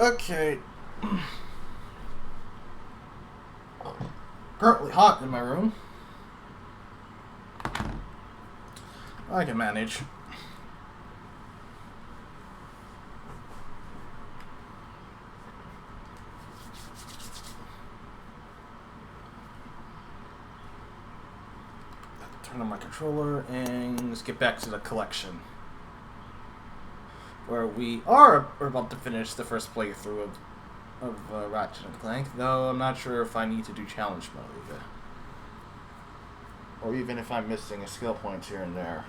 Okay. Currently hot in my room. I can manage. Turn on my controller and let's get back to the collection. Where we're about to finish the first playthrough of Ratchet and Clank, though I'm not sure if I need to do challenge mode. Or even if I'm missing a skill point here and there.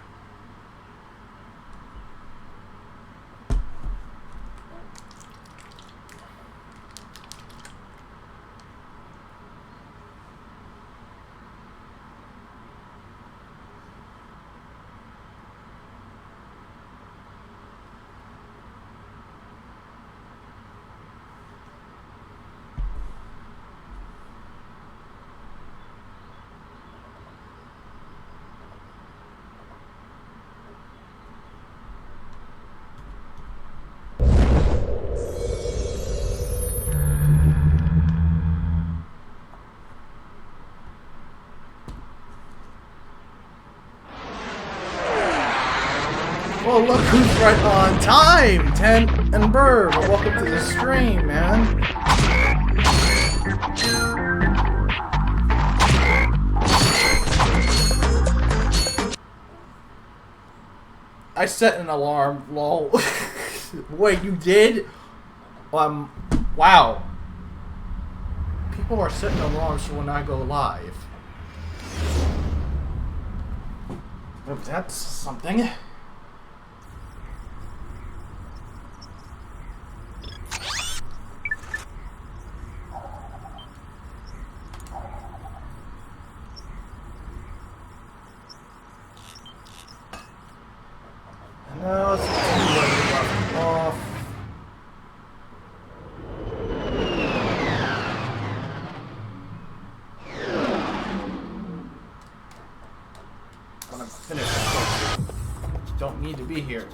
Well, look who's right on time! Ten and Burr, welcome to the stream, man. I set an alarm, lol. Wait, you did? Wow. People are setting alarms for when I go live. Oh, that's something. Now let's see what we left off. When I'm finished, don't need to be here.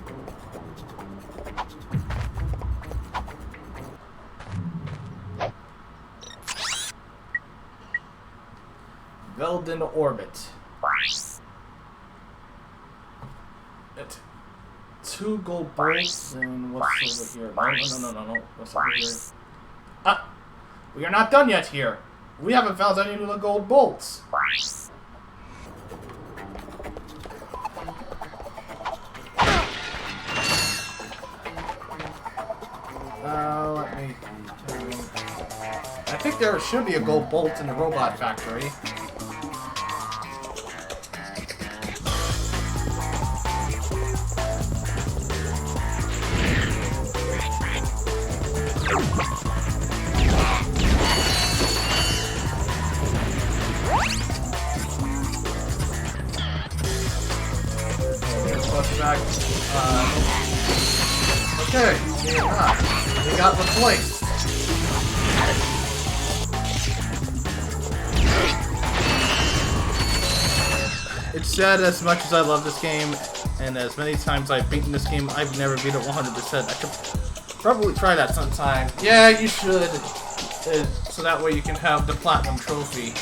Velden orbit. It. 2 gold bolts, and what's over here? No. What's over here? Ah! We are not done yet here. We haven't found any of the gold bolts. Let me... I think there should be a gold bolt in the robot factory. Okay, we got replaced. It's sad, as much as I love this game, and as many times I've beaten this game, I've never beat it 100%. I could probably try that sometime. Yeah, you should. So that way you can have the platinum trophy.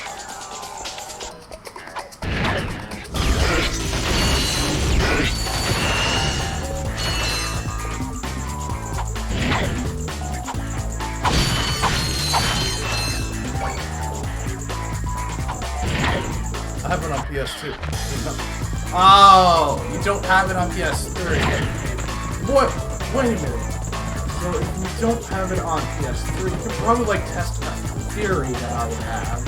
I have it on PS2. Oh, you don't have it on PS3. What? Wait a minute. So if you don't have it on PS3, you can probably like test a theory that I would have.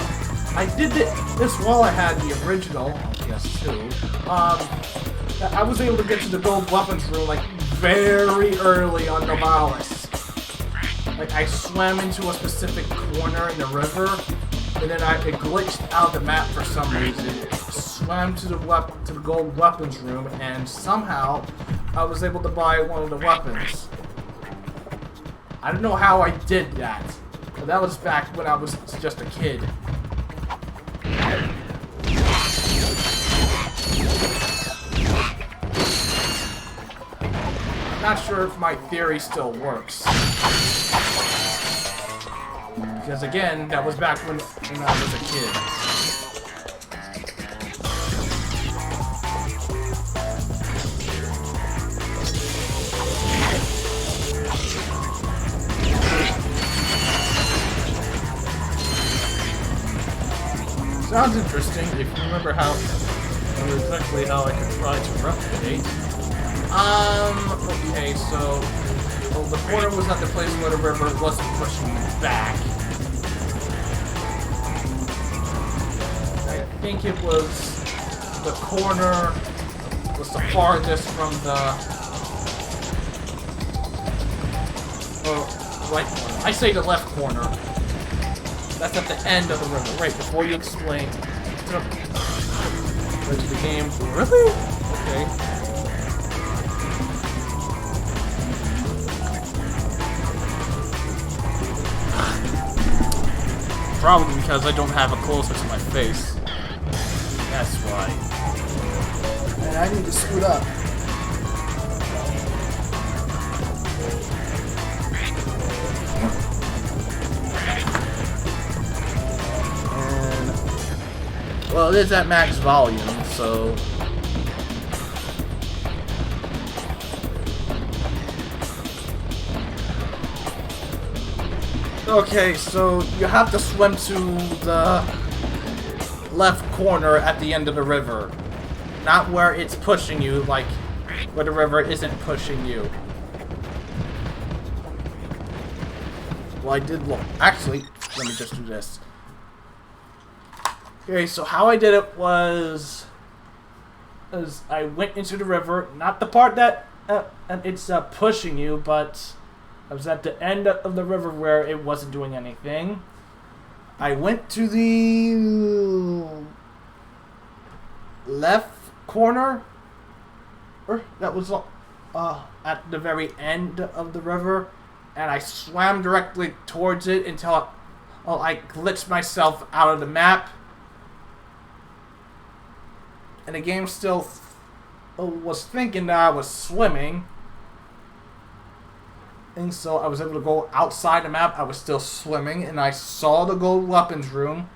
I did this while I had the original on PS2. I was able to get to the gold weapons room like very early on Novalis. Like I swam into a specific corner in the river, and then it glitched out the map for some reason. Swam to the gold weapons room, and somehow I was able to buy one of the weapons. I don't know how I did that, but that was back when I was just a kid. I'm not sure if my theory still works. Because again, that was back when I was a kid. Sounds interesting if you remember exactly how I could try to replicate. Okay, so the corner was not the place where the river wasn't pushing me back. I think it was the corner was the farthest from the right corner. I say the left corner. That's at the end of the river, right before you explain. Go to the game. Really? Okay. Probably because I don't have it closer to my face. That's why. And I need to scoot up. Well, it is at max volume, so... Okay, so you have to swim to the left corner at the end of the river. Not where it's pushing you, like where the river isn't pushing you. Well, I did look. Actually, let me just do this. Okay, so how I did it was I went into the river, not the part that it's pushing you, but I was at the end of the river where it wasn't doing anything. I went to the left corner, that was at the very end of the river, and I swam directly towards it until I glitched myself out of the map. And the game still was thinking that I was swimming. And so I was able to go outside the map. I was still swimming. And I saw the gold weapons room.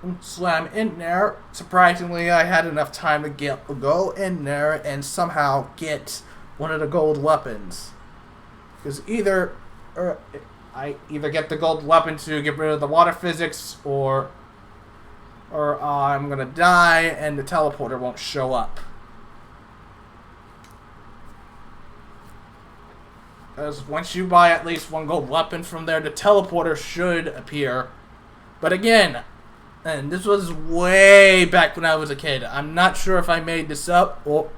And swam in there. Surprisingly, I had enough time to go in there and somehow get one of the gold weapons. Because I either get the gold weapon to get rid of the water physics, or I'm gonna die and the teleporter won't show up. Because once you buy at least one gold weapon from there, the teleporter should appear. But again, and this was way back when I was a kid. I'm not sure if I made this up or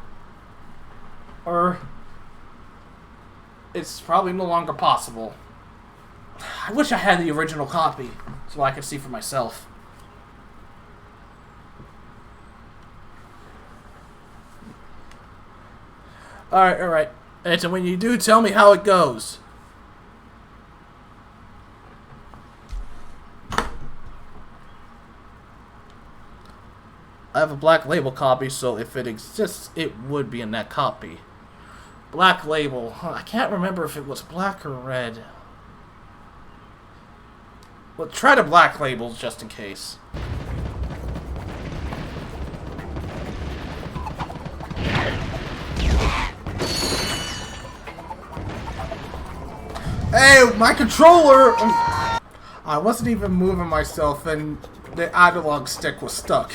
it's probably no longer possible. I wish I had the original copy so I could see for myself. Alright. And so when you do, tell me how it goes. I have a Black Label copy, so if it exists, it would be in that copy. Black Label. I can't remember if it was black or red. Well, try the Black Labels just in case. Hey, my controller! I wasn't even moving myself and the analog stick was stuck.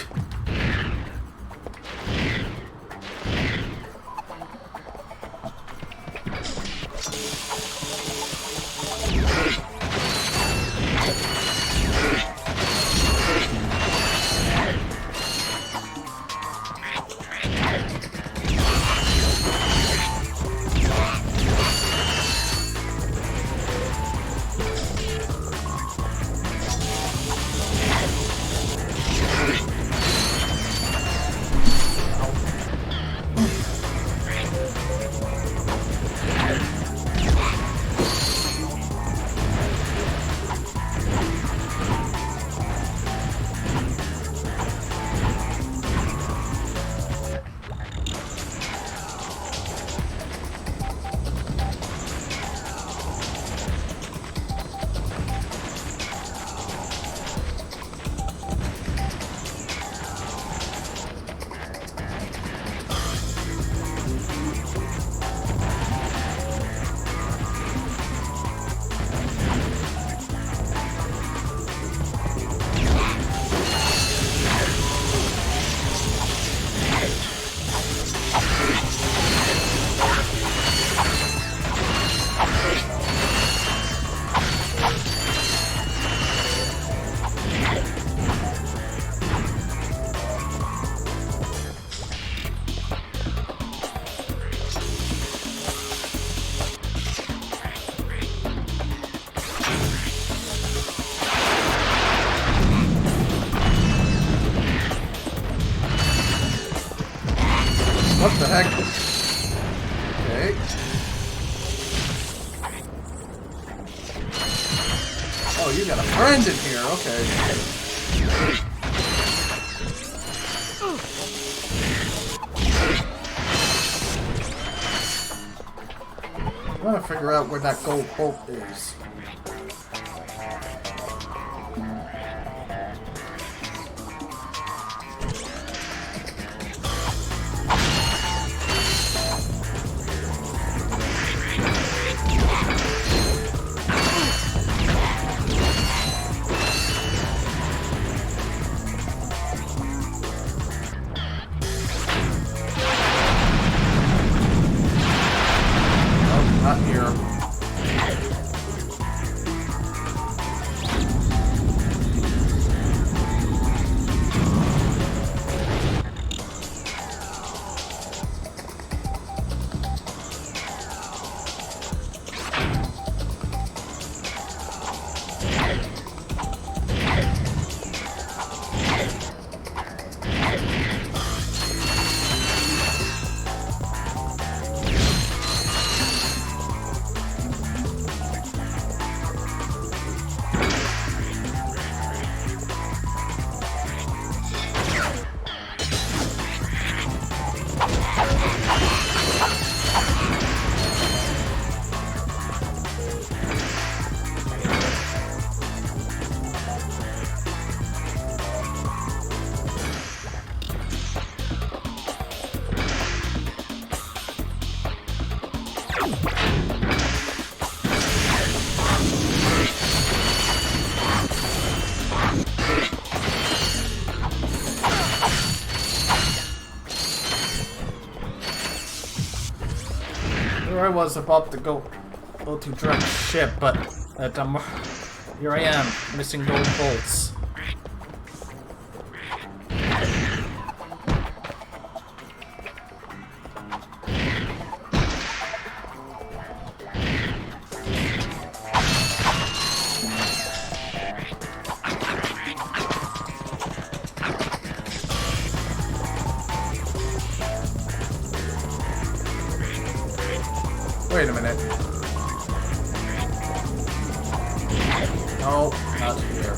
What the heck? Okay. Oh, you got a friend in here. Okay. I'm gonna figure out where that gold bolt is. Not here. I was about to go to direct ship, but here I am, missing gold bolts. Wait a minute. No, not here.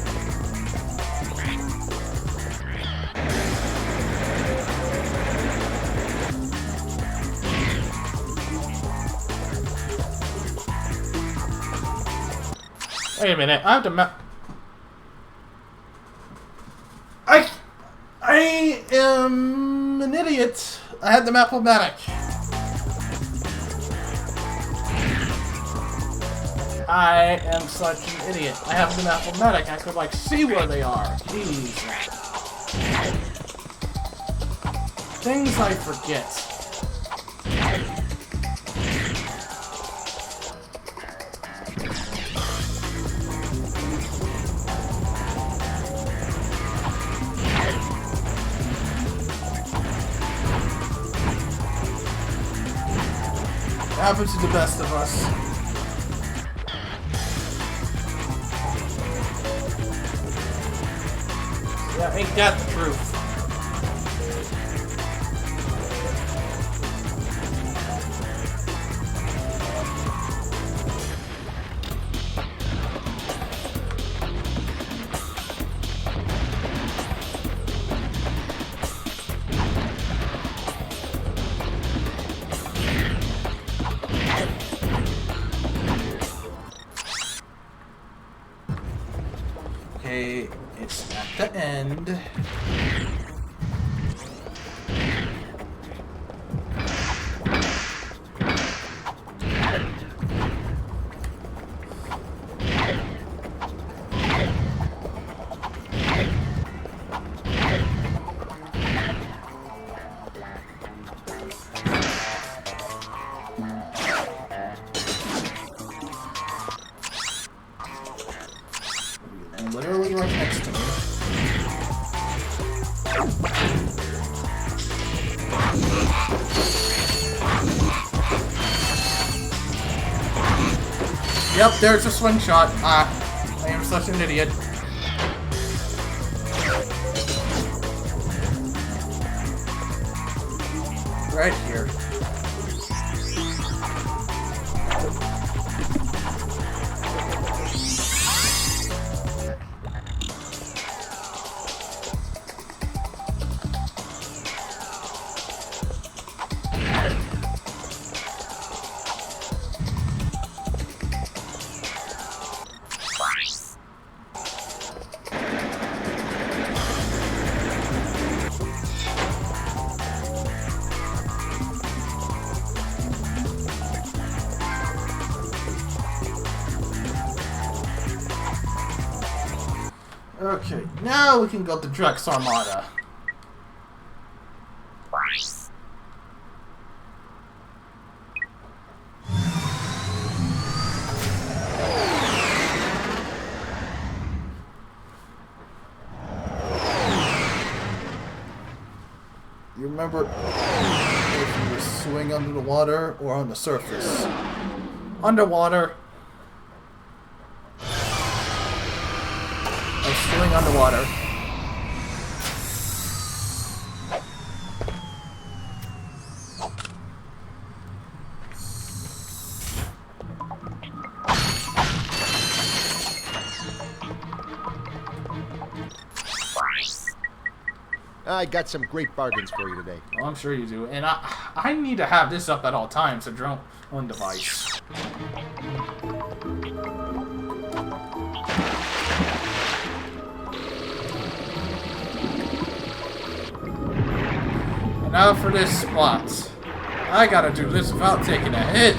Wait a minute, I have to map. I am an idiot. I had the map-o-matic. I am such an idiot. I have the map-o-matic. I could, like, see where they are. Jeez. Things I forget. Happens to the best of us. Yeah, ain't that the truth? Okay, it's at the end. Literally right next to me. Yep, there's a swing shot. I am such an idiot. Right here. Okay, now we can go to Drex Armada. You remember if you were swimming under the water or on the surface? Underwater. I was swimming underwater. I got some great bargains for you today. Well, I'm sure you do. And I need to have this up at all times, a drone device. And now for this spot. I gotta do this without taking a hit.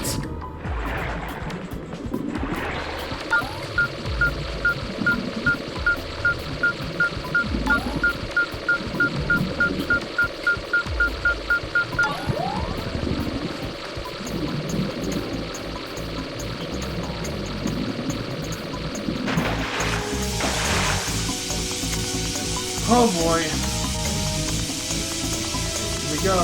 Oh boy. Here we go.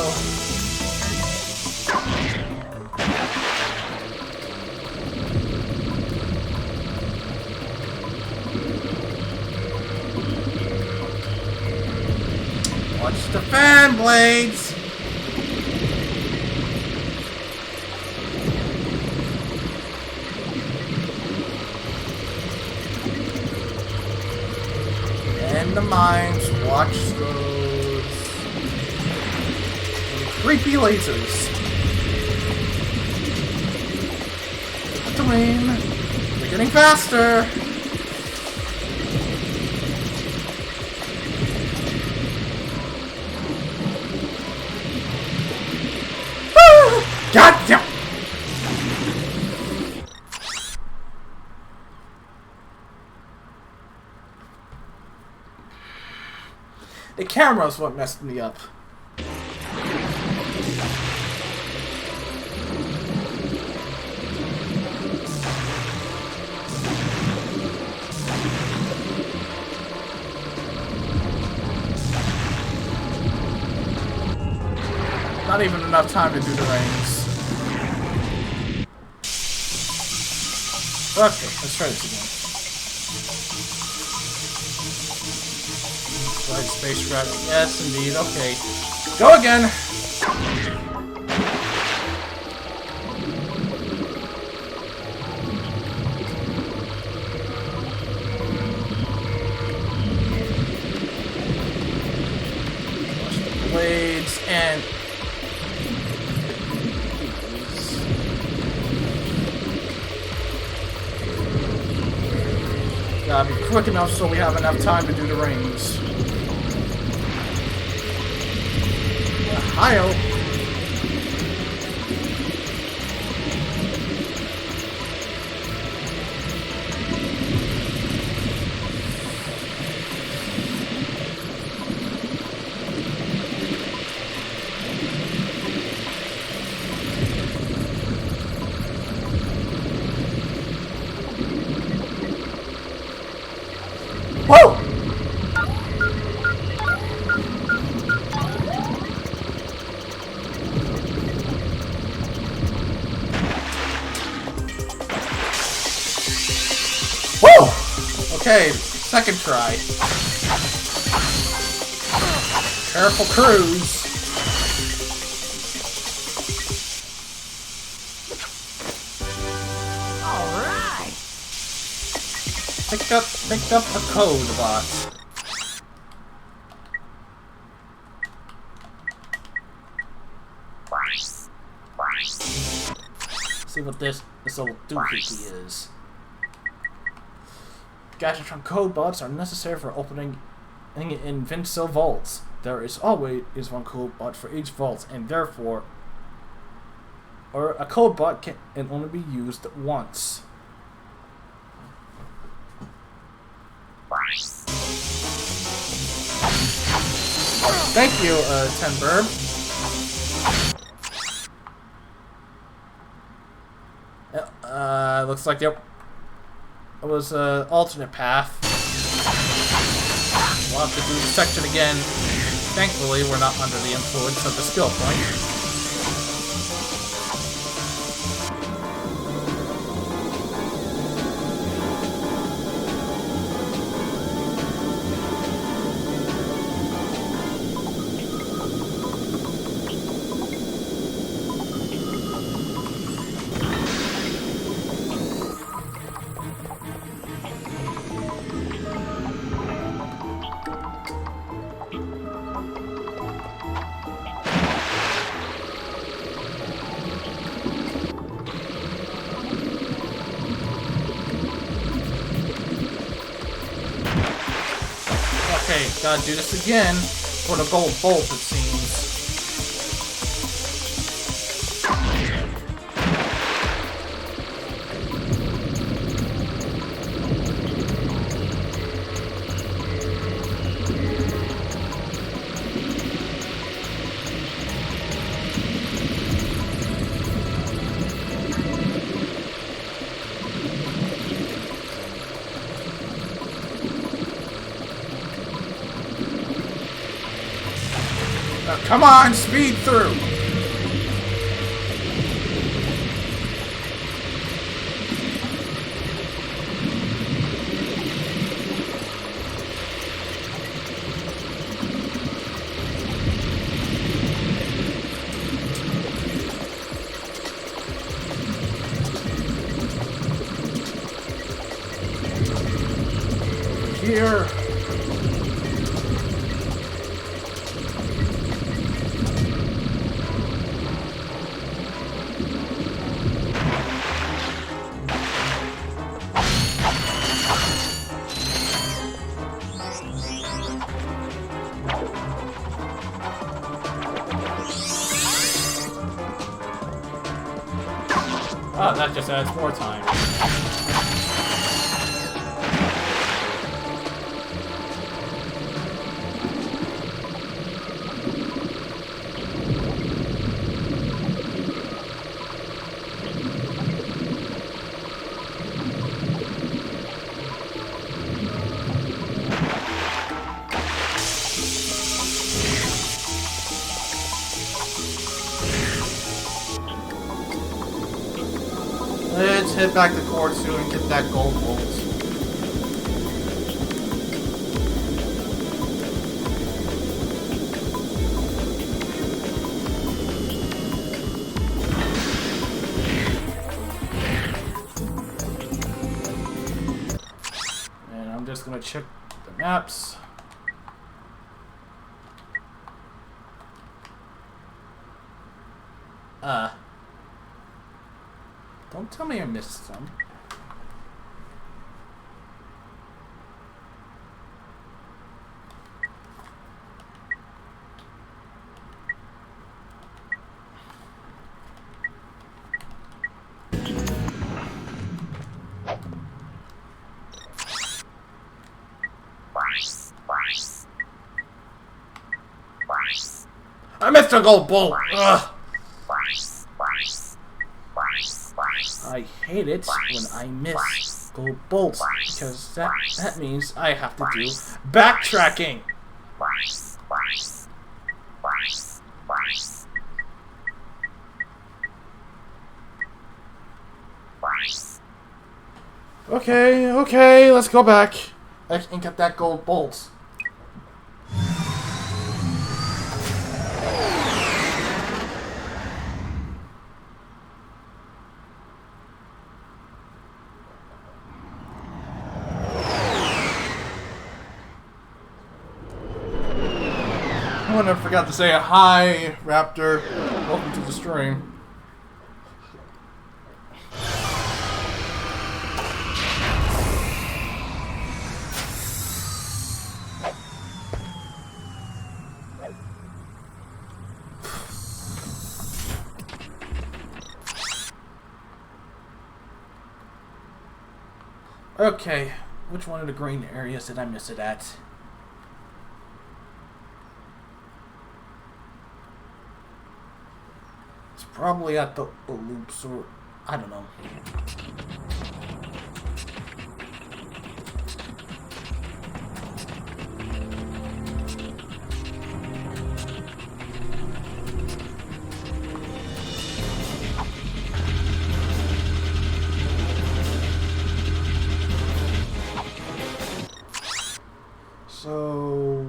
Watch the fan blades! And the mines, watch those creepy lasers. Not to rain. They're getting faster. God damn! The camera's what messed me up. Not even enough time to do the rings. Okay, let's try this again. Right, spacecraft. Yes, indeed. Okay. Go again! Watch the blades and... Gotta be quick enough so we have enough time to do the rings. Ohio. Whoa! Okay, second try. Careful cruise. Picked up a code bot. See what this little doohickey is. Gadgetron code bots are necessary for opening Invincible vaults. There is always one code bot for each vault, and therefore, a code bot can only be used once. Thank you, Tenberb. Looks like it was an alternate path. We'll have to do the section again. Thankfully, we're not under the influence of the skill point. Okay, gotta do this again for the gold bolt, it seems. Come on, speed through! Here. Oh, that just adds more time. Let's head back to Kortsu and get that gold bolt. And I'm just gonna check the maps. Don't tell me I missed some. I missed a gold bolt! Ugh. I hate it when I miss gold bolts because that means I have to do backtracking. Okay, let's go back and get that gold bolt. Oh, and I forgot to say hi, Raptor. Welcome to the stream. Okay, which one of the green areas did I miss it at? It's probably at the loops, or I don't know. So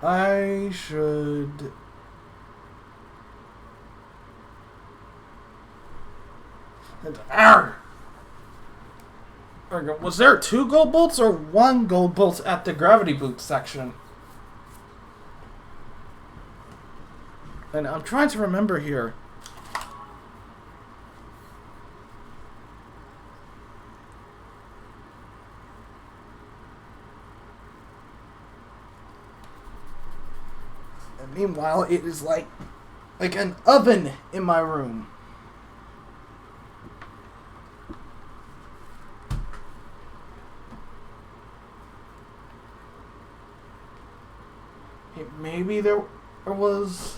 I should was there 2 gold bolts or 1 gold bolt at the gravity boot section? And I'm trying to remember here. And meanwhile, it is like an oven in my room. Maybe there was...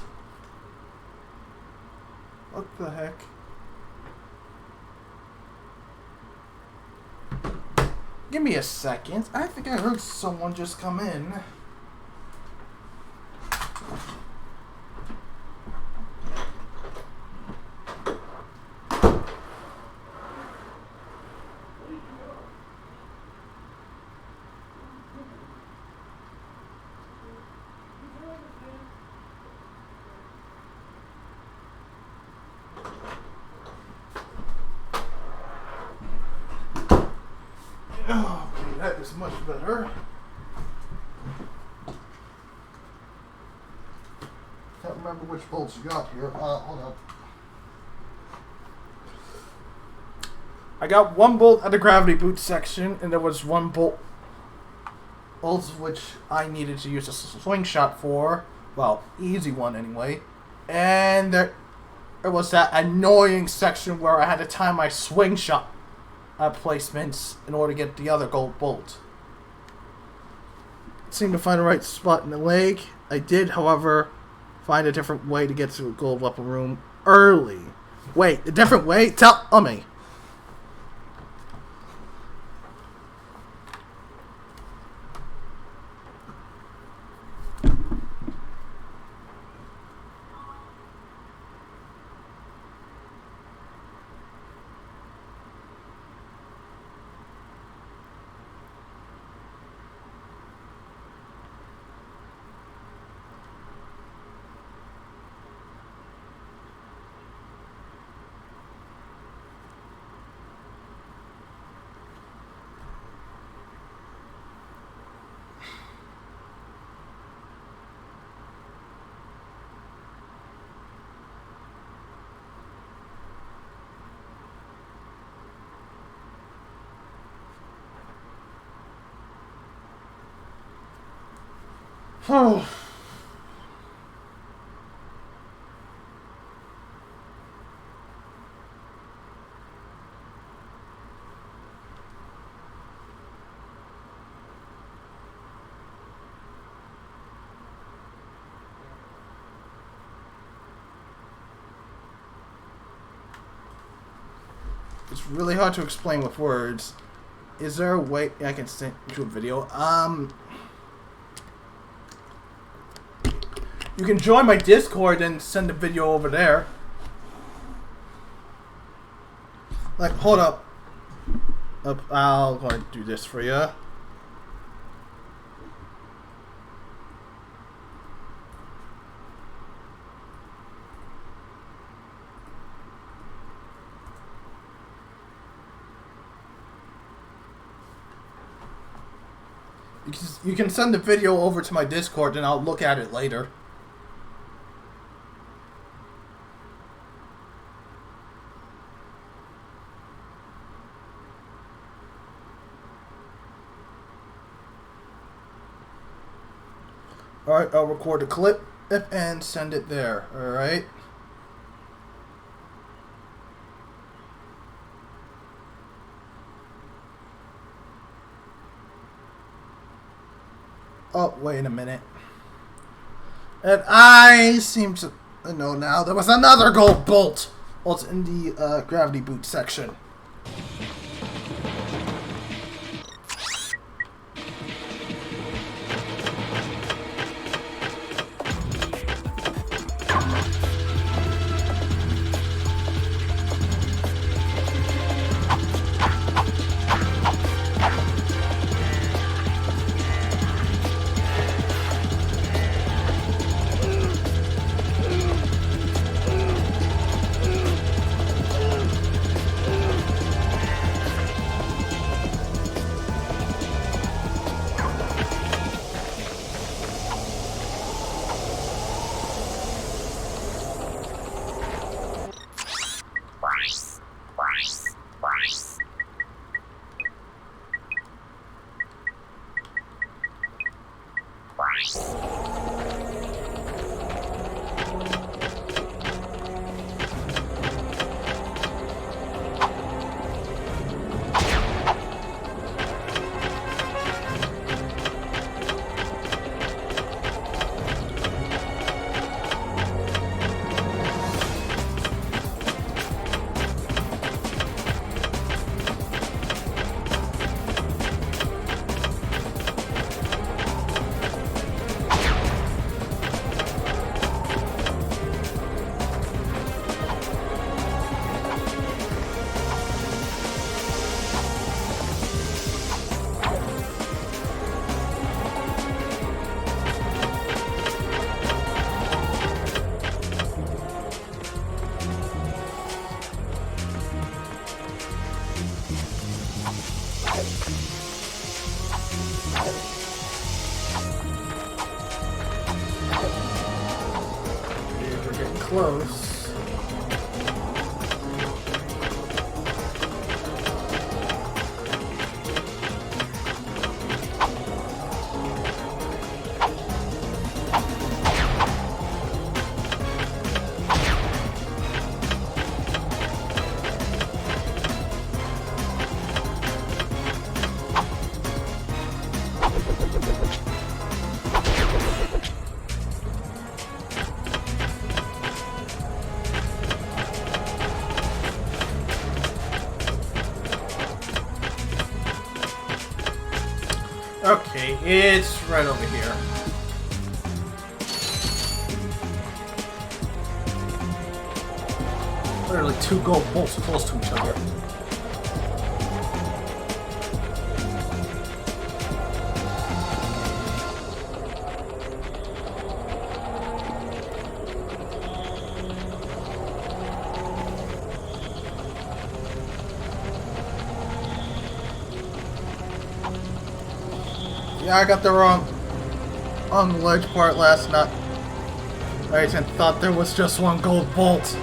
What the heck? Give me a second. I think I heard someone just come in. Oh, okay, that is much better. Can't remember which bolts you got here. Hold on. I got 1 bolt at the gravity boot section, and there was 1 bolt which I needed to use a swing shot for. Well, easy one anyway. And there was that annoying section where I had to time my swing shot placements in order to get the other gold bolt. Seemed to find the right spot in the leg. I did, however, find a different way to get to a gold weapon room early. Wait, a different way? Tell me. Oh. It's really hard to explain with words. Is there a way I can send you a video? You can join my Discord and send a video over there. Like, hold up. I'll go and do this for you. You can send the video over to my Discord and I'll look at it later. Alright, I'll record a clip and send it there. Alright. Oh, wait a minute. And I seem to know now there was another gold bolt. Well, it's in the gravity boot section. Close. Okay, it's right over here. Literally two gold bolts close to each other. Yeah, I got the wrong ledge part last night. I thought there was just one gold bolt.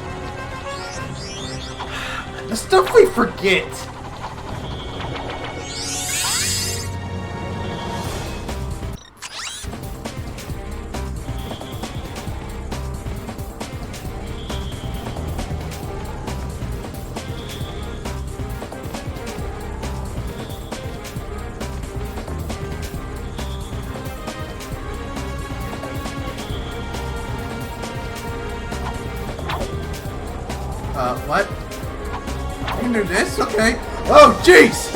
The stuff we forget. What? You knew this? Okay. Oh, jeez!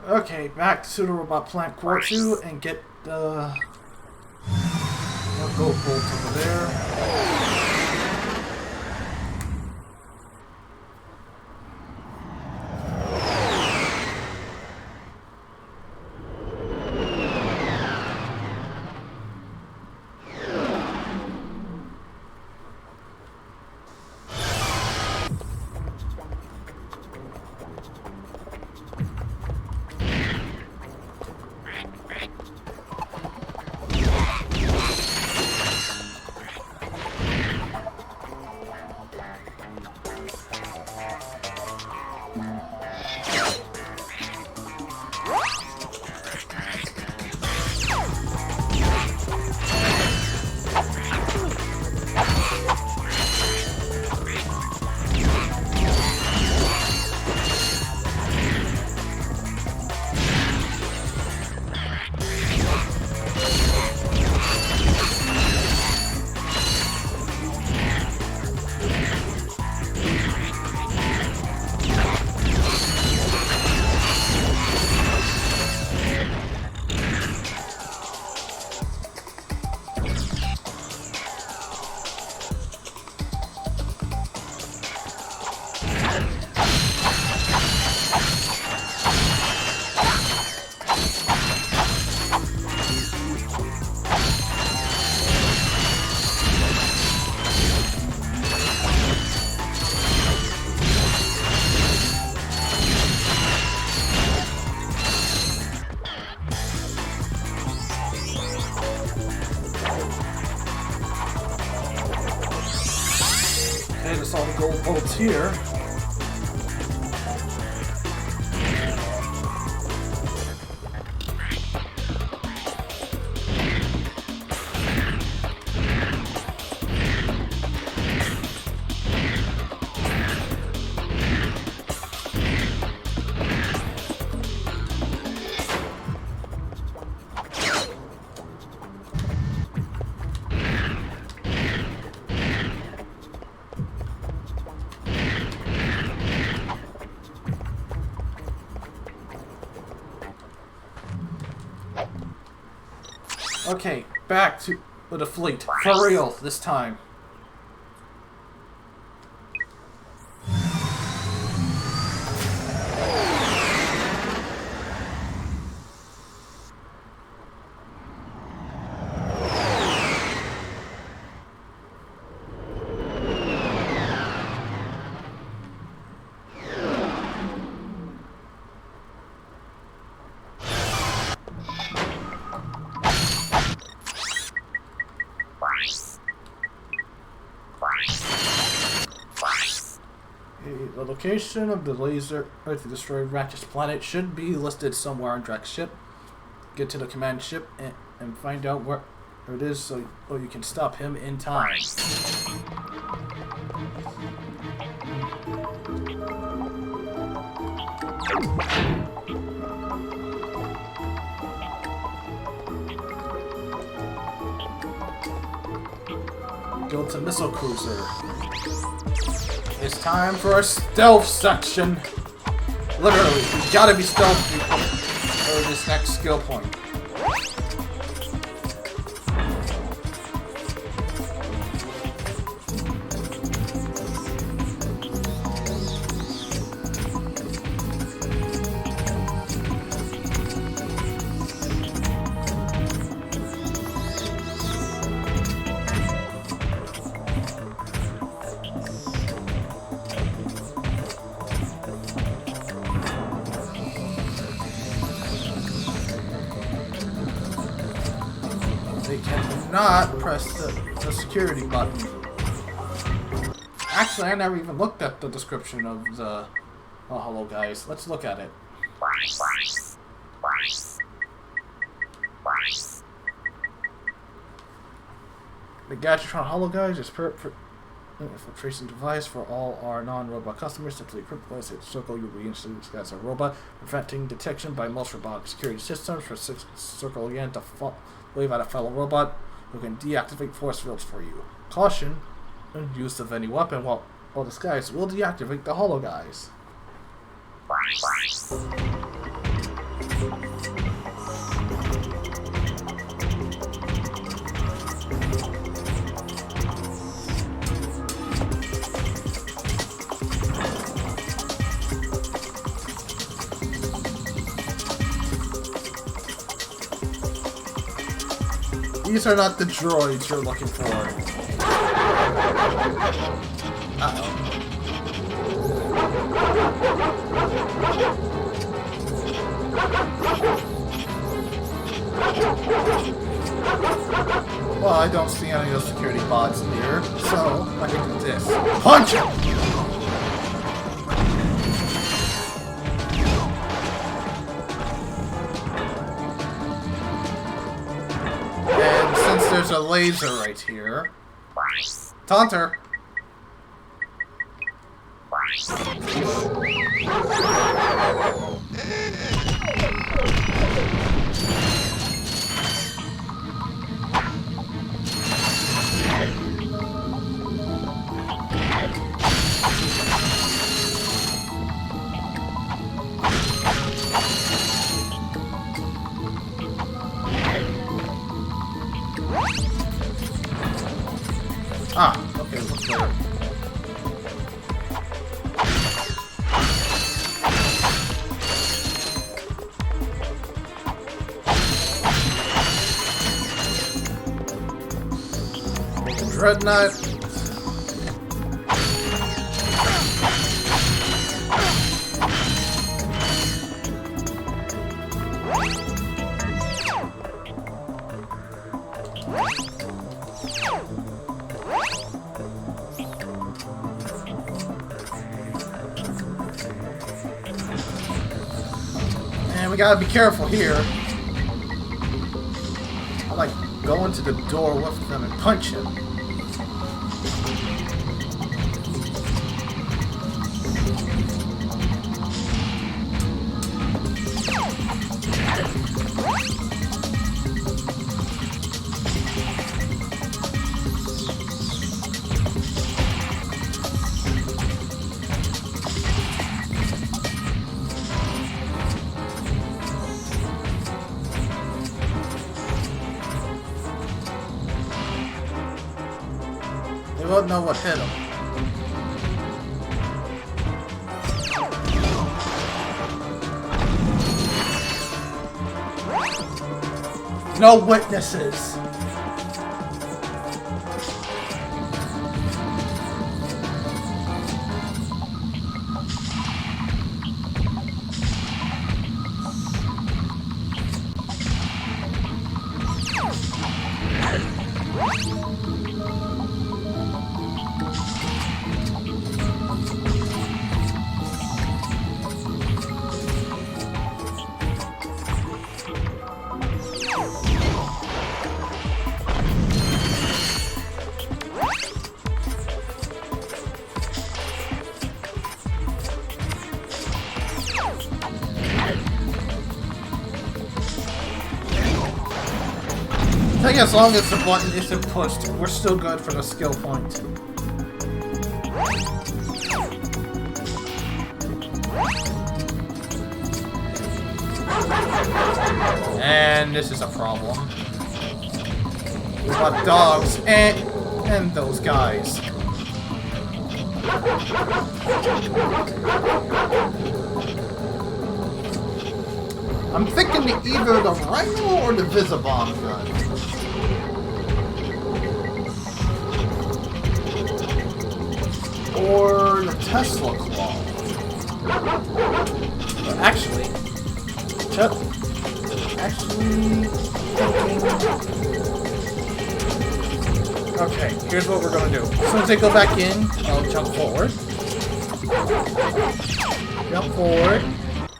Okay, back to the robot plant core 2 and get the gold bolts over there. Okay, that's all the gold bolts here. Okay, back to the fleet. For real, this time. The location of the laser Earth destroyed Ratchet's planet should be listed somewhere on Drek's ship. Get to the command ship and find out where it is so you can stop him in time. Go to missile cruiser. It's time for a stealth section. Literally, you gotta be stealthy for this next skill point. Not press the security button. Actually, I never even looked at the description of the Hollow Guys. Let's look at it. The Gadgetron Hollow Guys is infiltration device for all our non-robot customers. Simply equipped with a circle, you'll be instantly as a robot, preventing detection by most robotic security systems. For circle again to wave at a fellow robot who can deactivate force fields for you. Caution: use of any weapon while disguised will deactivate the Hollow Guys. These are not the droids you're looking for. Uh-oh. Well, I don't see any of those security bots here, so I can do this. Punch him! And since there's a laser right here, Taunter! Ah, okay, looks better. Dreadnought. And we gotta be careful here. I like go into the door with them and punch him. They won't know what hit him. No witnesses. I think as long as the button isn't pushed, we're still good for the skill point. And this is a problem. We've got dogs and those guys. I'm thinking either the Rhino or the Visibomb gun. Or the Tesla Claw. But actually, okay, here's what we're gonna do. As soon as they go back in, I'll jump forward. Jump forward.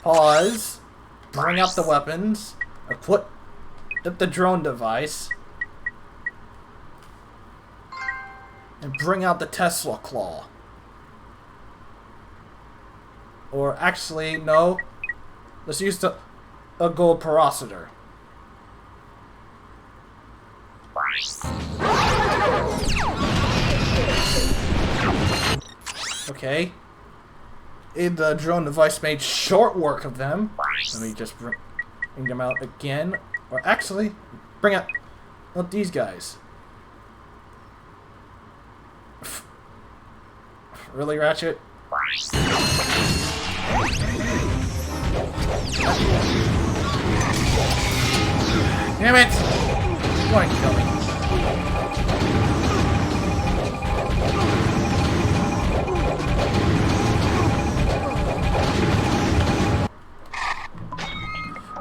Pause. Bring out the weapons. Put the drone device. And bring out the Tesla Claw. Or actually, no. Let's use a gold peroxider. Okay. The drone device made short work of them. Let me just Bring them out again. Or actually, bring out not these guys. Really, Ratchet? Damn it! You want to kill me?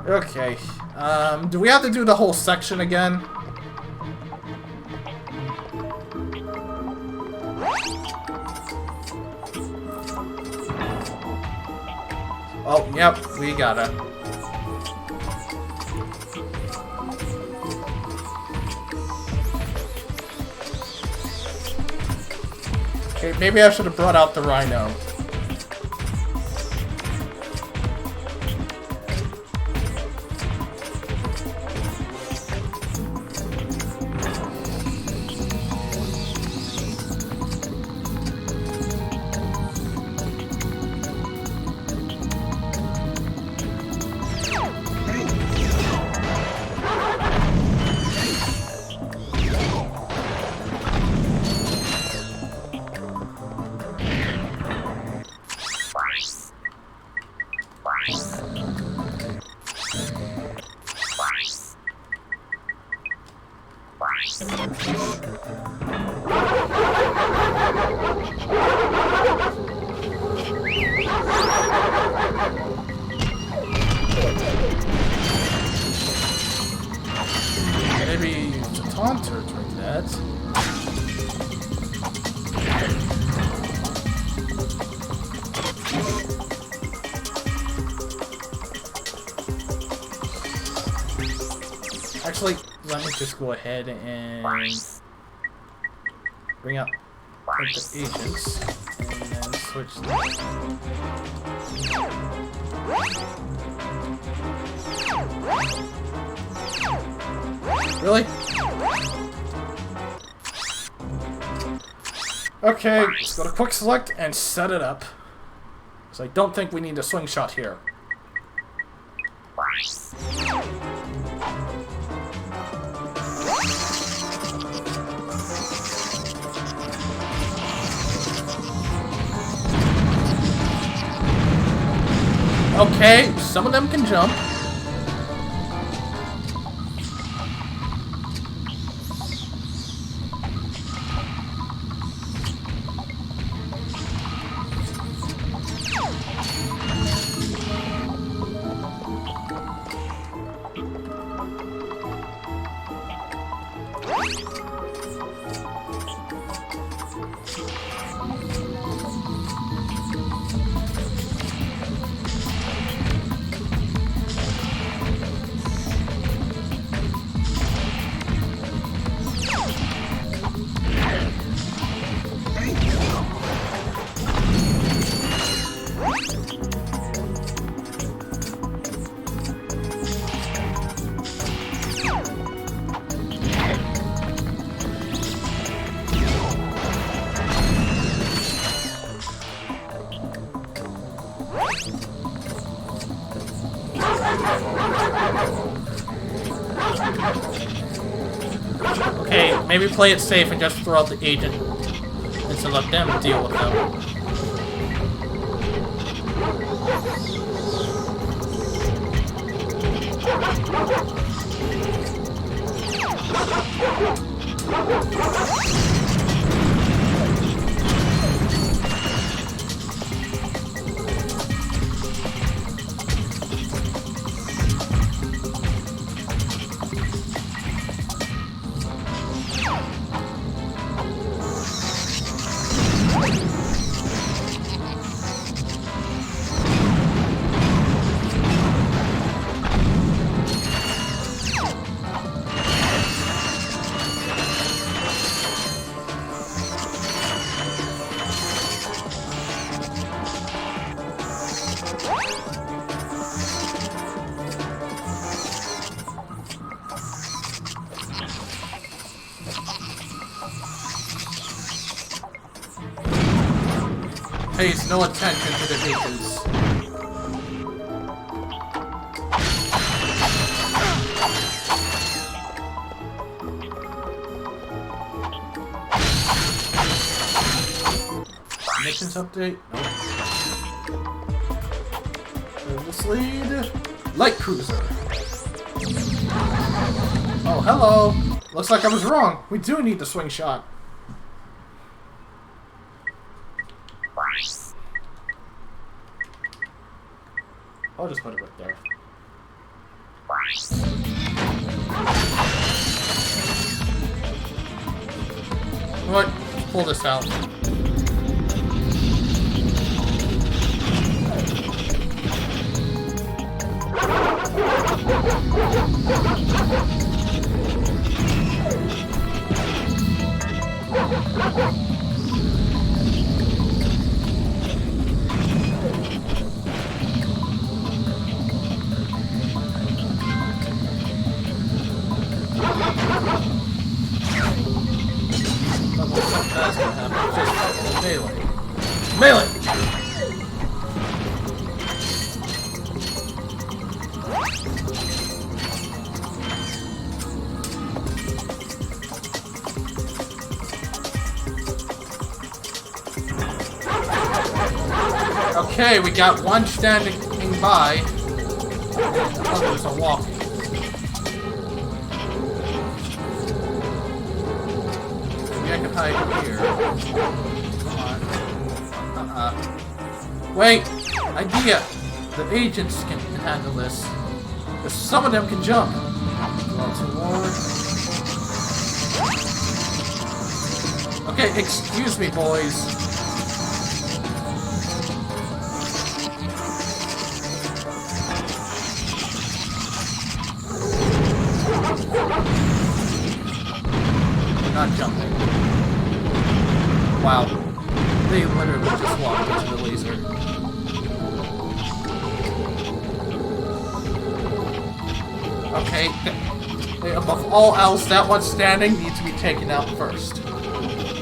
Okay. Do we have to do the whole section again? Oh, yep, we gotta. Okay, maybe I should have brought out the rhino. Maybe to taunt her during that. Actually, let me just go ahead and bring up the agents and then switch them. Really? Okay, let's go to quick select and set it up. So I don't think we need a swing shot here. Okay, some of them can jump. Okay, maybe play it safe and just throw out the agent and to let them deal with them. Pays no attention to the agents. Missions update? Nope. This lead. Light cruiser. Oh, hello. Looks like I was wrong. We do need the swing shot. I'll just put it right there. What? Pull this out. That's gonna happen. Just melee. Melee! Okay, we got one standing by. Others are walking. Maybe I can hide here. Come on. Wait! Idea! The agents can handle this. Because some of them can jump. One, two more. Okay, excuse me, boys. Not jumping. Wow. They literally just walked into the laser. Okay. Above all else, that one standing needs to be taken out first.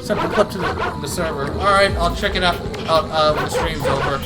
Simply clip to the server. Alright, I'll check it out when the stream's over.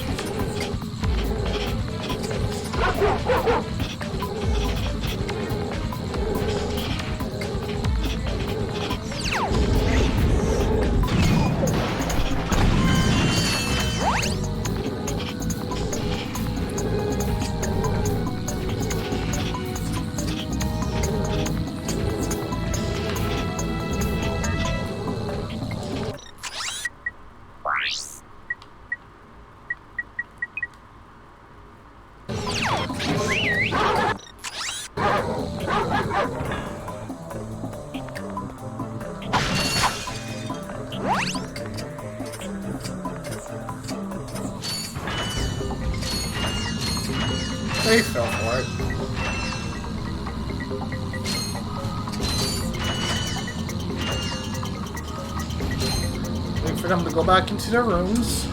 They fell for it. Wait for them to go back into their rooms.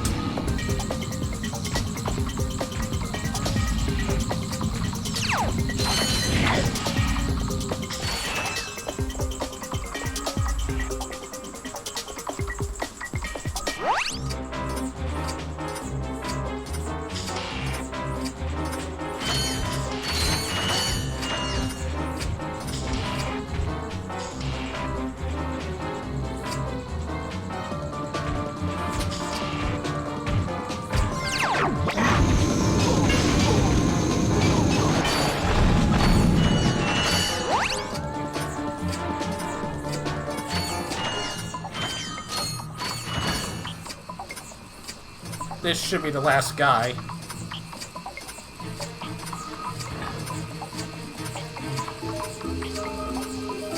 This should be the last guy.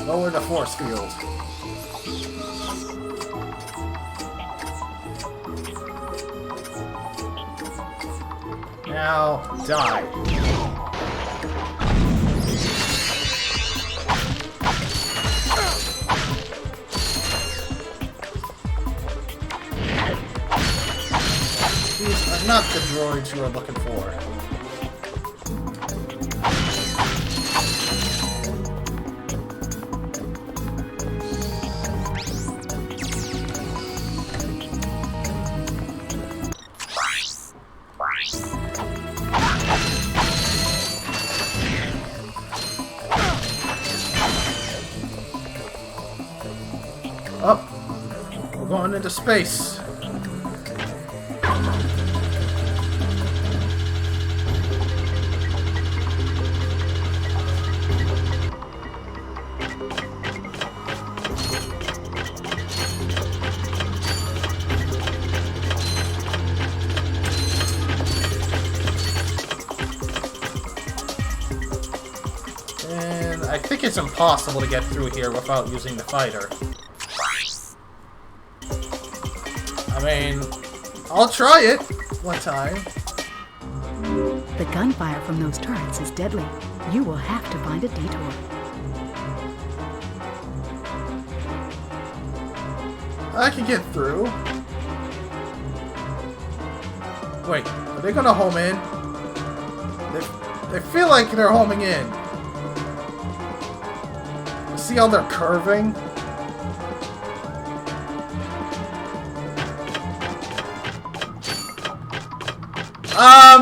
Lower the force field. Now, die. These are not the droids you are looking for. Up. We're going into space. think it's impossible to get through here without using the fighter. I mean, I'll try it one time. The gunfire from those turrets is deadly. You will have to find a detour. I can get through. Wait, are they gonna home in? They feel like they're homing in. See how they're curving? I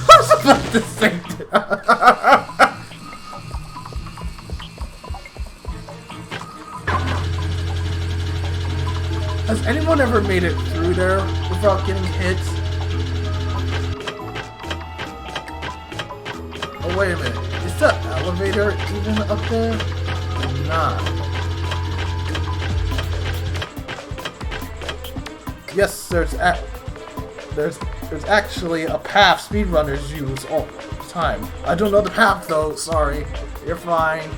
was about to say that. Has anyone ever made it through there without getting hit? Oh, wait a minute. Is the elevator even up there? Nah. Yes, there's actually a path speedrunners use all the time. I don't know the path though, sorry. You're fine.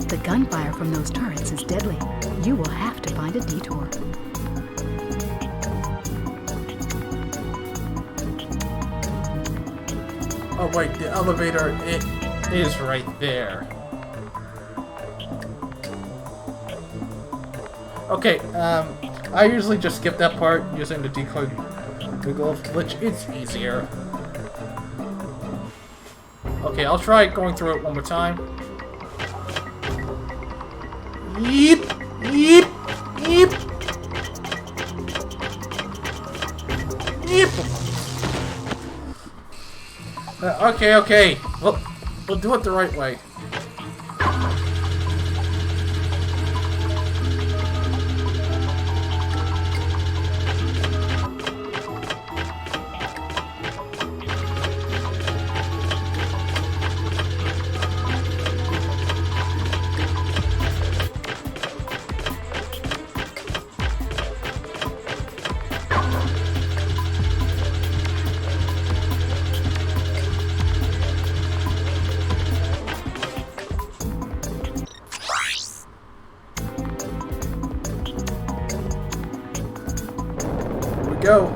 The gunfire from those turrets is deadly. You will have to find a detour. Oh wait, the elevator, it is right there. Okay, I usually just skip that part using the decoy Google, which is easier. Okay, I'll try going through it one more time. Yeep! Yeep! Yeep! Yeep! Okay. We'll do it the right way. Go.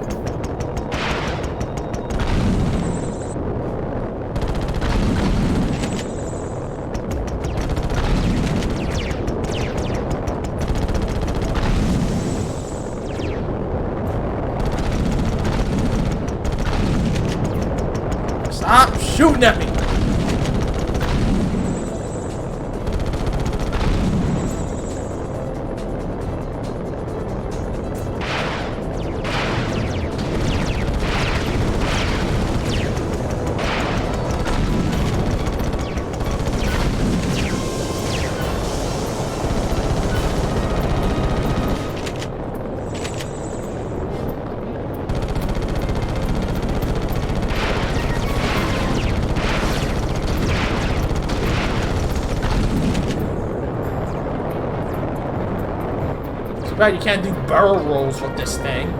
Stop shooting at me. You can't do barrel rolls with this thing.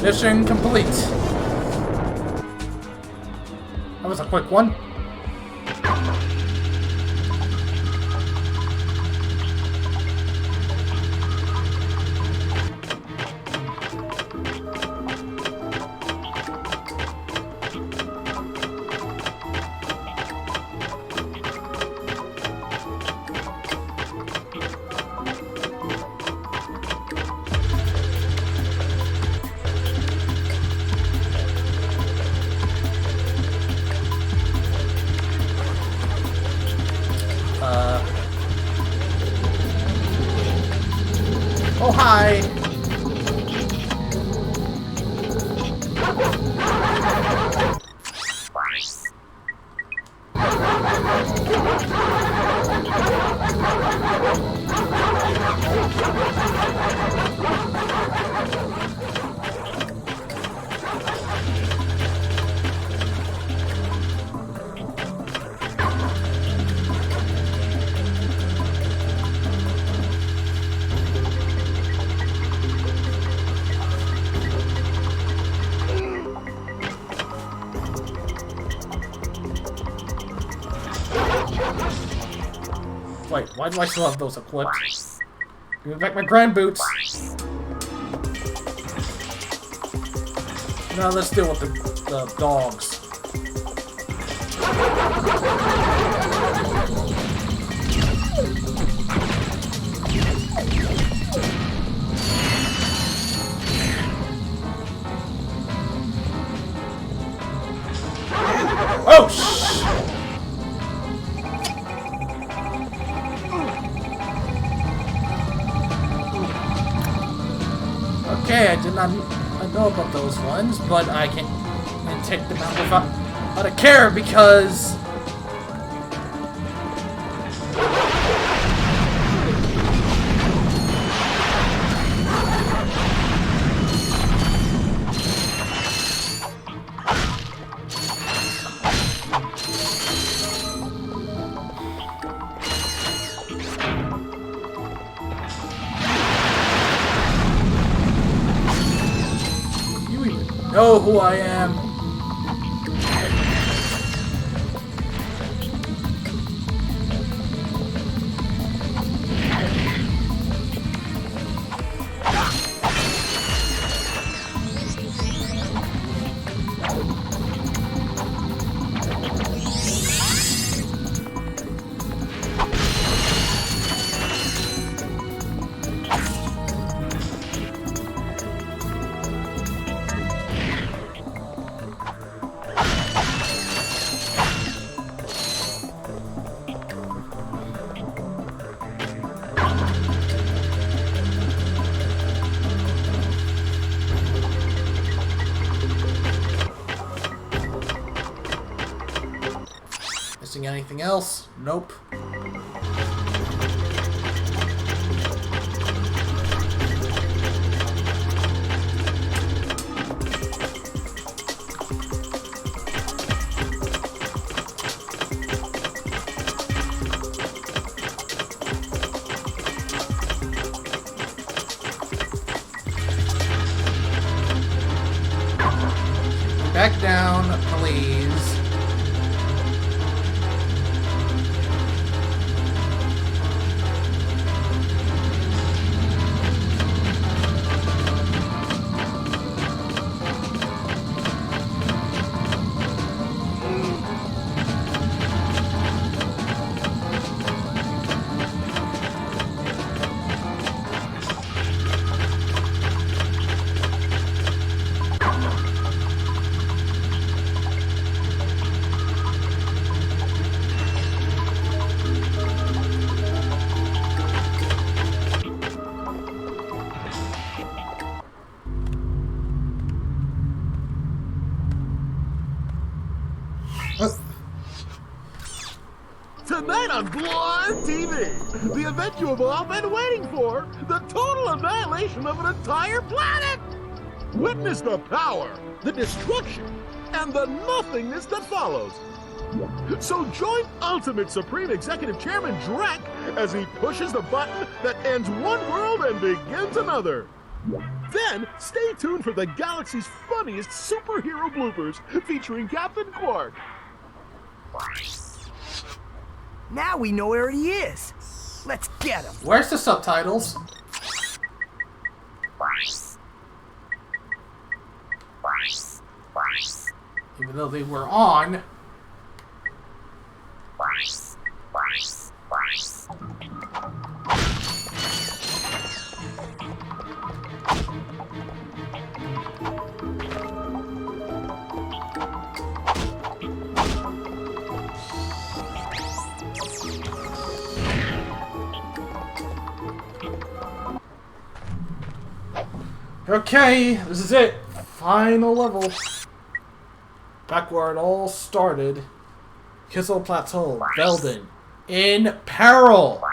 Mission complete. That was a quick one. Wait, why do I still have those equipped? Give me back my grand boots. Now let's deal with the dogs. Oh, shh! Okay, I did not know about those ones, but I can take them out without a care because... know who I am. Missing anything else? Nope. Back down, please. Tonight on Blood TV, the event you have all been waiting for, the total annihilation of an entire planet! Witness the power, the destruction, and the nothingness that follows. So join Ultimate Supreme Executive Chairman Drek as he pushes the button that ends one world and begins another. Then, stay tuned for the galaxy's funniest superhero bloopers featuring Captain Quark. Now we know where he is. Let's get him. Where's the subtitles? Even though they were on. Okay, this is it. Final level. Back where it all started. Kissel Plateau, Velden. In peril!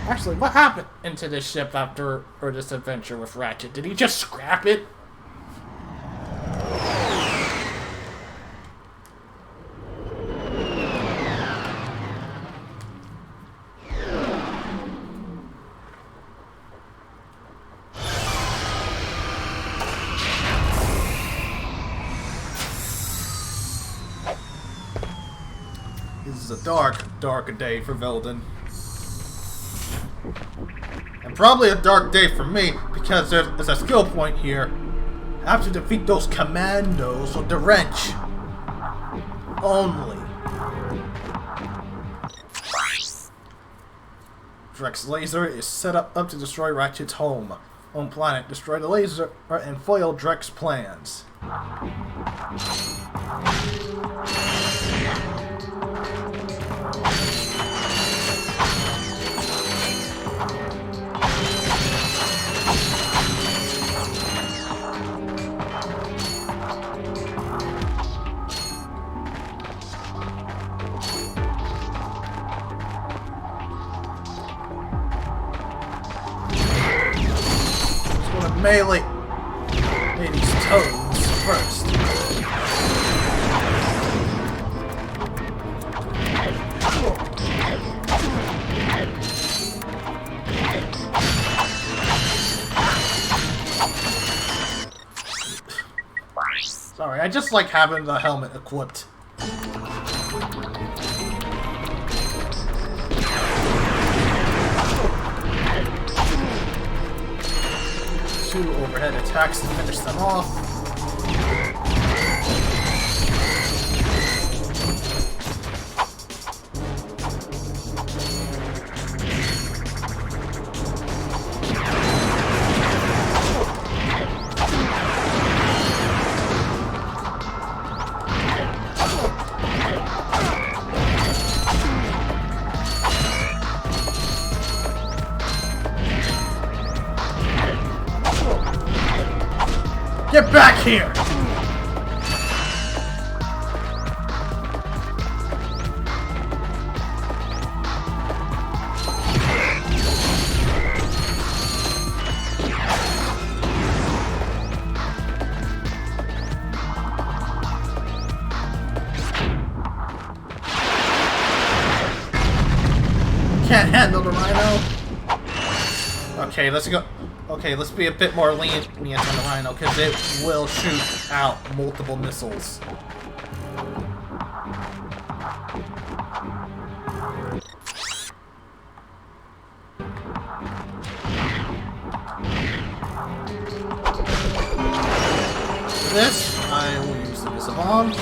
Actually, what happened to this ship after this adventure with Ratchet? Did he just scrap it? is a dark, dark day for Velden. And probably a dark day for me, because there's a skill point here. I have to defeat those commandos with the wrench. Only. Drek's laser is set up to destroy Ratchet's home planet. Destroy the laser and foil Drek's plans. Melee these toads first. Sorry, I just like having the helmet equipped. Two overhead attacks to finish them off. Get back here! Can't handle the rhino. Okay, let's go. Okay, let's be a bit more lenient on the rhino, because it will shoot out multiple missiles. This, I will use the missile bomb.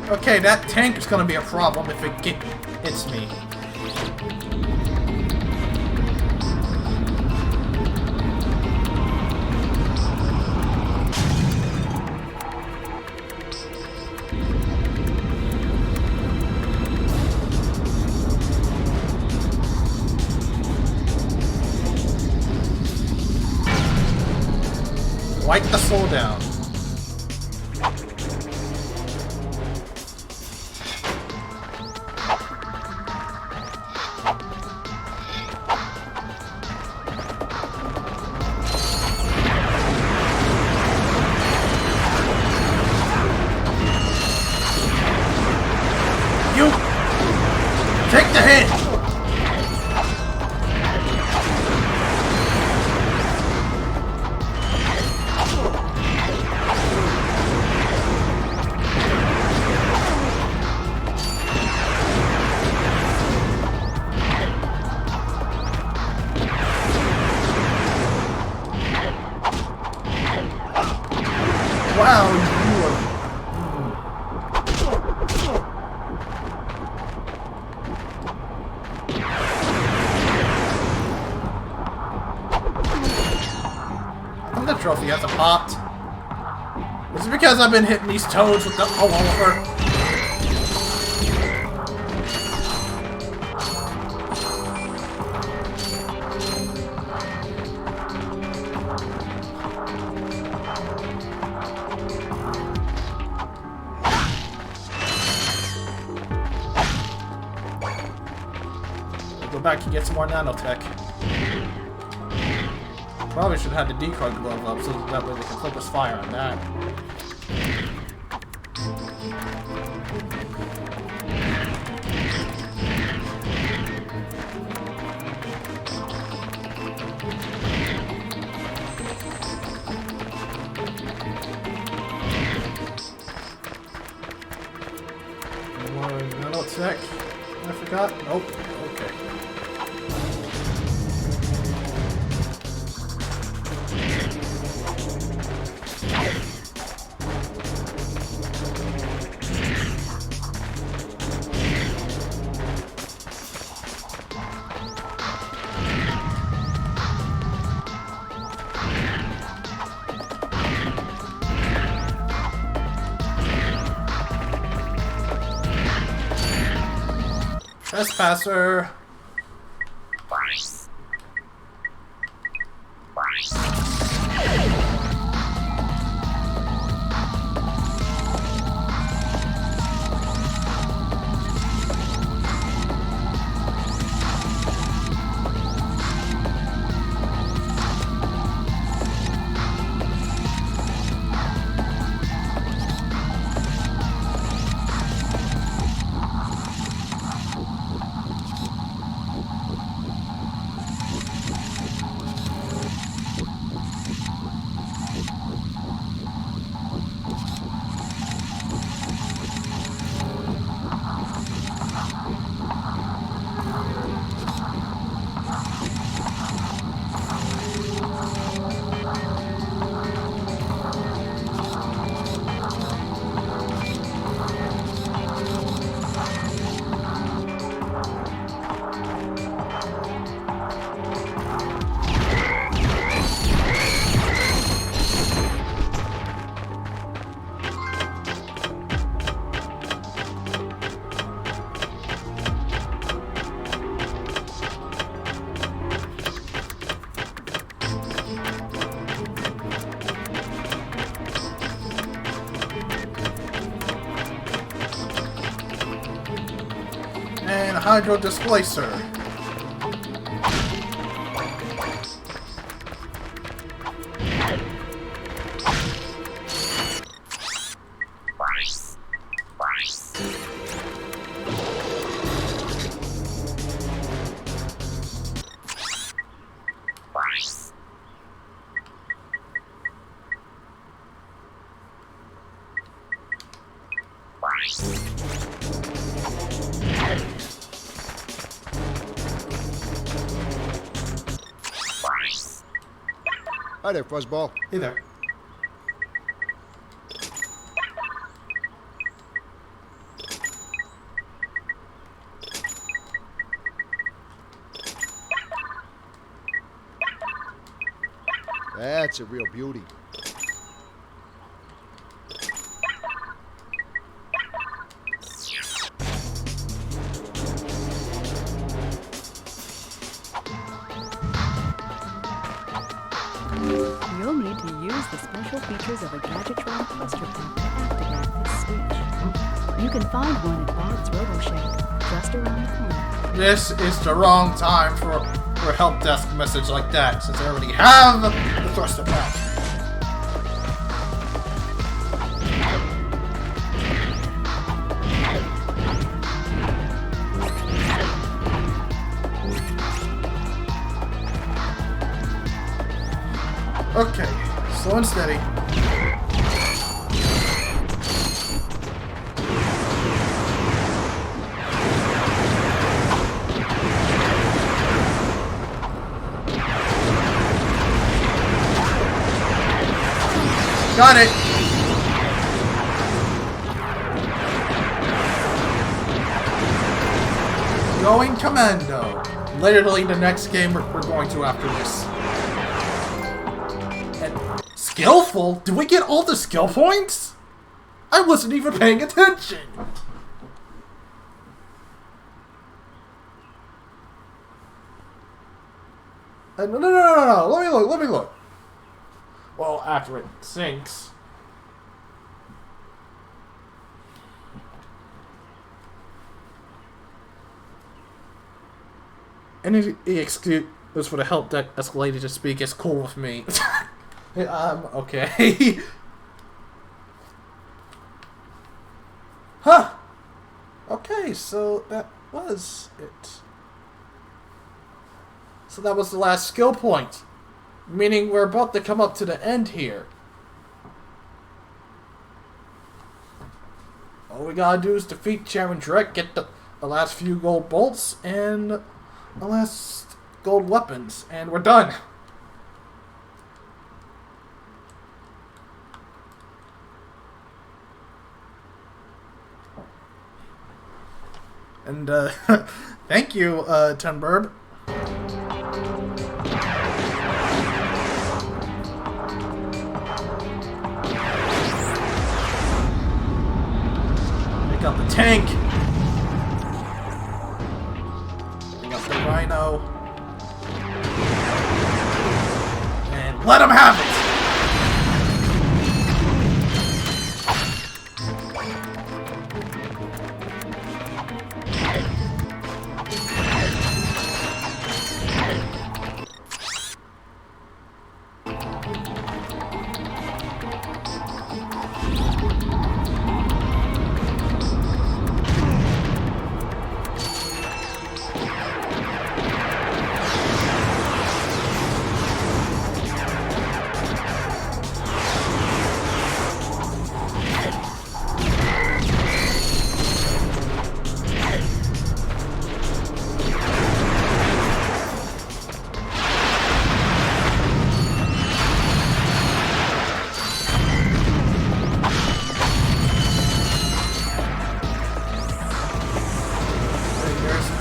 Okay, that tank is gonna be a problem if it hits me. Wipe the slowdown. Take the hit! Wow, you are... The trophy hasn't popped. Is it because I've been hitting these toads with the all over? back and get some more nanotech. Probably should have had the decoy glove up so that way they can focus fire on that. More nanotech. I forgot. Nope. Okay. Trespasser. And Hydro Displacer. Hi there, Fuzzball. Hey there. That's a real beauty. You'll need to use the special features of a Gadgetron cluster pack to activate this switch. You can find one at Bob's RoboShack, just around the corner. This is the wrong time for a help desk message like that, since I already have the thruster pack. Okay, slow and steady. Got it! Going commando. Literally the next game we're going to after this. Skillful? Did we get all the skill points? I wasn't even paying attention. No. Let me look. Well, after it sinks. Any excuse for the help deck escalated to speak is cool with me. Okay. Huh. Okay, so that was it. So that was the last skill point. Meaning we're about to come up to the end here. All we gotta do is defeat Chairman Drek, get the last few gold bolts, and the last gold weapons, and we're done. And, thank you, Tenberb. Pick up the tank. Pick up the rhino. And let him have it!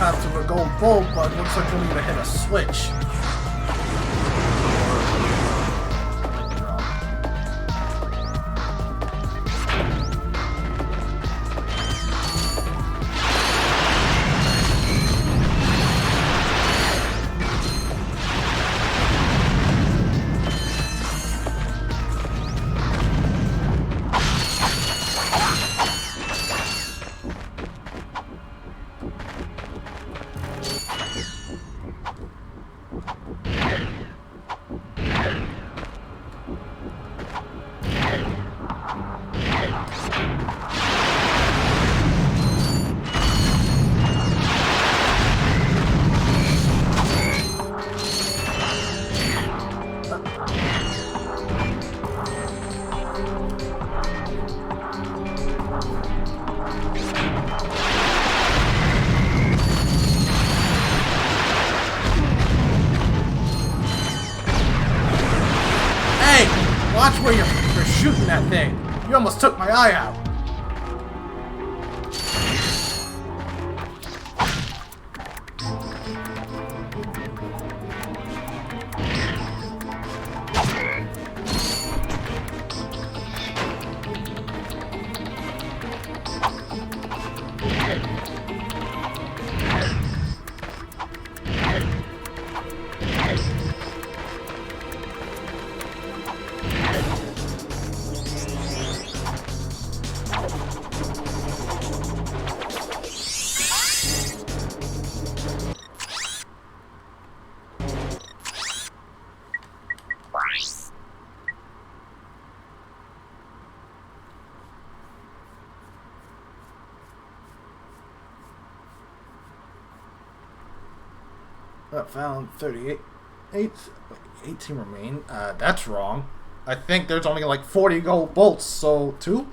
To a gold bolt, but it looks like we're going to hit a switch. Watch where you're shooting that thing. You almost took my eye out. Found 38. 18 remain. That's wrong. I think there's only like 40 gold bolts, so 2?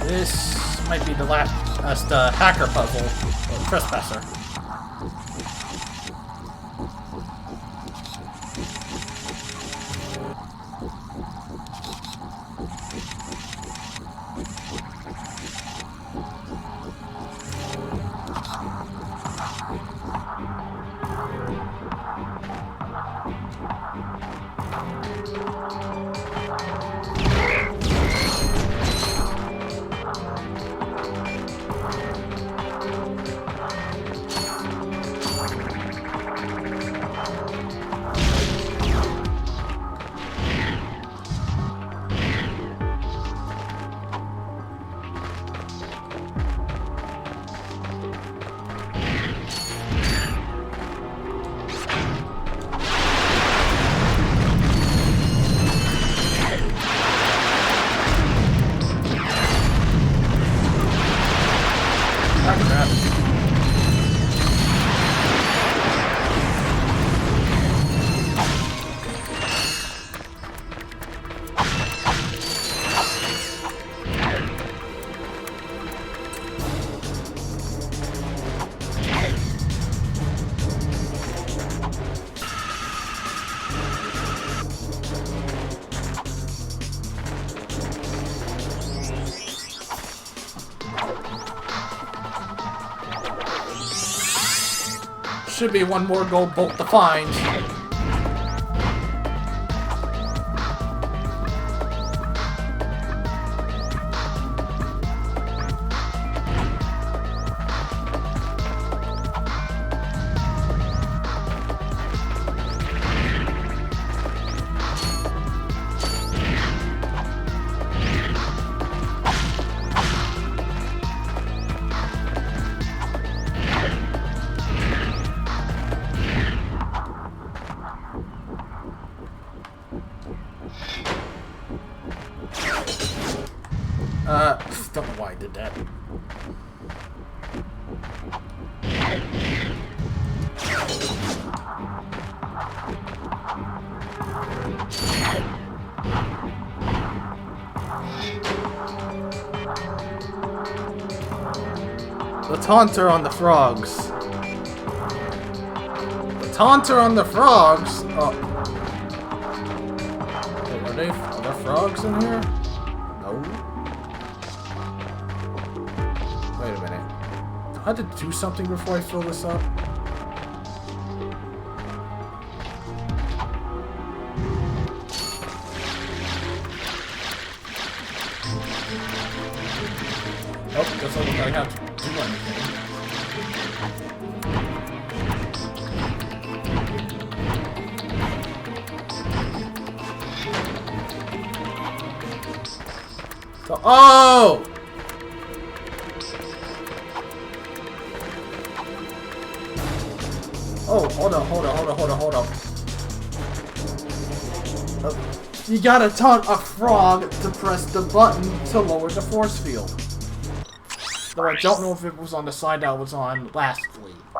This might be the last hacker puzzle, or trespasser. should be one more gold bolt to find. Don't know why I did that. The taunter on the frogs. The taunter on the frogs? Oh. Wait, are there frogs in here? No. Wait a minute. Do I have to do something before I fill this up? Nope, doesn't look like I have to do anything. So, oh! Oh, hold on. You gotta taunt a frog to press the button to lower the force field. Though I don't know if it was on the side I was on lastly. Go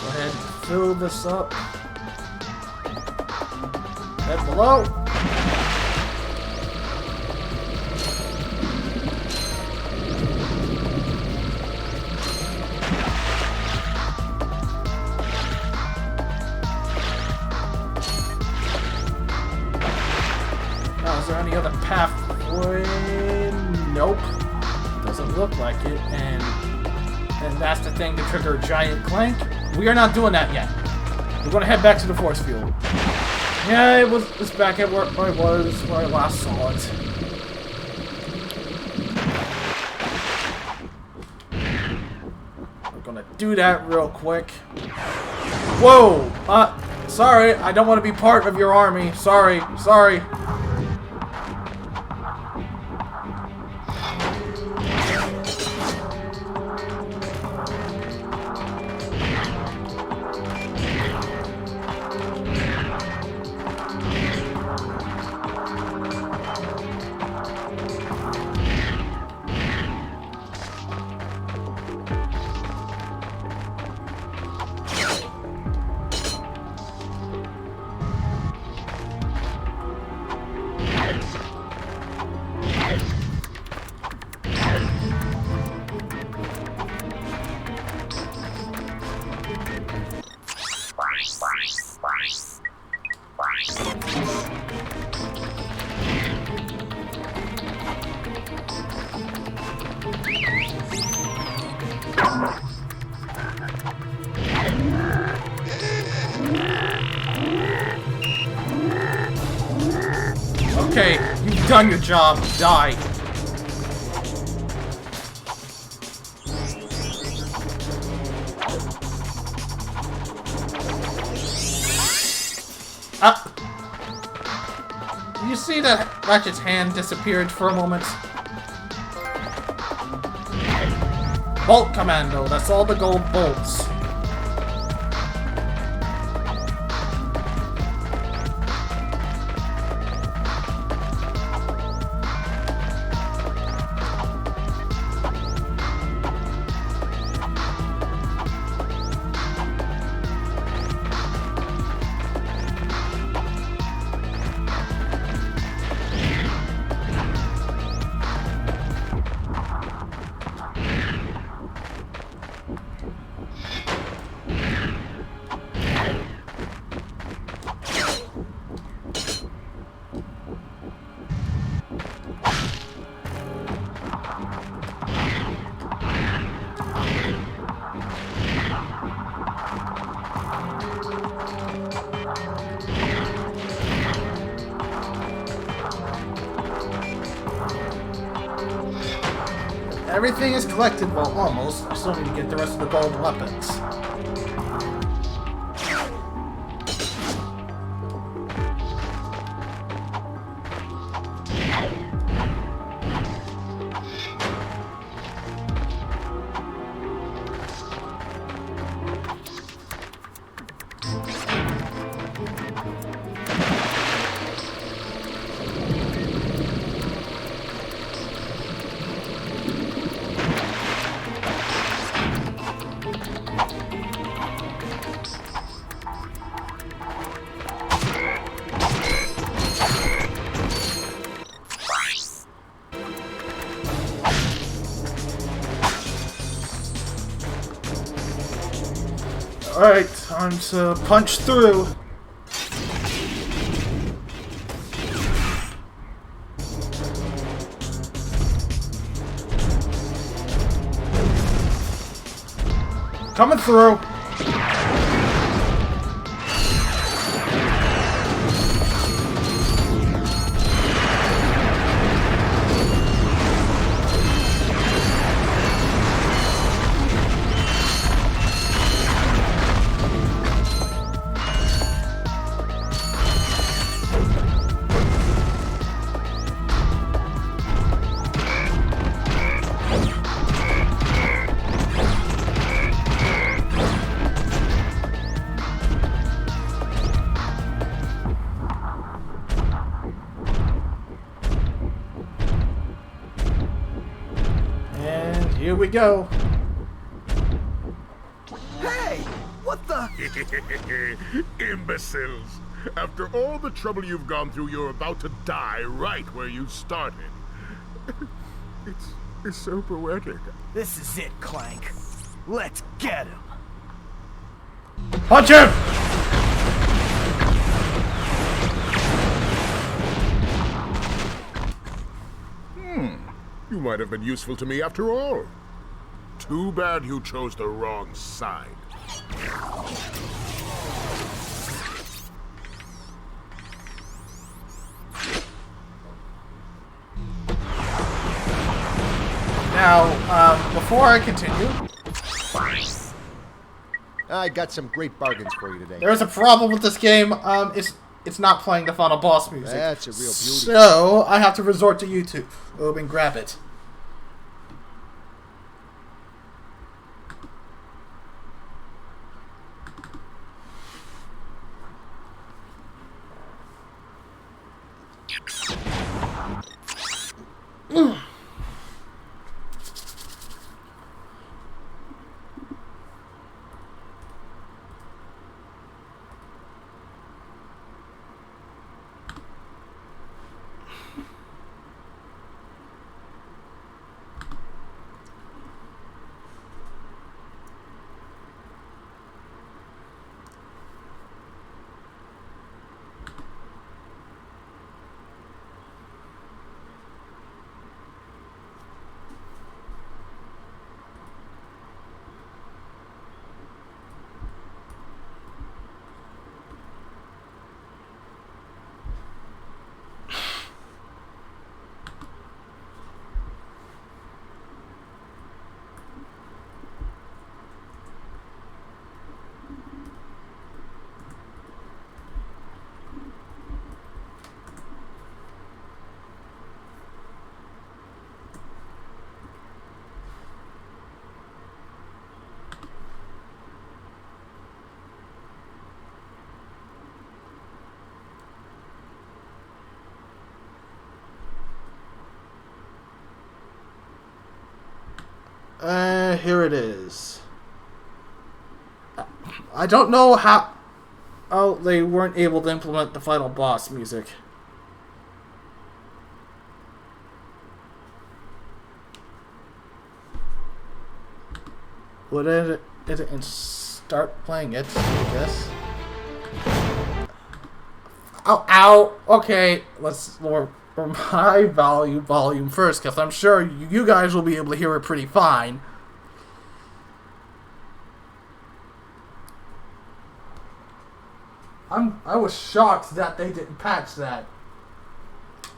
ahead and fill this up. Head below. Is there any other pathway? Nope. Doesn't look like it. And that's the thing to trigger a giant clank. We are not doing that yet. We're gonna head back to the force field. Yeah, it's back at where I was where I last saw it. We're gonna do that real quick. Whoa! Sorry, I don't want to be part of your army. Sorry. Okay, you've done your job. Die. You see that Ratchet's hand disappeared for a moment? Bolt Commando, that's all the gold bolts. Everything is collected, well, almost. I still need to get the rest of the golden weapons. Alright, time to punch through. Coming through. Here we go. Hey! What the? Imbeciles! After all the trouble you've gone through, you're about to die right where you started. It's so poetic. This is it, Clank. Let's get him. Punch him! You might have been useful to me after all. Too bad you chose the wrong side. Now, before I continue, I got some great bargains for you today. there's a problem with this game. It's not playing the final boss music. That's a real beauty. So I have to resort to YouTube and grab it. Here it is. I don't know how... Oh, they weren't able to implement the final boss music. Would it start playing it, I guess? Oh, ow! Okay, let's lower my volume first, because I'm sure you guys will be able to hear it pretty fine. I was shocked that they didn't patch that.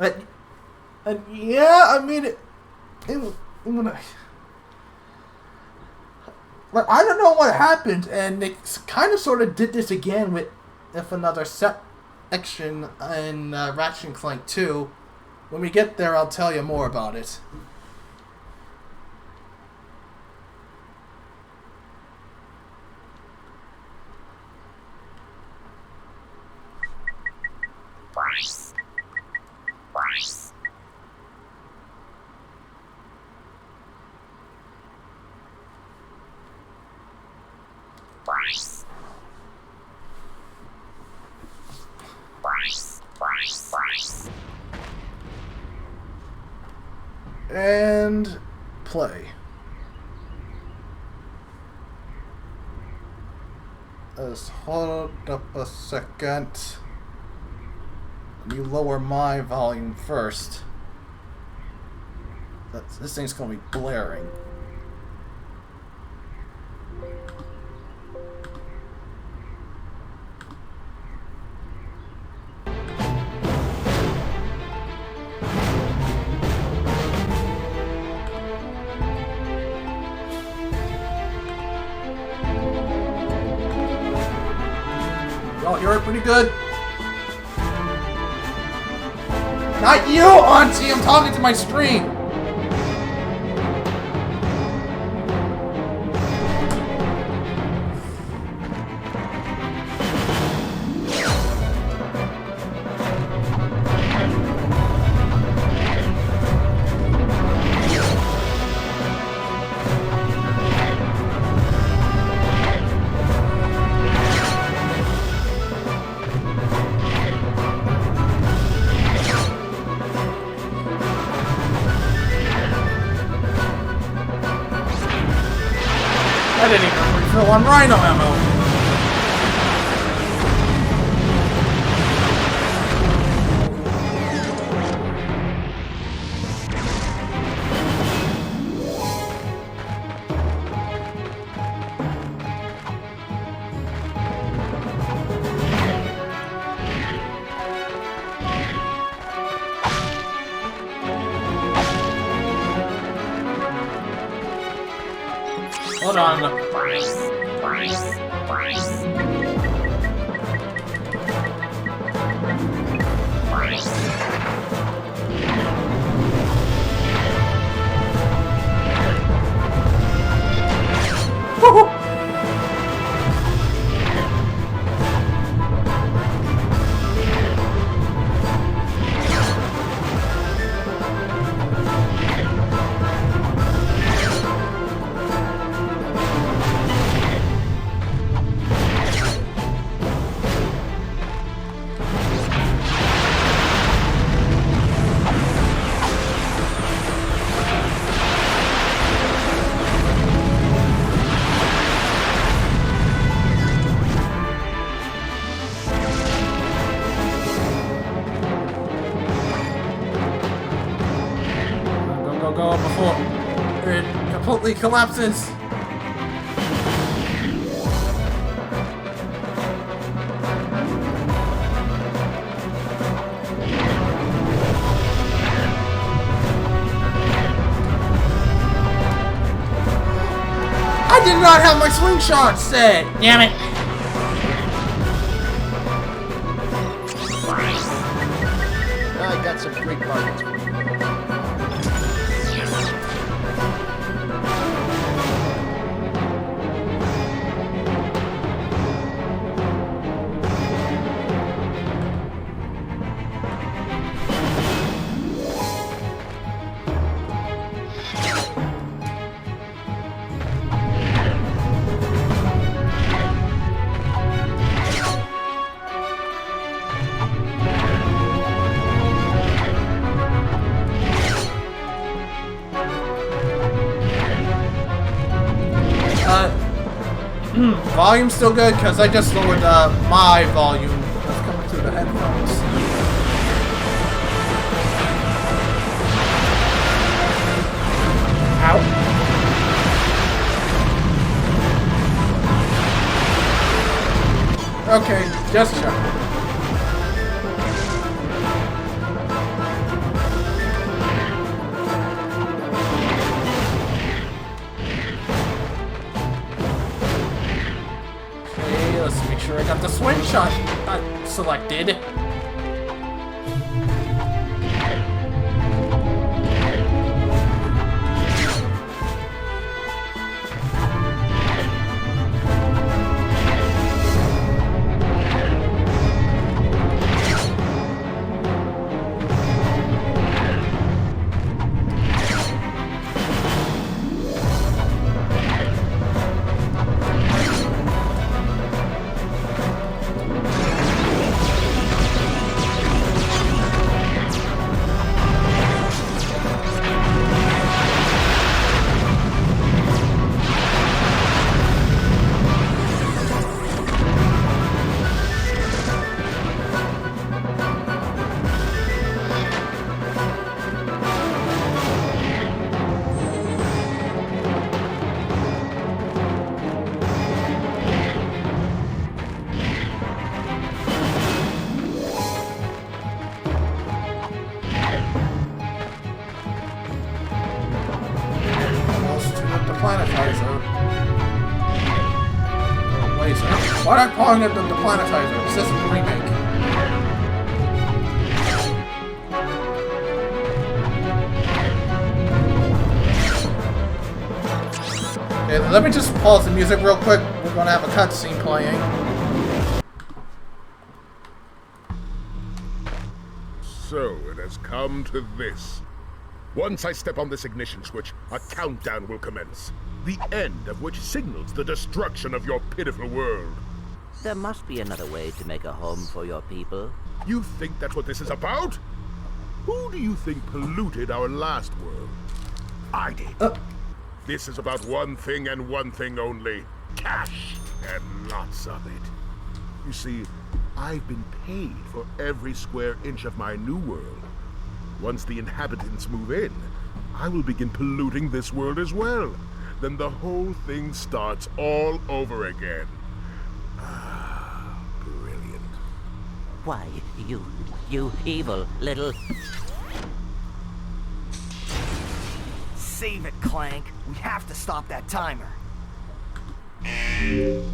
And yeah, I mean, But I don't know what happened, and they kind of sort of did this again with another section in Ratchet and Clank 2. When we get there, I'll tell you more about it. And play. Let's hold up a second. Let me lower my volume first. This thing's gonna be blaring. Y'all hear it pretty good? Not you, Auntie! I'm talking to my stream! I didn't even refill on Rhino ammo. Hold on. Go before it completely collapses. I did not have my slingshot set. Damn it. I got some great bargains for you. Volume's still good because I just lowered my volume. That's coming through the headphones. Ow. Okay, just check. selected. Why not calling it the planetizer? It says remake. Okay, let me just pause the music real quick. We're gonna have a cutscene playing. So it has come to this. Once I step on this ignition switch, a countdown will commence. The end of which signals the destruction of your pitiful world. There must be another way to make a home for your people. You think that's what this is about? Who do you think polluted our last world? I did. This is about one thing and one thing only. Cash, and lots of it. You see, I've been paid for every square inch of my new world. Once the inhabitants move in, I will begin polluting this world as well. Then the whole thing starts all over again. Brilliant. Why, you evil little... Save it, Clank. We have to stop that timer.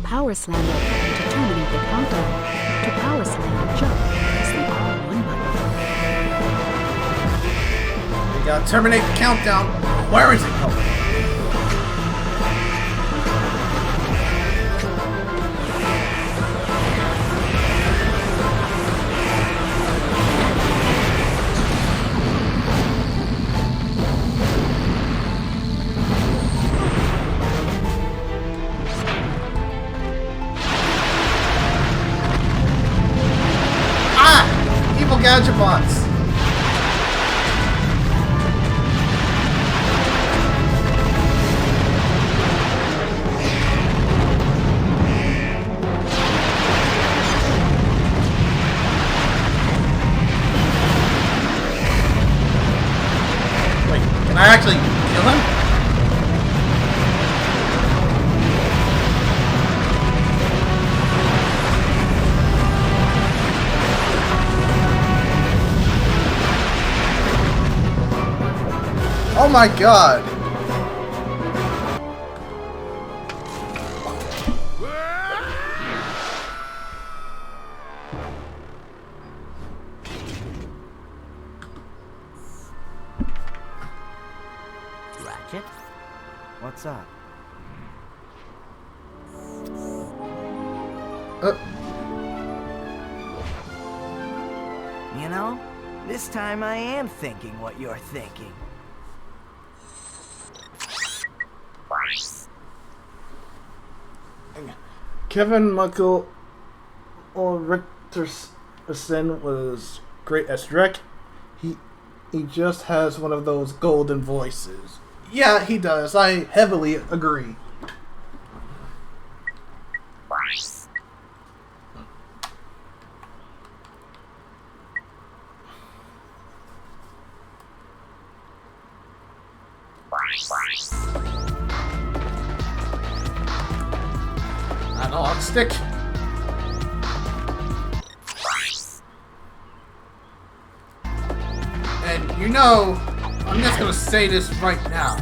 Power slam button to terminate the countdown. To power slam, jump, press the R1 button. We gotta terminate the countdown. Where is it going? Gadget bots. Wait, can I actually kill him? Oh my god! Ratchet? What's up? You know, this time I am thinking what you're thinking. Kevin Michael Richardson was great as Drek. He just has one of those golden voices. Yeah, he does. I heavily agree. Analog stick. And you know, I'm just gonna say this right now.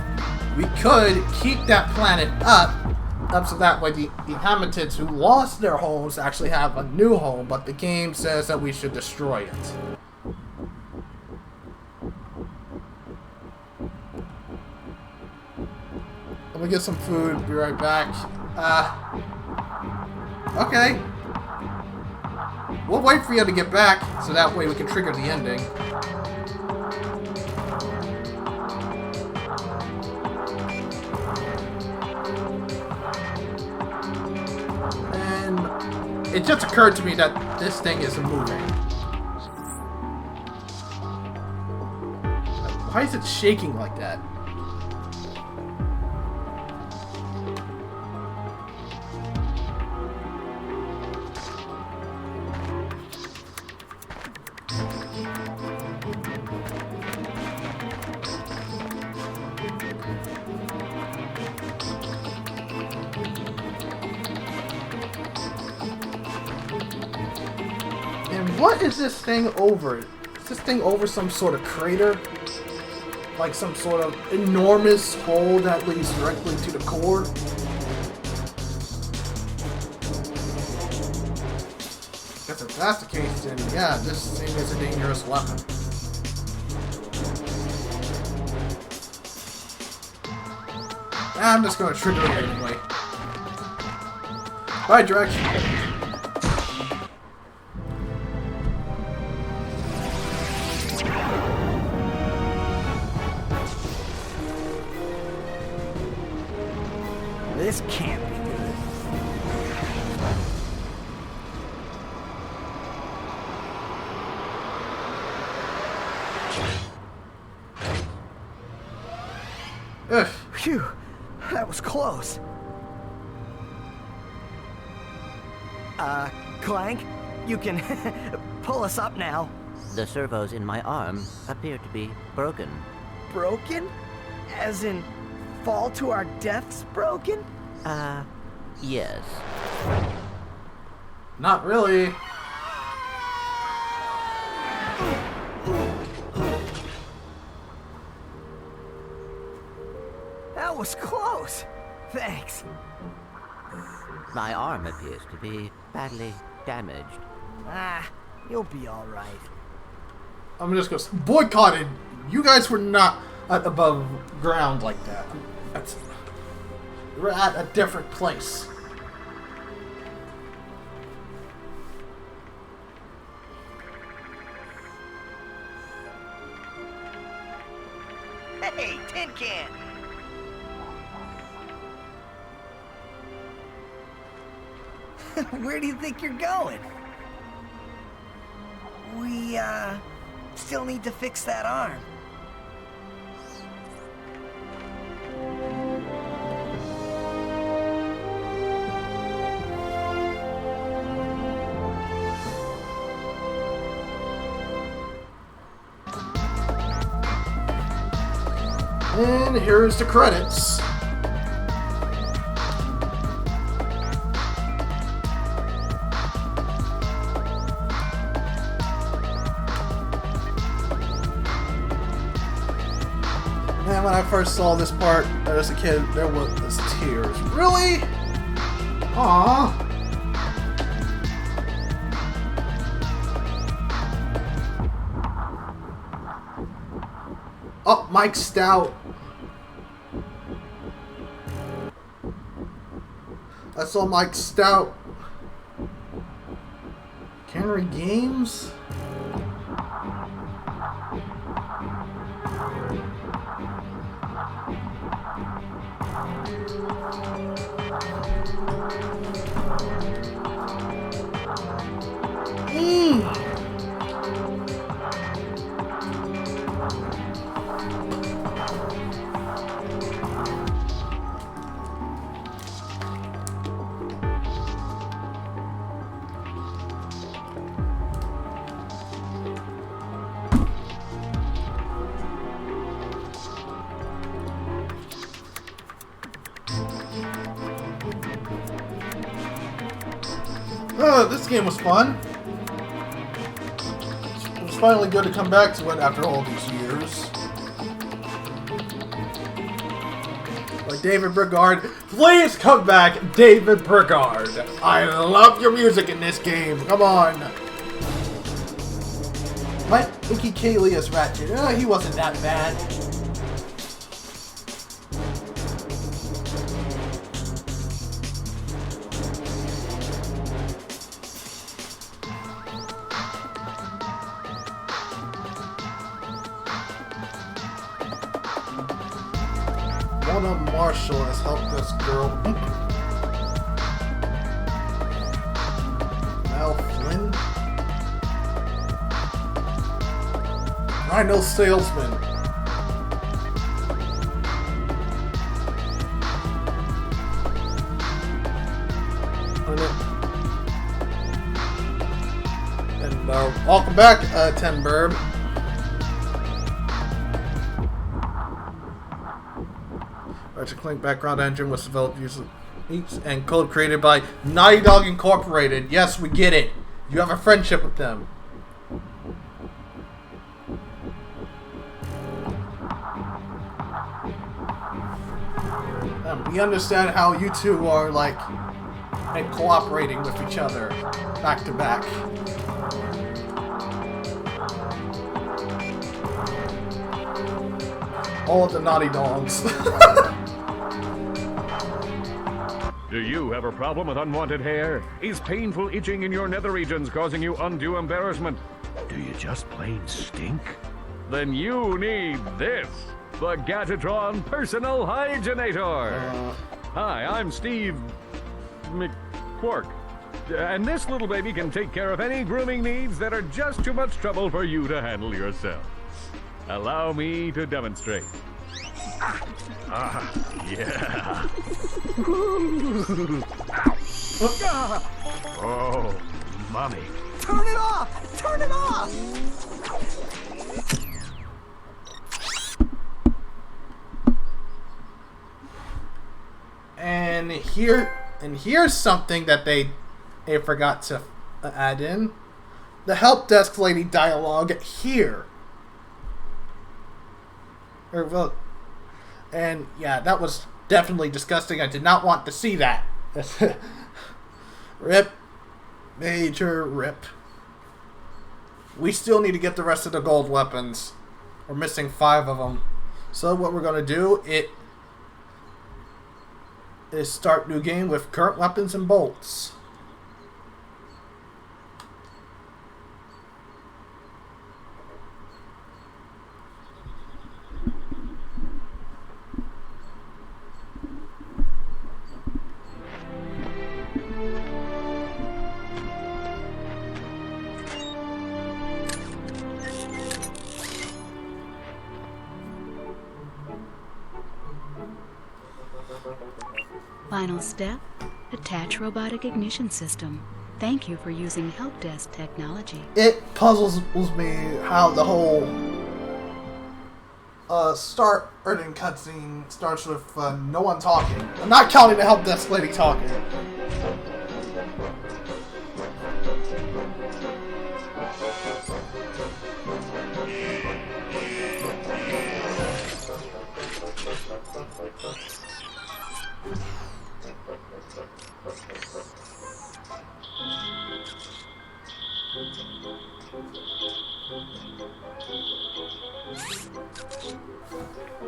We could keep that planet up so that way the inhabitants who lost their homes actually have a new home, but the game says that we should destroy it. Let me get some food, be right back. Okay. We'll wait for you to get back, so that way we can trigger the ending. And it just occurred to me that this thing isn't moving. Why is it shaking like that? What is this thing over? Is this thing over some sort of crater? Like some sort of enormous hole that leads directly to the core? Guess if that's the case, then yeah, this thing is a dangerous weapon. I'm just gonna trigger it anyway. Bye, Drex. This can't be good. Ugh. Phew, that was close. Clank, you can pull us up now. The servos in my arm appear to be broken. Broken? As in, fall to our deaths broken? Yes. Not really. That was close. Thanks. My arm appears to be badly damaged. Ah, you'll be all right. I'm just gonna boycott it. You guys were not above ground like that. We're at a different place. Hey, tin can! Where do you think you're going? We, still need to fix that arm. And here's the credits. Man, when I first saw this part as a kid, there was tears. Really? Aww. Oh, Mike Stout. I saw Mike Stout. Cannery Games? This game was fun. It was finally good to come back to it after all these years. Like, David Brigard. Please come back, David Brigard. I love your music in this game. Come on. My Icky Kaylee as Ratchet. He wasn't that bad. Mona Marshall has helped this girl. Mal Flynn? Rhino Salesman. And welcome back, Tim Burb. Ratchet Clank background engine was developed using and code created by Naughty Dog Incorporated. Yes, we get it. You have a friendship with them. We understand how you two are like and cooperating with each other back to back. All of the Naughty Dogs. Do you have a problem with unwanted hair? Is painful itching in your nether regions causing you undue embarrassment? Do you just plain stink? Then you need this, the Gadgetron Personal Hygienator. Hi, I'm Steve McQuark, and this little baby can take care of any grooming needs that are just too much trouble for you to handle yourself. Allow me to demonstrate. Yeah. Oh, mommy. Turn it off! Turn it off! And here's something that they forgot to add in. The help desk lady dialogue here. And yeah, that was definitely disgusting. I did not want to see that. Rip. Major rip. We still need to get the rest of the gold weapons. We're missing 5 of them. So what we're going to do is start new game with current weapons and bolts. Final step, attach robotic ignition system. Thank you for using help desk technology. It puzzles me how the whole start earning cutscene starts with no one talking. I'm not counting the help desk lady talking.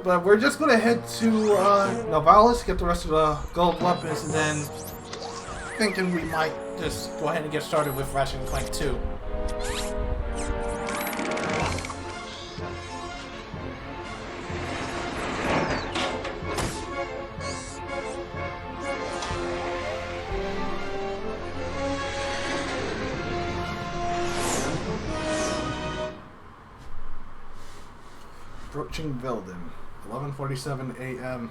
But we're just gonna head to Novalis, get the rest of the gold weapons, and then thinking we might just go ahead and get started with Ratchet and Clank 2. Approaching Velden, 11:47 a.m.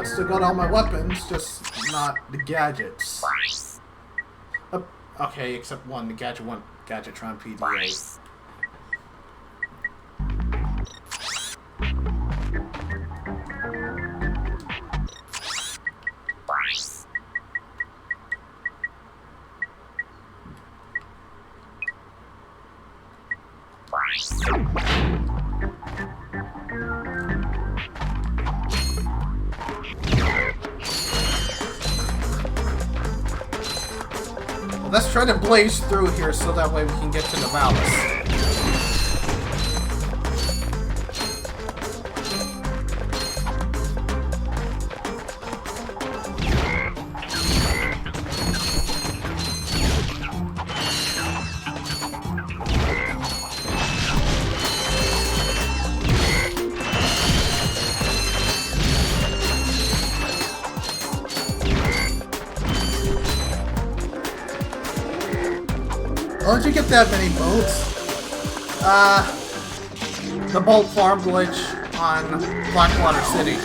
still got all my weapons, just not the gadgets. Okay, except one, the Gadgetron PDA. Let's try to blaze through here so that way we can get to the Valis. How did you get that many boats? The boat farm glitch on Blackwater City.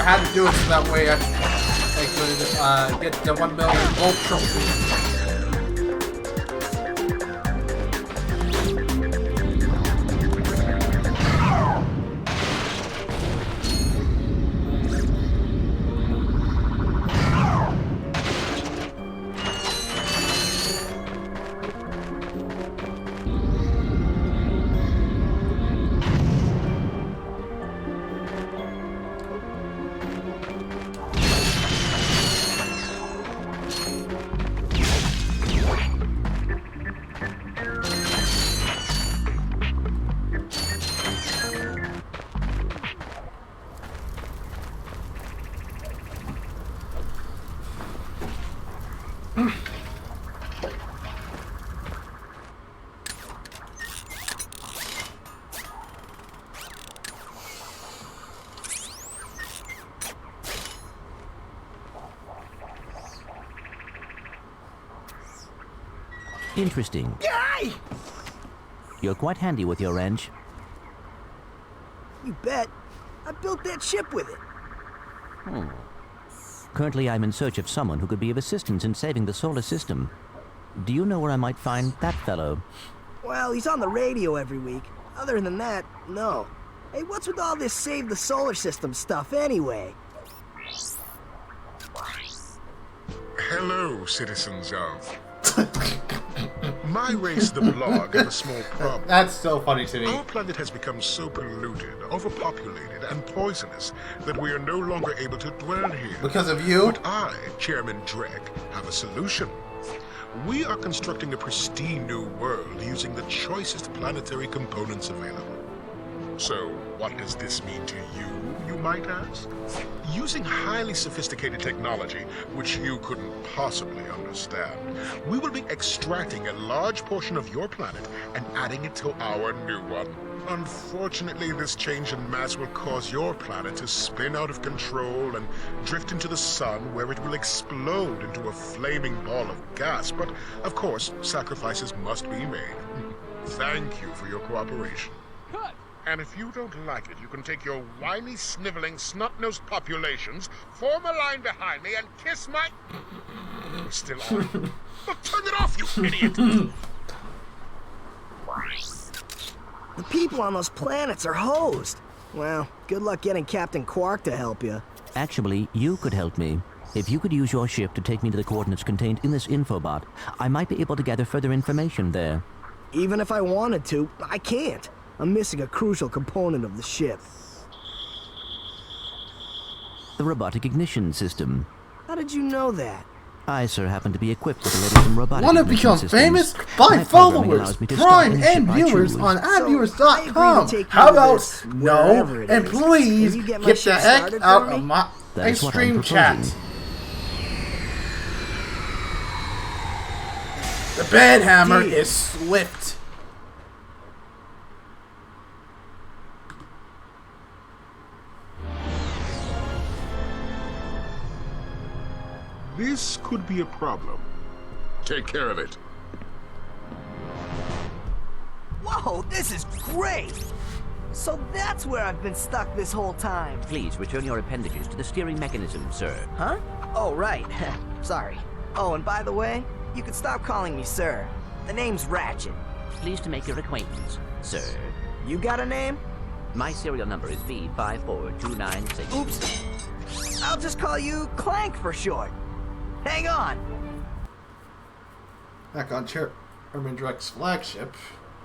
I had to do it so that way I could get the 1 million gold trophy. Interesting. Guy! You're quite handy with your wrench. You bet. I built that ship with it. Currently, I'm in search of someone who could be of assistance in saving the solar system. Do you know where I might find that fellow? Well, he's on the radio every week. Other than that, no. Hey, what's with all this save the solar system stuff anyway? Hello, citizens of... My race, the blog, have a small problem. That's so funny to me. Our planet has become so polluted, overpopulated, and poisonous that we are no longer able to dwell here. Because of you? But I, Chairman Drek, have a solution. We are constructing a pristine new world using the choicest planetary components available. So, what does this mean to you, you might ask? Using highly sophisticated technology, which you couldn't possibly understand, we will be extracting a large portion of your planet and adding it to our new one. Unfortunately, this change in mass will cause your planet to spin out of control and drift into the sun, where it will explode into a flaming ball of gas. But, of course, sacrifices must be made. Thank you for your cooperation. Cut! And if you don't like it, you can take your whiny, sniveling, snot-nosed populations, form a line behind me, and kiss my... We're still on. Look, turn it off, you idiot! The people on those planets are hosed. Well, good luck getting Captain Quark to help you. Actually, you could help me. If you could use your ship to take me to the coordinates contained in this infobot, I might be able to gather further information there. Even if I wanted to, I can't. I'm missing a crucial component of the ship. The robotic ignition system. How did you know that? I, sir, happen to be equipped with the latest in robotic Want to ignition become systems. famous? My Buy programming followers, allows me to start Prime, any and ship I viewers choose. on I agree adviewers.com. to take How you to about this, no? wherever it And is. please Will you get my get the ship heck started out for of me? my... That is what I'm Extreme proposing. chat. The bed hammer is swift. This could be a problem. Take care of it. Whoa, this is great! So that's where I've been stuck this whole time. Please return your appendages to the steering mechanism, sir. Huh? Oh, right. Sorry. Oh, and by the way, you can stop calling me sir. The name's Ratchet. Pleased to make your acquaintance, sir. You got a name? My serial number is V54296. Oops. I'll just call you Clank for short. Hang on. Back on Chairman Dreck's flagship.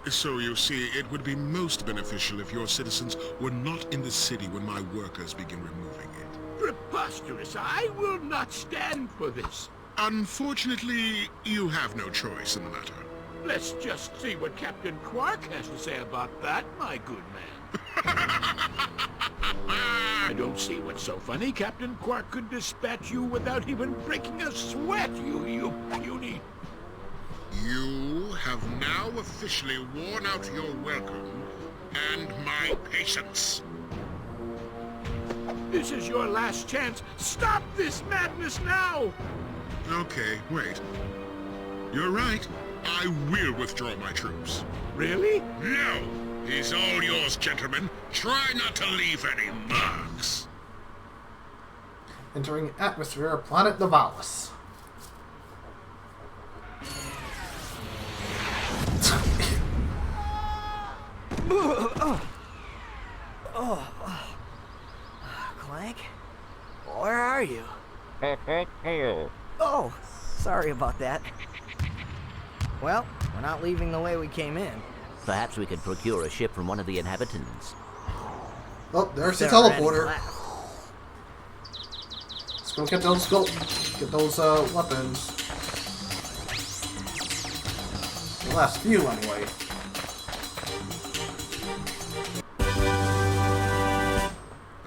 So you see, it would be most beneficial if your citizens were not in the city when my workers begin removing it. Preposterous! I will not stand for this. Unfortunately, you have no choice in the matter. Let's just see what Captain Quark has to say about that, my good man. I don't see what's so funny. Captain Quark could dispatch you without even breaking a sweat, you puny. You have now officially worn out your welcome and my patience. This is your last chance. Stop this madness now! Okay, wait. You're right. I will withdraw my troops. Really? No! He's all yours, gentlemen. Try not to leave any marks. Entering atmosphere of planet Novalis. Clank? Where are you? Oh, sorry about that. Well, we're not leaving the way we came in. Perhaps we could procure a ship from one of the inhabitants. Oh, there's the There are any teleporter. left. Let's go get those weapons. The last few, anyway.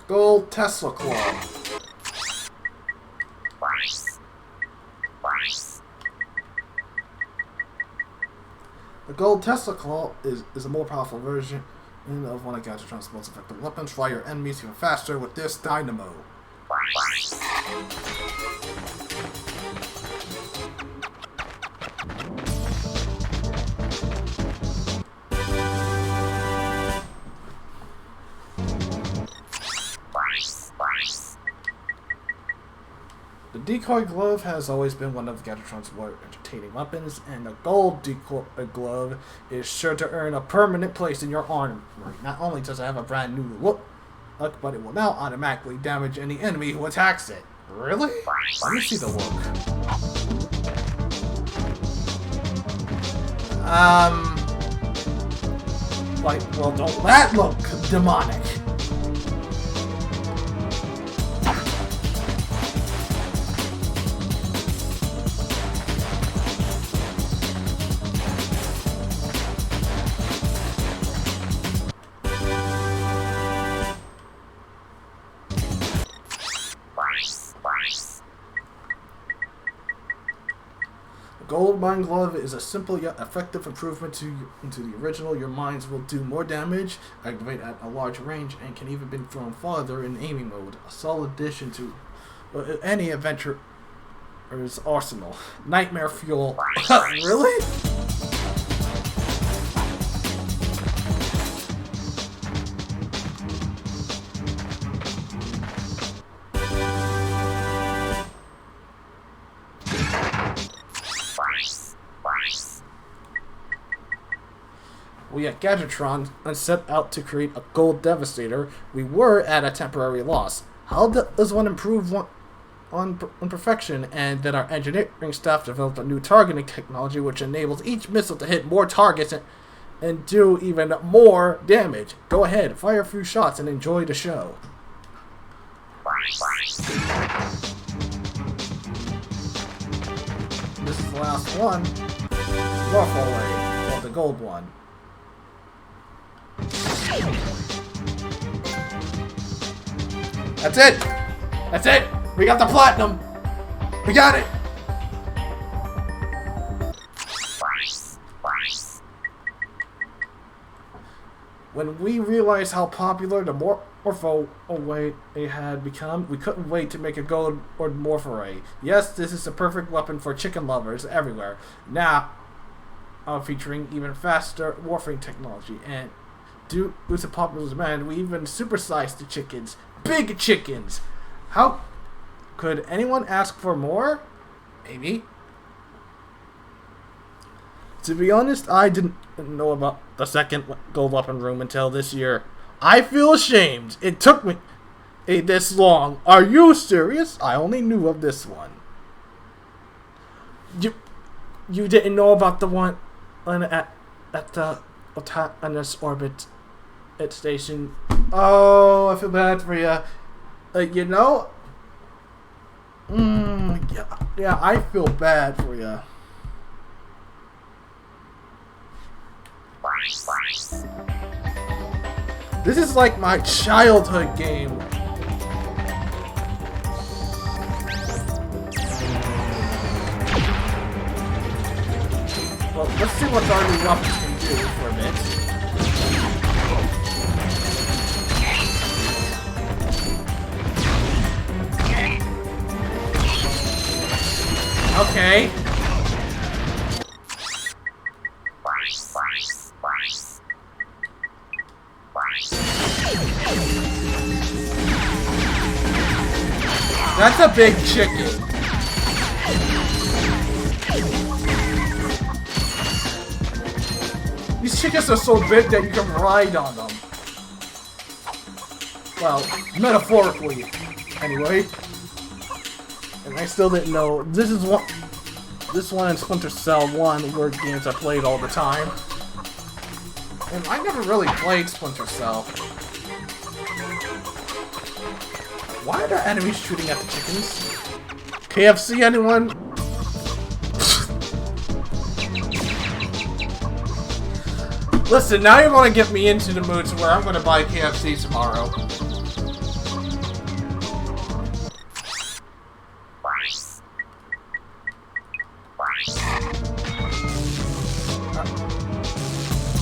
Gold Tesla Claw. The gold Tesla Claw is a more powerful version of one of Gadgetron's most effective weapons. Fly your enemies even faster with this dynamo. The decoy glove has always been one of Gadgetron's more entertaining weapons, and the gold decoy glove is sure to earn a permanent place in your armory. Not only does it have a brand new look, but it will now automatically damage any enemy who attacks it. Really? Let me see the look. Well, don't that look demonic? Gold Mine Glove is a simple yet effective improvement into the original. Your mines will do more damage, activate at a large range, and can even be thrown farther in aiming mode. A solid addition to any adventurer's arsenal. Nightmare fuel. Really? We at Gadgetron set out to create a gold devastator. We were at a temporary loss. How does one improve on perfection? And then our engineering staff developed a new targeting technology which enables each missile to hit more targets and do even more damage. Go ahead, fire a few shots and enjoy the show. This is the last one. Norfolk Way, or the gold one. That's it! That's it! We got the platinum! We got it! When we realized how popular the Morpho Away had become, we couldn't wait to make a gold or Morpho. Yes, this is the perfect weapon for chicken lovers everywhere. Now, featuring even faster morphing technology, and due to popular demand, we even supersized the chickens. Big chickens! How could anyone ask for more? Maybe. To be honest, I didn't know about the second gold weapon room until this year. I feel ashamed. It took me this long. Are you serious? I only knew of this one. You didn't know about the one at the Otanus orbit station? Oh, I feel bad for you. You know? Yeah, I feel bad for you. This is like my childhood game. Well, let's see what our new weapons can do for a bit. Okay. That's a big chicken. These chickens are so big that you can ride on them. Well, metaphorically, anyway. And I still didn't know. This one and Splinter Cell 1 were games I played all the time. And I never really played Splinter Cell. Why are there enemies shooting at the chickens? KFC, anyone? Listen, now you're going to get me into the mood to where I'm going to buy KFC tomorrow.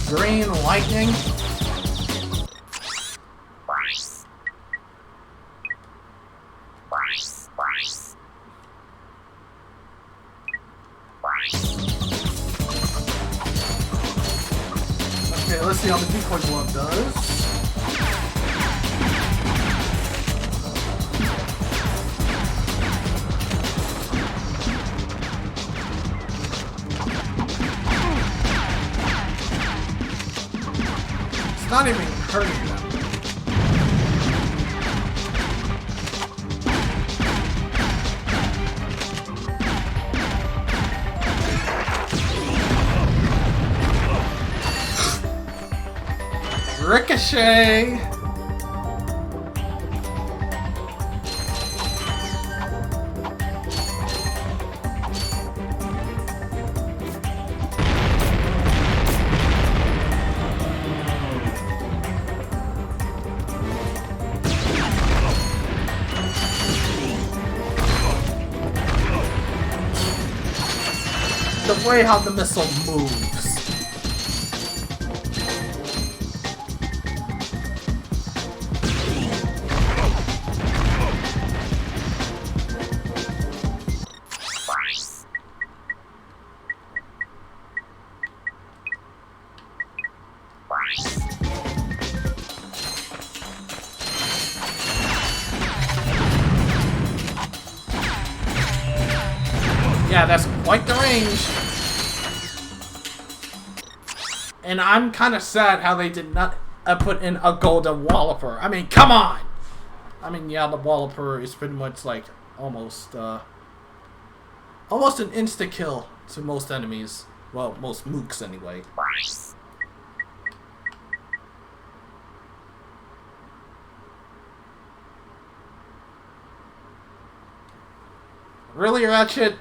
Green lightning? Okay, let's see how the decoy glove does. It's not even hurting them. Ricochet! The way how the missile moves. Yeah, that's quite the range. And I'm kind of sad how they did not put in a golden walloper. I mean, come on! I mean, yeah, the walloper is pretty much like almost an insta-kill to most enemies. Well, most mooks anyway. Really, Ratchet?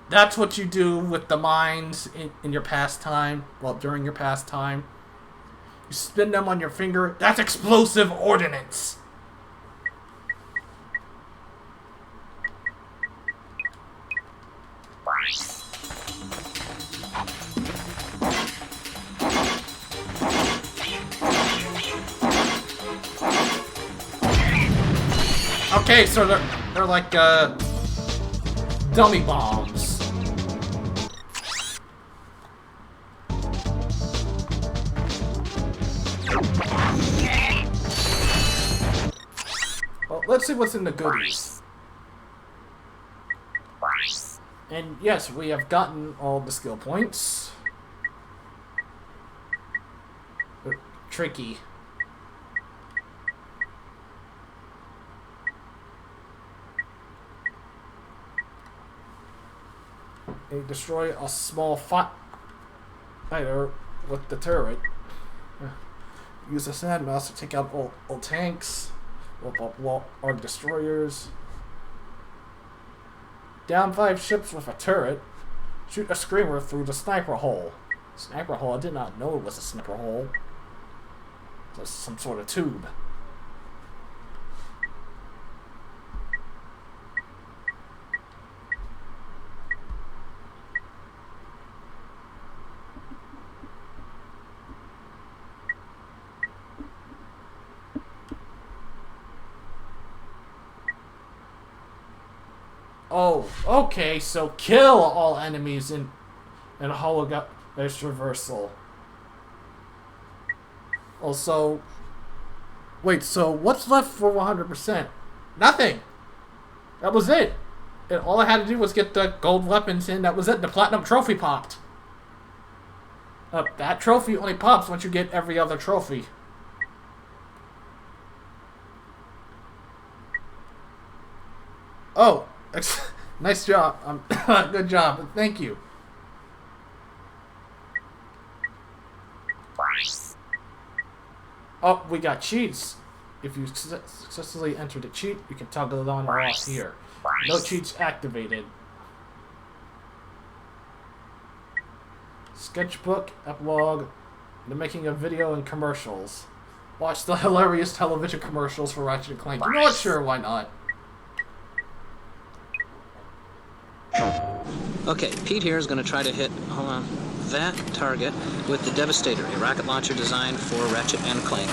That's what you do with the mines in your pastime? Well, during your pastime? You spin them on your finger? That's explosive ordnance! Okay, so they're like dummy bombs. Well, let's see what's in the goodies. And yes, we have gotten all the skill points. Tricky. They destroy a small fighter with the turret. Use a sand mouse to take out all tanks, or destroyers. Down 5 ships with a turret. Shoot a screamer through the sniper hole. Sniper hole? I did not know it was a sniper hole. It's some sort of tube. Oh, okay, so kill all enemies in hologram reversal. Also, wait, so what's left for 100%? Nothing! That was it! And all I had to do was get the gold weapons in, that was it, the platinum trophy popped. That trophy only pops once you get every other trophy. Oh! Nice job. Good job. Thank you. Oh, we got cheats. If you successfully enter the cheat, you can toggle it on or off here. No cheats activated. Sketchbook, epilogue, the making of video and commercials. Watch the hilarious television commercials for Ratchet and Clank. You know what? Sure, why not? Okay, Pete here is going to try to hit, hold on, that target with the Devastator, a rocket launcher designed for Ratchet and Clank.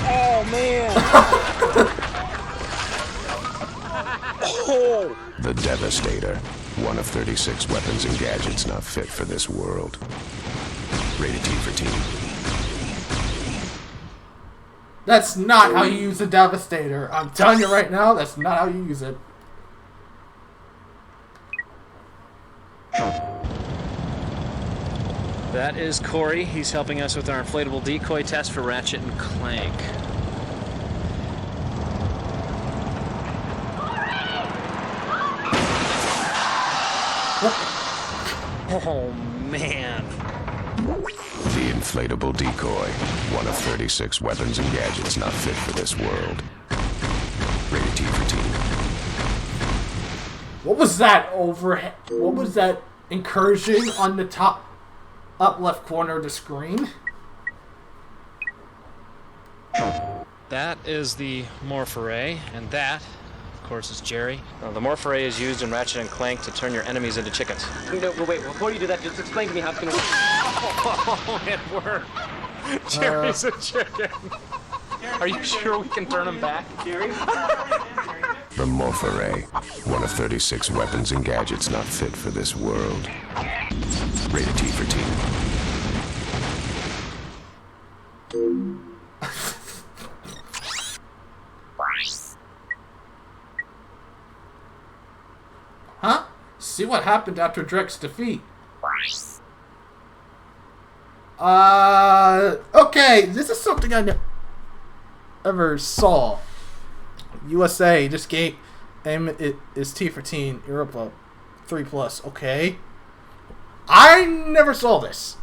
Oh, man! Oh! The Devastator, one of 36 weapons and gadgets not fit for this world. Rated T for Teen. That's not how you use the Devastator. I'm telling you right now, that's not how you use it. That is Corey. He's helping us with our inflatable decoy test for Ratchet and Clank. Oh, man. The inflatable decoy, one of 36 weapons and gadgets not fit for this world. Rated T for Teen. What was that overhead? What was that incursion on the top, up left corner of the screen? That is the morph array, and that, of course, is Jerry. The morph array is used in Ratchet and Clank to turn your enemies into chickens. No, wait, before you do that, just explain to me how it's gonna work. Oh, it worked. Jerry's a chicken. Are you sure we can turn him back? Jerry? The morph array, one of 36 weapons and gadgets not fit for this world. Rated T for Teen. Huh? See what happened after Drek's defeat. Okay, this is something I never saw. USA, this game it is T for Teen, Europa 3+, okay? I never saw this.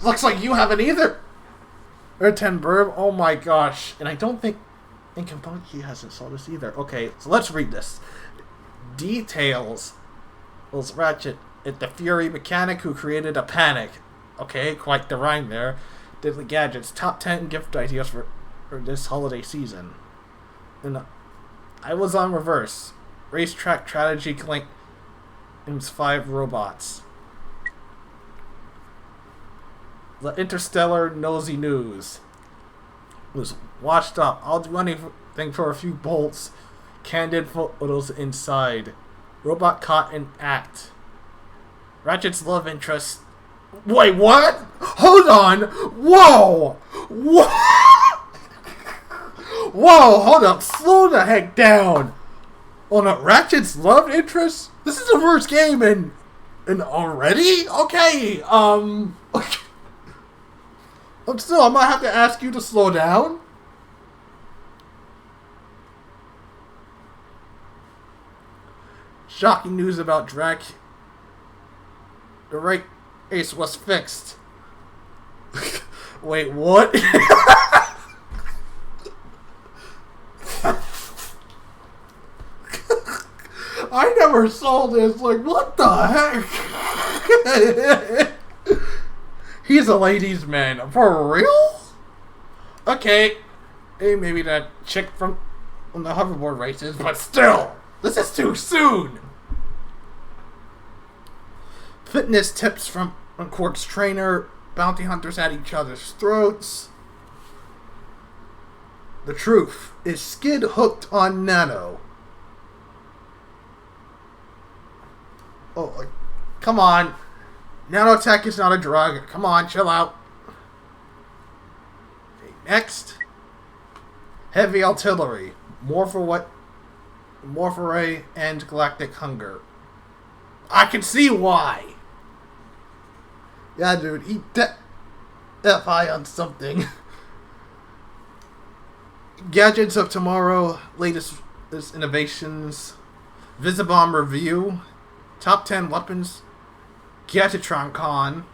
Looks like you haven't either. Or 10 Burb, oh my gosh. And I don't think he hasn't saw this either. Okay, so let's read this. Details. Was Ratchet the Fury mechanic who created a panic. Okay, quite the rhyme there. Diddly Gadgets, top 10 gift ideas for or this holiday season. And I was on reverse. Racetrack strategy clank. It's 5 robots. The Interstellar Nosy News was washed up. I'll do anything for a few bolts. Candid photos inside. Robot caught in act. Ratchet's love interest. Wait, what? Hold on! Whoa! Whoa! Whoa, hold up. Slow the heck down. Oh no, Ratchet's love interest? This is the first game and already? Okay, I'm still, I might have to ask you to slow down. Shocking news about Drek. The right ace was fixed. Wait, what? I never saw this. Like, what the heck? He's a ladies' man. For real? Okay. Hey, maybe that chick from the hoverboard races, but still. This is too soon. Fitness tips from Quark's trainer. Bounty hunters at each other's throats. The truth is Skid hooked on Nano. Oh, like, come on. Nanotech is not a drug. Come on, chill out. Okay, next. Heavy artillery. Morphoray and galactic hunger. I can see why. Yeah, dude, he FI on something. Gadgets of tomorrow. Latest innovations. Visibomb review. Top 10 weapons. Gadgetron Con.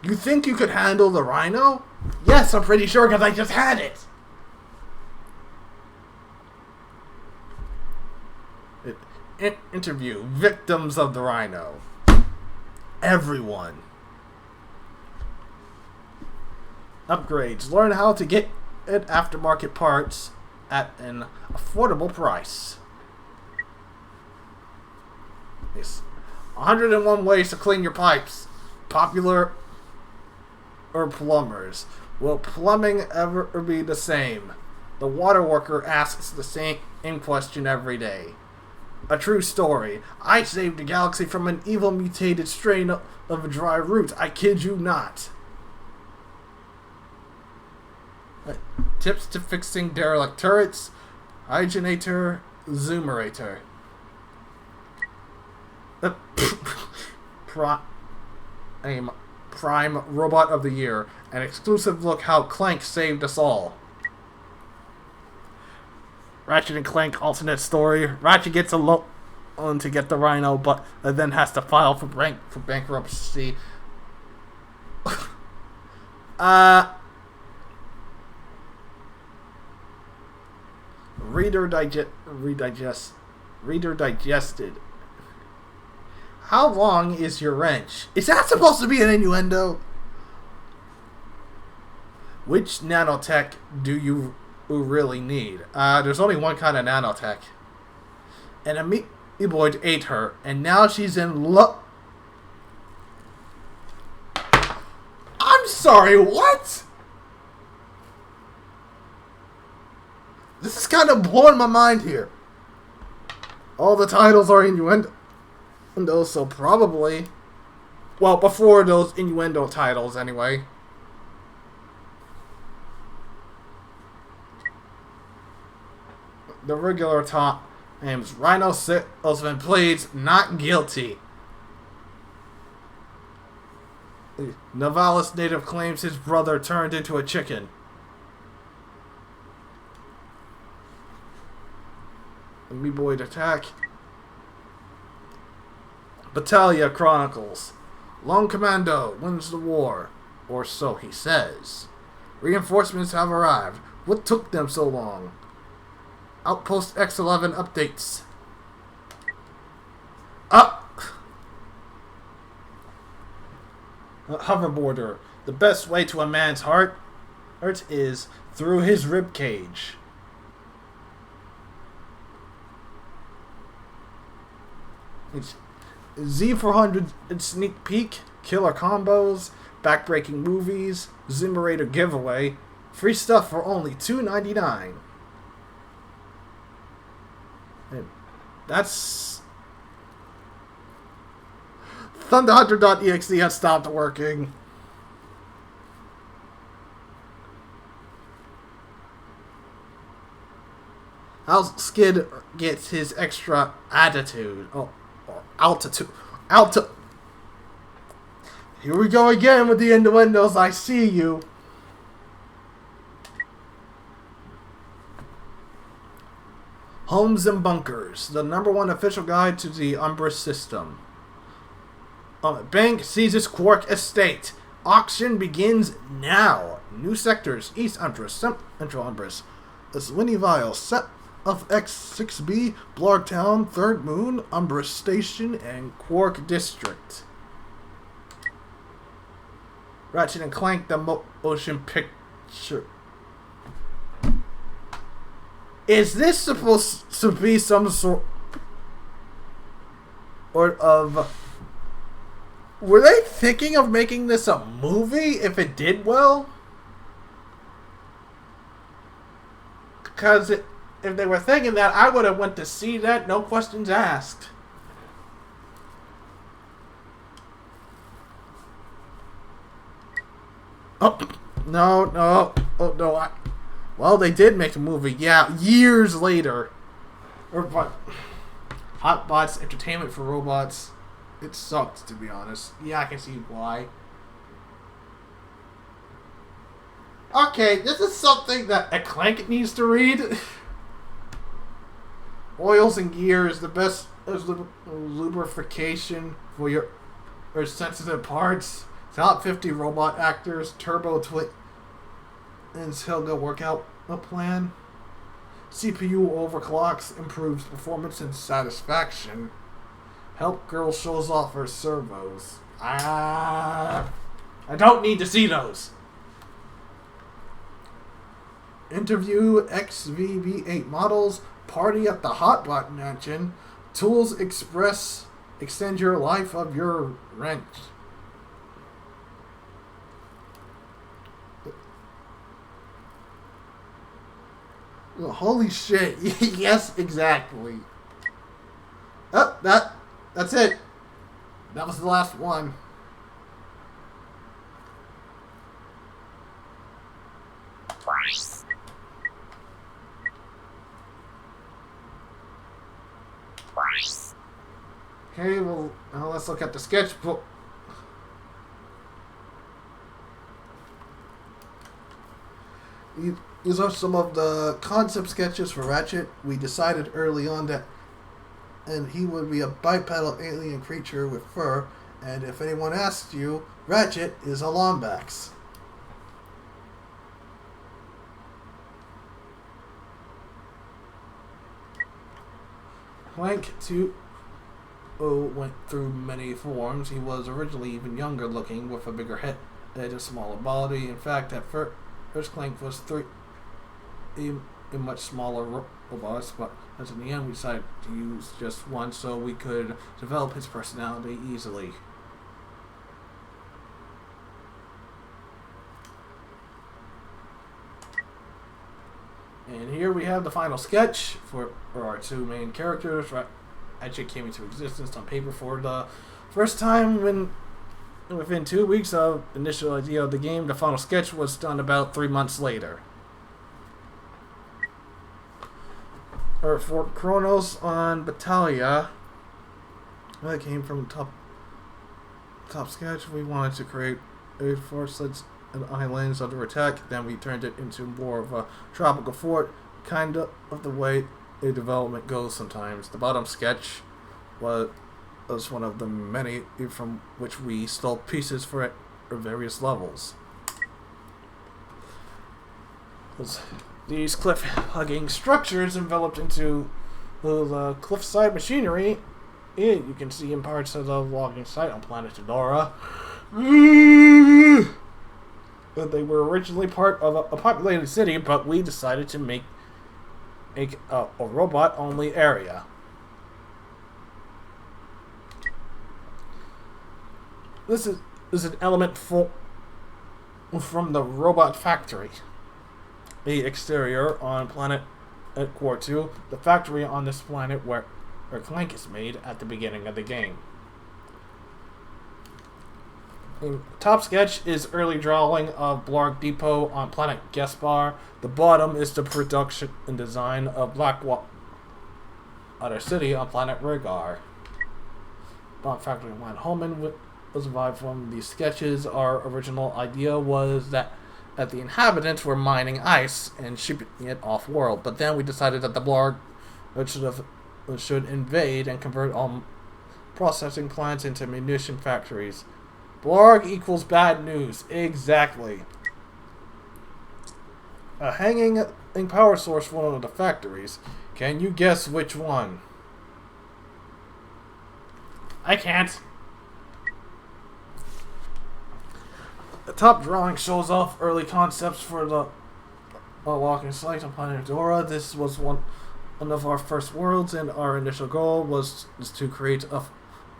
You think you could handle the Rhino? Yes, I'm pretty sure because I just had it. Interview. Victims of the Rhino. Everyone. Upgrades. Learn how to get it aftermarket parts at an affordable price. Yes. 101 ways to clean your pipes. Popular or plumbers. Will plumbing ever be the same? The water worker asks the same question every day. A true story. I saved the galaxy from an evil mutated strain of dry roots. I kid you not. Tips to fixing derelict turrets. Hygienator. Zoomerator. Prime Robot of the Year. An exclusive look how Clank saved us all. Ratchet and Clank alternate story. Ratchet gets a loan to get the Rhino, but then has to file for bankruptcy. Reader digested. How long is your wrench? Is that supposed to be an innuendo? Which nanotech do you really need? There's only one kind of nanotech. And Amoeboid ate her, and now she's in love. I'm sorry, what? This is kind of blowing my mind here. All the titles are innuendo, so probably. Well, before those innuendo titles, anyway. The regular top names Rhino Salesman pleads not guilty. Novalis native claims his brother turned into a chicken. Amoeboid attack. Battaglia Chronicles. Lone Commando wins the war, or so he says. Reinforcements have arrived. What took them so long? Outpost X11 updates. Up! Hoverboarder. The best way to a man's heart is through his rib cage. It's Z400 sneak peek, killer combos, backbreaking movies, Zimmerator giveaway, free stuff for only $2.99. And that's ThunderHunter.exe has stopped working. How Skid gets his extra attitude. Oh, or altitude. Here we go again with the innuendos. I see you. Homes and Bunkers, the #1 official guide to the Umbra system. Bank seizes Quark Estate. Auction begins now. New sectors: East Umbra, Central Umbra, Swinny Vial, Set of X6B, Blogtown, Third Moon, Umbra Station, and Quark District. Ratchet and Clank, the motion picture. Is this supposed to be some sort of... Were they thinking of making this a movie if it did well? Because if they were thinking that, I would have went to see that, no questions asked. Oh, no. Oh, no. Well, they did make a movie, yeah, years later. Hotbots, Entertainment for Robots. It sucked, to be honest. Yeah, I can see why. Okay, this is something that a Clank needs to read. Oils and gears, the best lubrication for your sensitive parts. Top 50 robot actors, Turbo Twins Helga workout plan. CPU overclocks, improves performance and satisfaction. Help girl shows off her servos. I don't need to see those. Interview XVB8 models. Party at the Hotbot Mansion. Tools Express. Extend your life of your rent. Oh, holy shit. Yes, exactly. Oh, that's it. That was the last one. Okay, well, now let's look at the sketchbook. These are some of the concept sketches for Ratchet. We decided early on that and he would be a bipedal alien creature with fur, and if anyone asks you, Ratchet is a Lombax. Clank 2 went through many forms. He was originally even younger looking, with a bigger head and a smaller body. In fact, at first Clank was a much smaller robots, but as in the end we decided to use just one so we could develop his personality easily. And here we have the final sketch for our two main characters. Ratchet came into existence on paper for the first time within 2 weeks of the initial idea of the game. The final sketch was done about 3 months later. For Kronos on Battaglia, that came from top sketch. We wanted to create a fortress and islands under attack. Then we turned it into more of a tropical fort, kind of the way a development goes sometimes. The bottom sketch was one of the many from which we stole pieces for various levels. These cliff-hugging structures enveloped into the cliffside machinery. You can see in parts of the logging site on planet Adora. They were originally part of a populated city, but we decided to make a robot-only area. This is an element from the robot factory. The exterior on planet Core 2, the factory on this planet where Clank is made at the beginning of the game. Top sketch is early drawing of Blarg Depot on planet Gaspar. The bottom is the production and design of Blackwater City on planet Rhaegar. Bomb Factory on Holman was derived from these sketches. Our original idea was that the inhabitants were mining ice and shipping it off-world, but then we decided that the Blarg should invade and convert all processing plants into munition factories. Blarg equals bad news. Exactly. A hanging power source for one of the factories. Can you guess which one? I can't. The top drawing shows off early concepts for the walking site on planet Dora. This was one of our first worlds, and our initial goal was to create a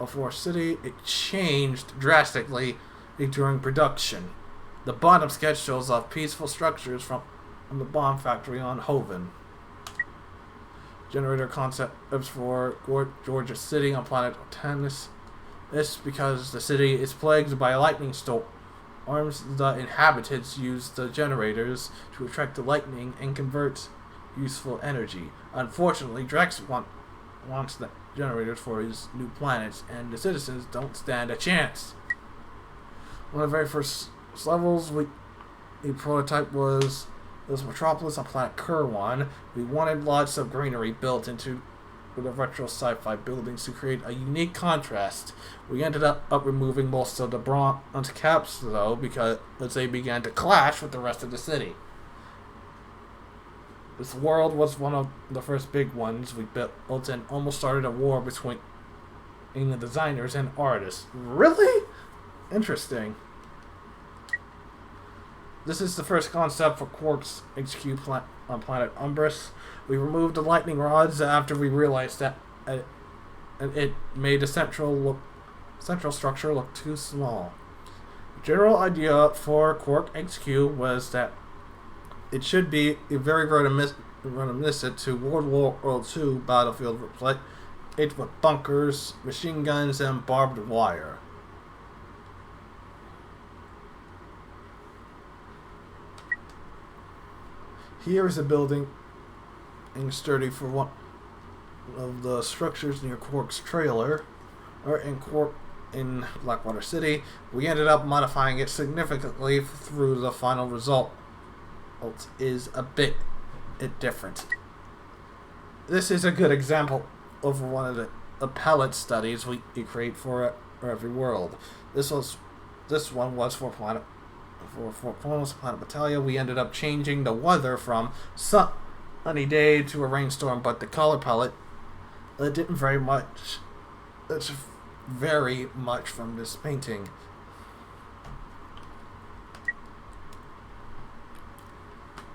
forest city. It changed drastically during production. The bottom sketch shows off peaceful structures from the bomb factory on Hoven. Generator concepts for Georgia City on planet Tennis. This because the city is plagued by lightning storms. The inhabitants use the generators to attract the lightning and convert useful energy. Unfortunately, Drex wants the generators for his new planets, and the citizens don't stand a chance. One of the very first levels, the prototype was Metropolis on planet Kerwan. We wanted lots of greenery built into the retro sci-fi buildings to create a unique contrast. We ended up removing most of the bronze caps, though, because they began to clash with the rest of the city. This world was one of the first big ones we built and almost started a war between the designers and artists. Really? Interesting. This is the first concept for Quark's HQ on planet Umbris. We removed the lightning rods after we realized that it made the central structure look too small. The general idea for Quark HQ was that it should be very reminiscent to World War II battlefield replete with bunkers, machine guns, and barbed wire. Here is a building sturdy for one of the structures near Quark's trailer, or in Blackwater City. We ended up modifying it significantly through the final result. It is a bit different. This is a good example of one of the palette studies we create for every world. This one was for Planet Battaglia. We ended up changing the weather from sunny day to a rainstorm, but the color palette didn't very much from this painting.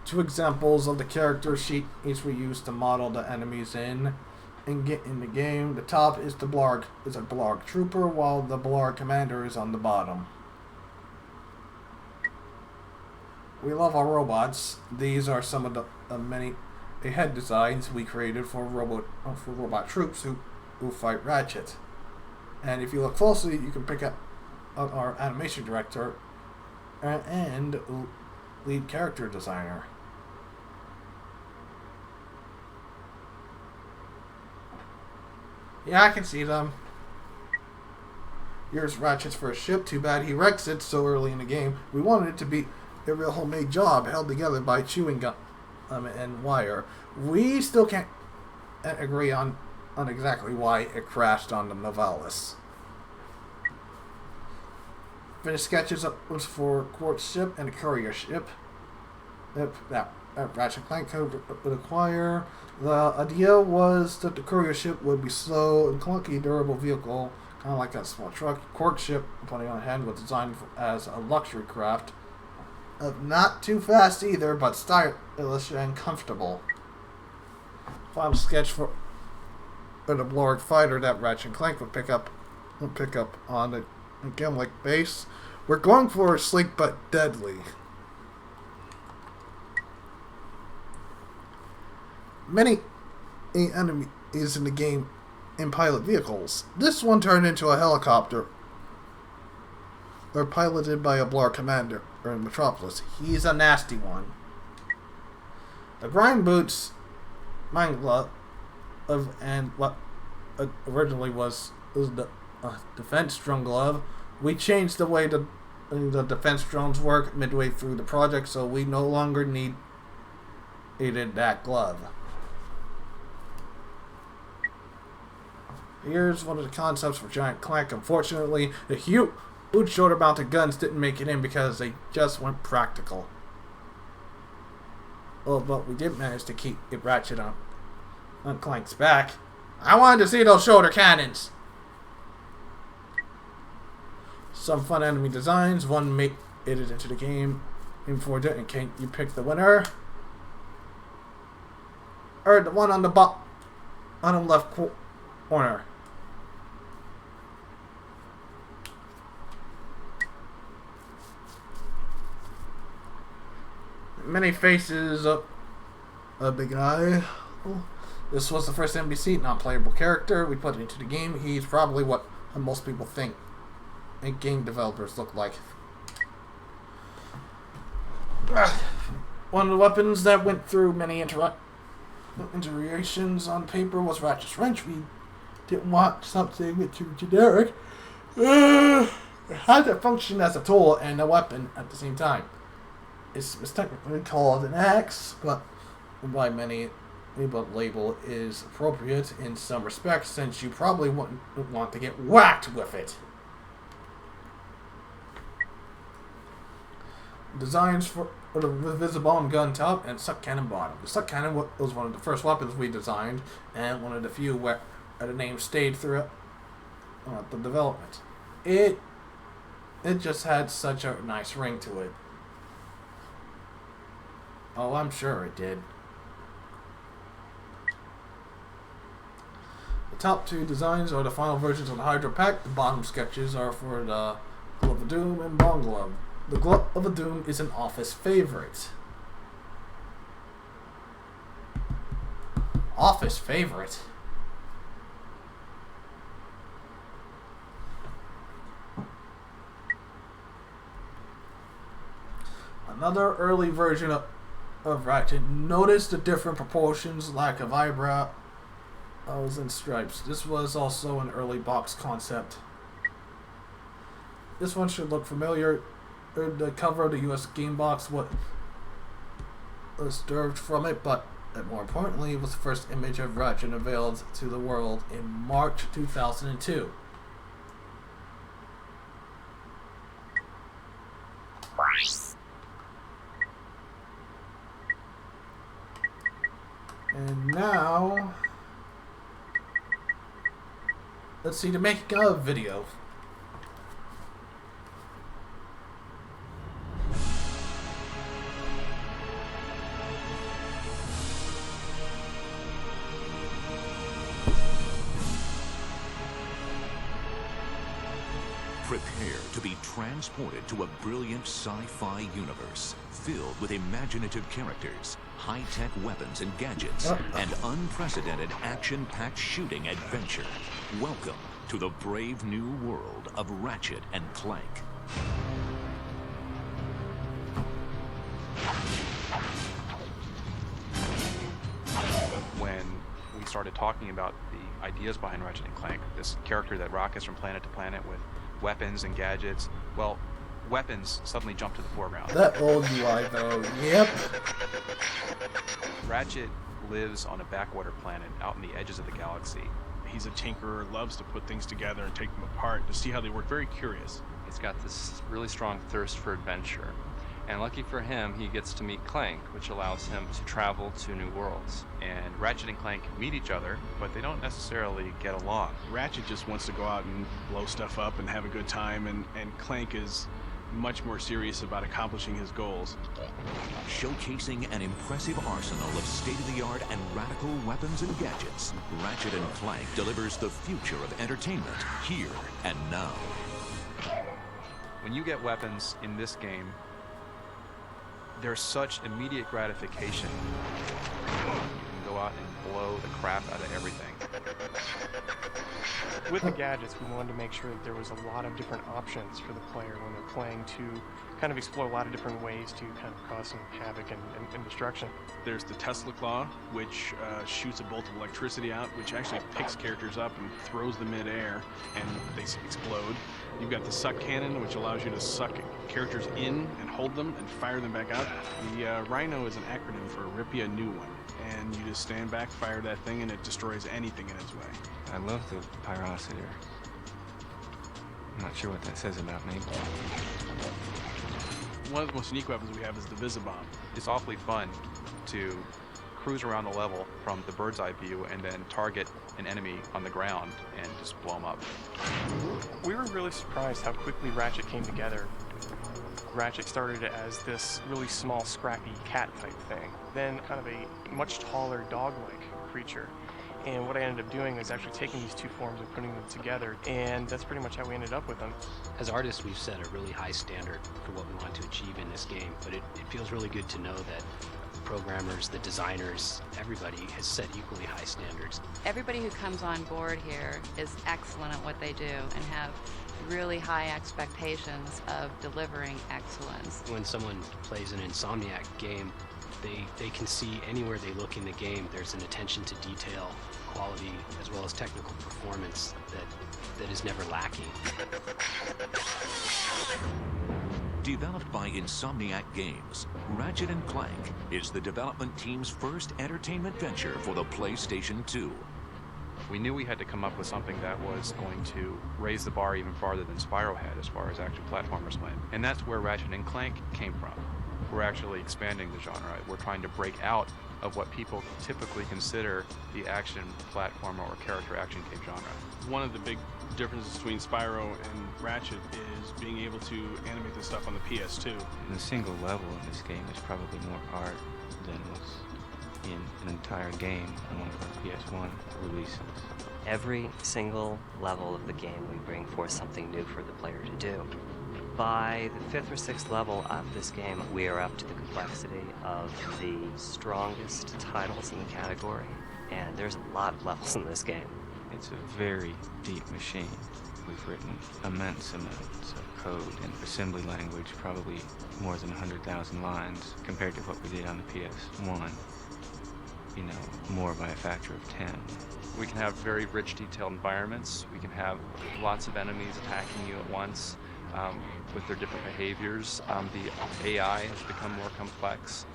Two examples of the character sheets we used to model the enemies in the game. The top is a Blarg trooper, while the Blarg commander is on the bottom. We love our robots. These are some of the many head designs we created for robot troops who fight Ratchet. And if you look closely, you can pick up our animation director and lead character designer. Yeah, I can see them. Here's Ratchet's first ship. Too bad he wrecks it so early in the game. We wanted it to be a real homemade job held together by chewing gum and wire. We still can't agree on exactly why it crashed on the Novalis. Finished sketches was for Quark's ship and a courier ship that Ratchet Clank could acquire. The idea was that the courier ship would be slow and clunky, durable vehicle, kind of like a small truck. Quark's ship, putting on hand, was designed as a luxury craft. Not too fast either, but stylish and comfortable. Final sketch for an Abloric fighter that Ratchet and Clank would pick up on it again like base. We're going for sleek but deadly. Many enemies in the game in pilot vehicles. This one turned into a helicopter, or piloted by a Blar commander in Metropolis. He's a nasty one. The grind boots, mine glove, and what originally was the defense drone glove. We changed the way the defense drones work midway through the project, so we no longer needed that glove. Here's one of the concepts for Giant Clank. Unfortunately, the huge shoulder-mounted guns didn't make it in because they just weren't practical. Oh, but we did manage to keep it Ratchet on Clank's back. I wanted to see those shoulder cannons. Some fun enemy designs. One made it into the game in Forza, and can you pick the winner? Or the one on the left corner. Many faces of a big eye. This was the first NPC, non-playable character. We put it into the game. He's probably what most people think game developers look like. One of the weapons that went through many iterations on paper was Ratchet's wrench. We didn't want something too generic. It had to function as a tool and a weapon at the same time. It's technically called an axe, but by many, the label is appropriate in some respects, since you probably wouldn't want to get whacked with it. Designs for the visible gun top and suck cannon bottom. The suck cannon was one of the first weapons we designed, and one of the few where the name stayed throughout the development. It just had such a nice ring to it. Oh, I'm sure it did. The top two designs are the final versions of the Hydro Pack. The bottom sketches are for the Glove of Doom and Bong Glove. The Glove of Doom is an office favorite. Office favorite? Another early version of Ratchet. Notice the different proportions, lack of eyebrows and stripes. This was also an early box concept. This one should look familiar. The cover of the US game box was derived from it, but more importantly, it was the first image of Ratchet unveiled to the world in March 2002. And now, let's see the making of video. Prepare to be transported to a brilliant sci-fi universe filled with imaginative characters, high-tech weapons and gadgets, and unprecedented action-packed shooting adventure. Welcome to the brave new world of Ratchet and Clank. When we started talking about the ideas behind Ratchet and Clank, this character that rockets from planet to planet with weapons and gadgets, well, weapons suddenly jumped to the foreground. That old UI though, yep. Ratchet lives on a backwater planet out in the edges of the galaxy. He's a tinkerer, loves to put things together and take them apart to see how they work, very curious. He's got this really strong thirst for adventure. And lucky for him, he gets to meet Clank, which allows him to travel to new worlds. And Ratchet and Clank meet each other, but they don't necessarily get along. Ratchet just wants to go out and blow stuff up and have a good time, and Clank is much more serious about accomplishing his goals. Showcasing an impressive arsenal of state-of-the-art and radical weapons and gadgets, Ratchet and Clank delivers the future of entertainment here and now. When you get weapons in this game, there's such immediate gratification. You can go out and blow the crap out of everything. With the gadgets, we wanted to make sure that there was a lot of different options for the player when they're playing to kind of explore a lot of different ways to kind of cause some havoc and destruction. There's the Tesla Claw, which shoots a bolt of electricity out, which actually picks characters up and throws them mid-air, and they explode. You've got the Suck Cannon, which allows you to suck characters in and hold them and fire them back out. The Rhino is an acronym for Rip Ya a New One, and you just stand back, fire that thing, and it destroys anything in its way. I love the pyrocity. I'm not sure what that says about me. One of the most unique weapons we have is the Visibomb. It's awfully fun to cruise around the level from the bird's eye view and then target an enemy on the ground and just blow them up. We were really surprised how quickly Ratchet came together. Ratchet started as this really small, scrappy cat-type thing, then kind of a much taller dog-like creature. And what I ended up doing is actually taking these two forms and putting them together, and that's pretty much how we ended up with them. As artists, we've set a really high standard for what we want to achieve in this game, but it feels really good to know that the programmers, the designers, everybody has set equally high standards. Everybody who comes on board here is excellent at what they do and have really high expectations of delivering excellence. When someone plays an Insomniac game, they can see anywhere they look in the game, there's an attention to detail, quality, as well as technical performance that is never lacking. Developed by Insomniac Games, Ratchet & Clank is the development team's first entertainment venture for the PlayStation 2. We knew we had to come up with something that was going to raise the bar even farther than Spyro had as far as action platformers went. And that's where Ratchet & Clank came from. We're actually expanding the genre. We're trying to break out of what people typically consider the action platformer or character action game genre. One of the big differences between Spyro and Ratchet is being able to animate this stuff on the PS2. The single level in this game is probably more art than was in an entire game on one of our PS1 releases. Every single level of the game we bring forth something new for the player to do. By the 5th or 6th level of this game, we are up to the complexity of the strongest titles in the category, and there's a lot of levels in this game. It's a very deep machine. We've written immense amounts of code and assembly language, probably more than 100,000 lines compared to what we did on the PS1. You know, more by a factor of 10. We can have very rich, detailed environments. We can have lots of enemies attacking you at once. With their different behaviors. The AI has become more complex.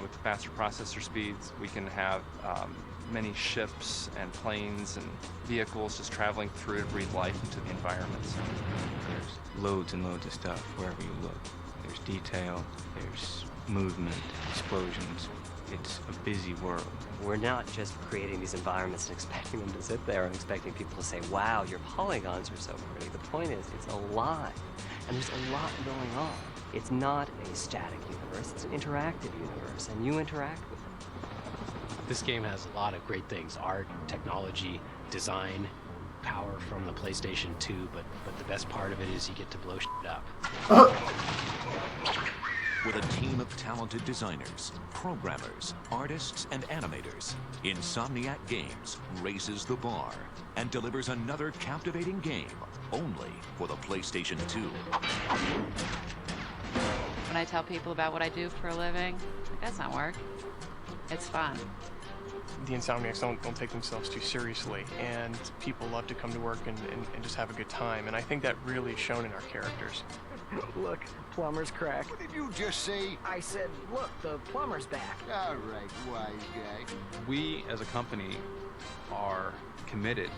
With faster processor speeds, we can have many ships and planes and vehicles just traveling through to breathe life into the environments. There's loads and loads of stuff wherever you look. There's detail, there's movement, explosions. It's a busy world. We're not just creating these environments and expecting them to sit there and expecting people to say, wow, your polygons are so pretty. The point is, it's alive, and there's a lot going on. It's not a static universe, it's an interactive universe, and you interact with it. This game has a lot of great things: art, technology, design, power from the PlayStation 2, but the best part of it is you get to blow shit up. With a team of talented designers, programmers, artists, and animators, Insomniac Games raises the bar and delivers another captivating game only for the PlayStation 2. When I tell people about what I do for a living, that's not work. It's fun. The Insomniacs don't take themselves too seriously, and people love to come to work and just have a good time, and I think that really is shown in our characters. Look, plumber's crack. What did you just say? I said, look, the plumber's back. All right, wise guy. We, as a company, are committed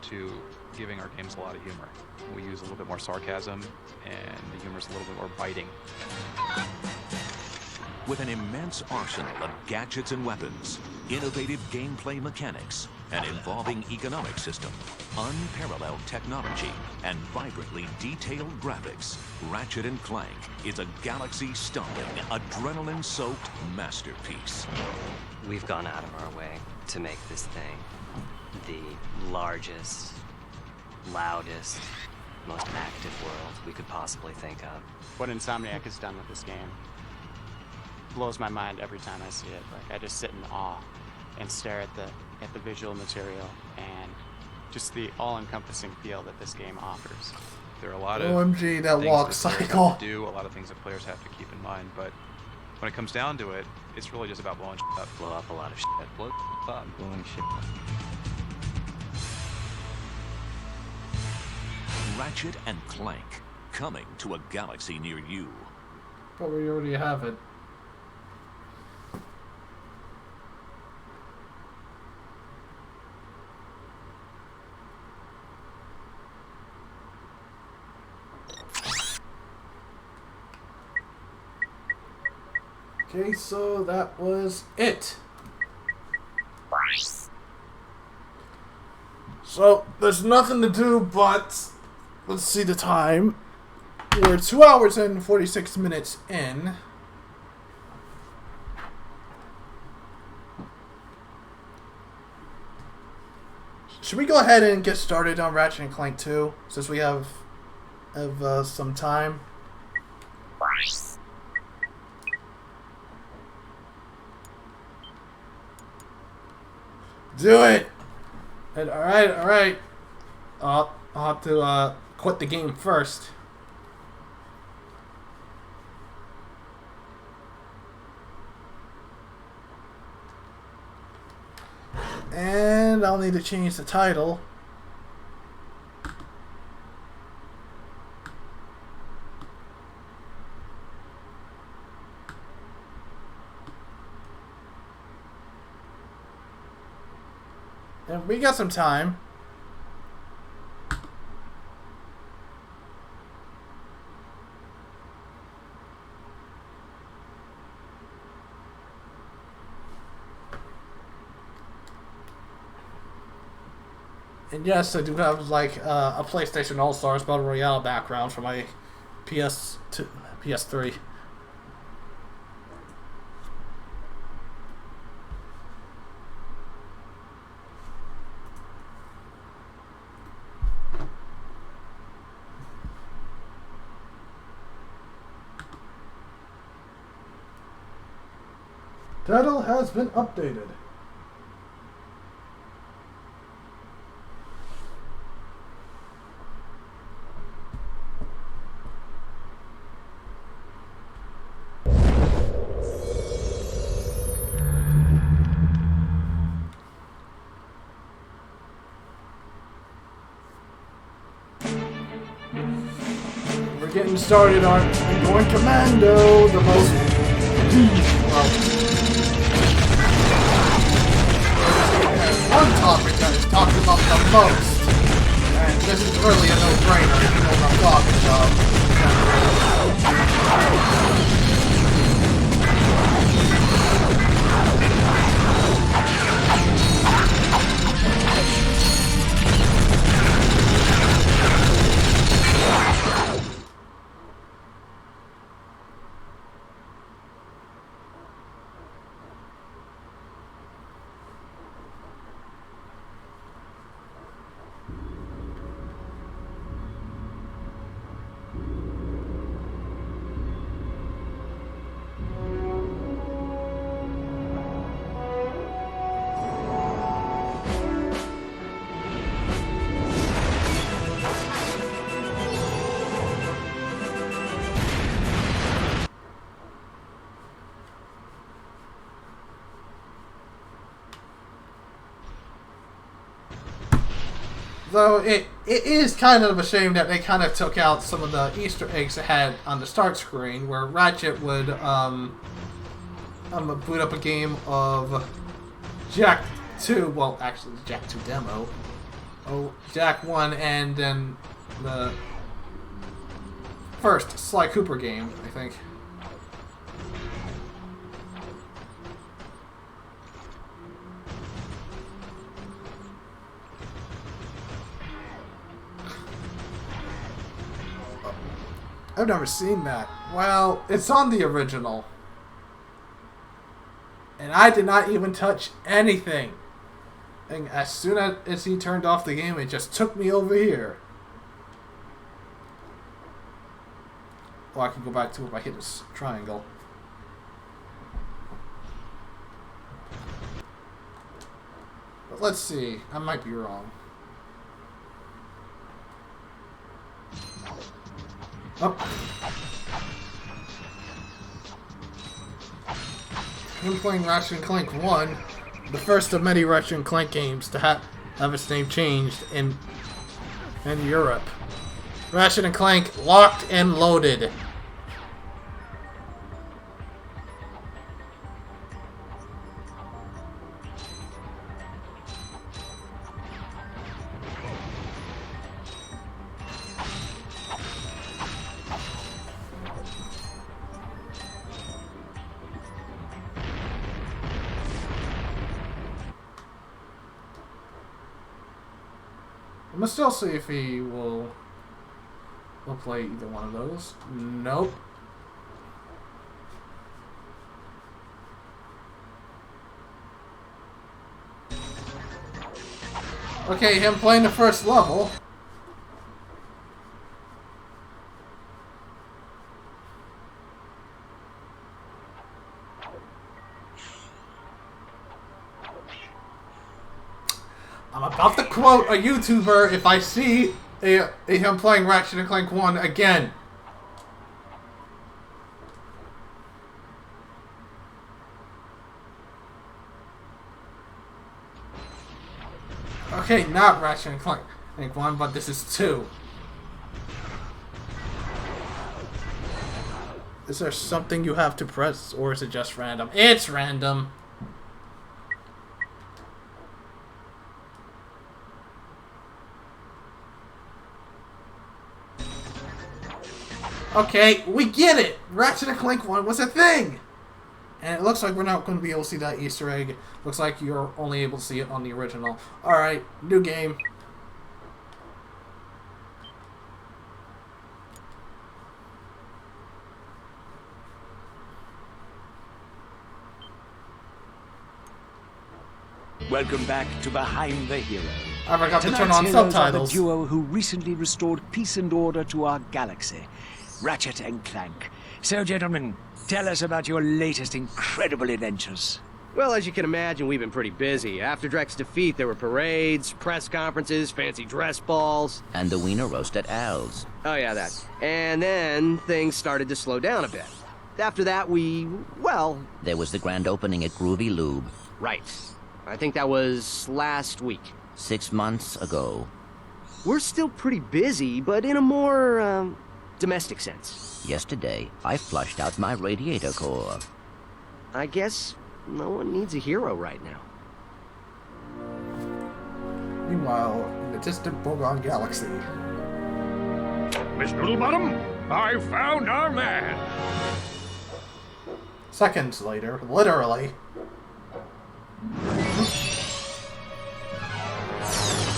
to giving our games a lot of humor. We use a little bit more sarcasm, and the humor's a little bit more biting. With an immense arsenal of gadgets and weapons, innovative gameplay mechanics, an evolving economic system, unparalleled technology, and vibrantly detailed graphics, Ratchet & Clank is a galaxy-stomping, adrenaline-soaked masterpiece. We've gone out of our way to make this thing the largest, loudest, most active world we could possibly think of. What Insomniac has done with this game blows my mind every time I see it. Like, I just sit in awe and stare at the visual material and just the all-encompassing feel that this game offers. There are a lot of OMG, that things walk that players cycle. have to do, a lot of things that players have to keep in mind, but when it comes down to it, it's really just about blowing shit up. Blow up a lot of shit. Blow shit up. Blowing shit up. Ratchet & Clank, coming to a galaxy near you. But we already have it. Okay, so that was it. So, there's nothing to do but, let's see the time. We're 2 hours and 46 minutes in. Should we go ahead and get started on Ratchet & Clank 2, since we have some time? Do it! Alright. I'll have to quit the game first. And I'll need to change the title. And we got some time. And yes, I do have like a PlayStation All-Stars Battle Royale background for my PS3. Title has been updated. We're getting started on going commando, the most one topic that is talked about the most, and this is really a no-brainer, you know what I'm talking about. Though it is kind of a shame that they kind of took out some of the Easter eggs they had on the start screen, where Ratchet would boot up a game of Jak 2, well actually the Jak 2 demo, Jak 1, and then the first Sly Cooper game, I think. I've never seen that. Well, it's on the original. And I did not even touch anything. And as soon as he turned off the game, it just took me over here. Well, I can go back to it if I hit this triangle. But let's see. I might be wrong. Oh. I'm playing Ratchet and Clank 1, the first of many Ratchet and Clank games to have its name changed in Europe. Ratchet and Clank Locked and Loaded. I'm gonna still see if he will play either one of those. Nope. Okay, him playing the first level. I'm about to quote a YouTuber if I see him playing Ratchet and Clank 1 again. Okay, not Ratchet and Clank 1, but this is 2. Is there something you have to press, or is it just random? It's random. Okay, we get it! Ratchet and Clank 1 was a thing! And it looks like we're not going to be able to see that Easter egg. Looks like you're only able to see it on the original. Alright, new game. Welcome back to Behind the Hero. I forgot to turn on Tonight's heroes subtitles. are the duo who recently restored peace and order to our galaxy, Ratchet and Clank. So, gentlemen, tell us about your latest incredible adventures. Well, as you can imagine, we've been pretty busy. After Drek's defeat, there were parades, press conferences, fancy dress balls. And the wiener roast at Al's. Oh, yeah, that. And then things started to slow down a bit. After that, well... There was the grand opening at Groovy Lube. Right. I think that was last week. 6 months ago. We're still pretty busy, but in a more, domestic sense. Yesterday, I flushed out my radiator core. I guess no one needs a hero right now. Meanwhile, in the distant Bogon Galaxy. Miss Noodlebottom, I found our man! Seconds later, literally.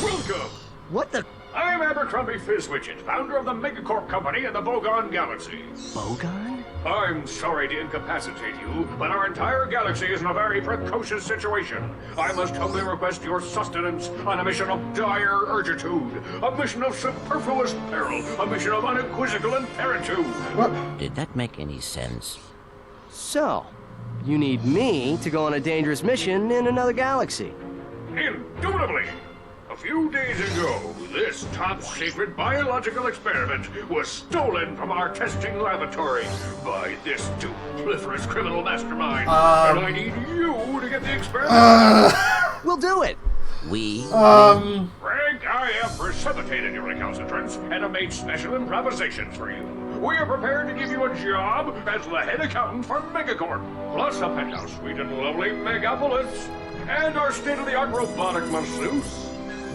Welcome! What the? I'm Abercrombie Fizzwidget, founder of the Megacorp Company in the Bogon Galaxy. Bogon? I'm sorry to incapacitate you, but our entire galaxy is in a very precocious situation. I must humbly request your sustenance on a mission of dire urgitude, a mission of superfluous peril, a mission of unequivocal imperitude. Did that make any sense? So, you need me to go on a dangerous mission in another galaxy. Indubitably! A few days ago, this top-secret biological experiment was stolen from our testing laboratory by this dupliferous criminal mastermind, and I need you to get the experiment. We'll do it! Frank, I have precipitated your recalcitrance and have made special improvisations for you. We are prepared to give you a job as the head accountant for Megacorp, plus a penthouse suite in lovely Megapolis, and our state-of-the-art robotic masseuse.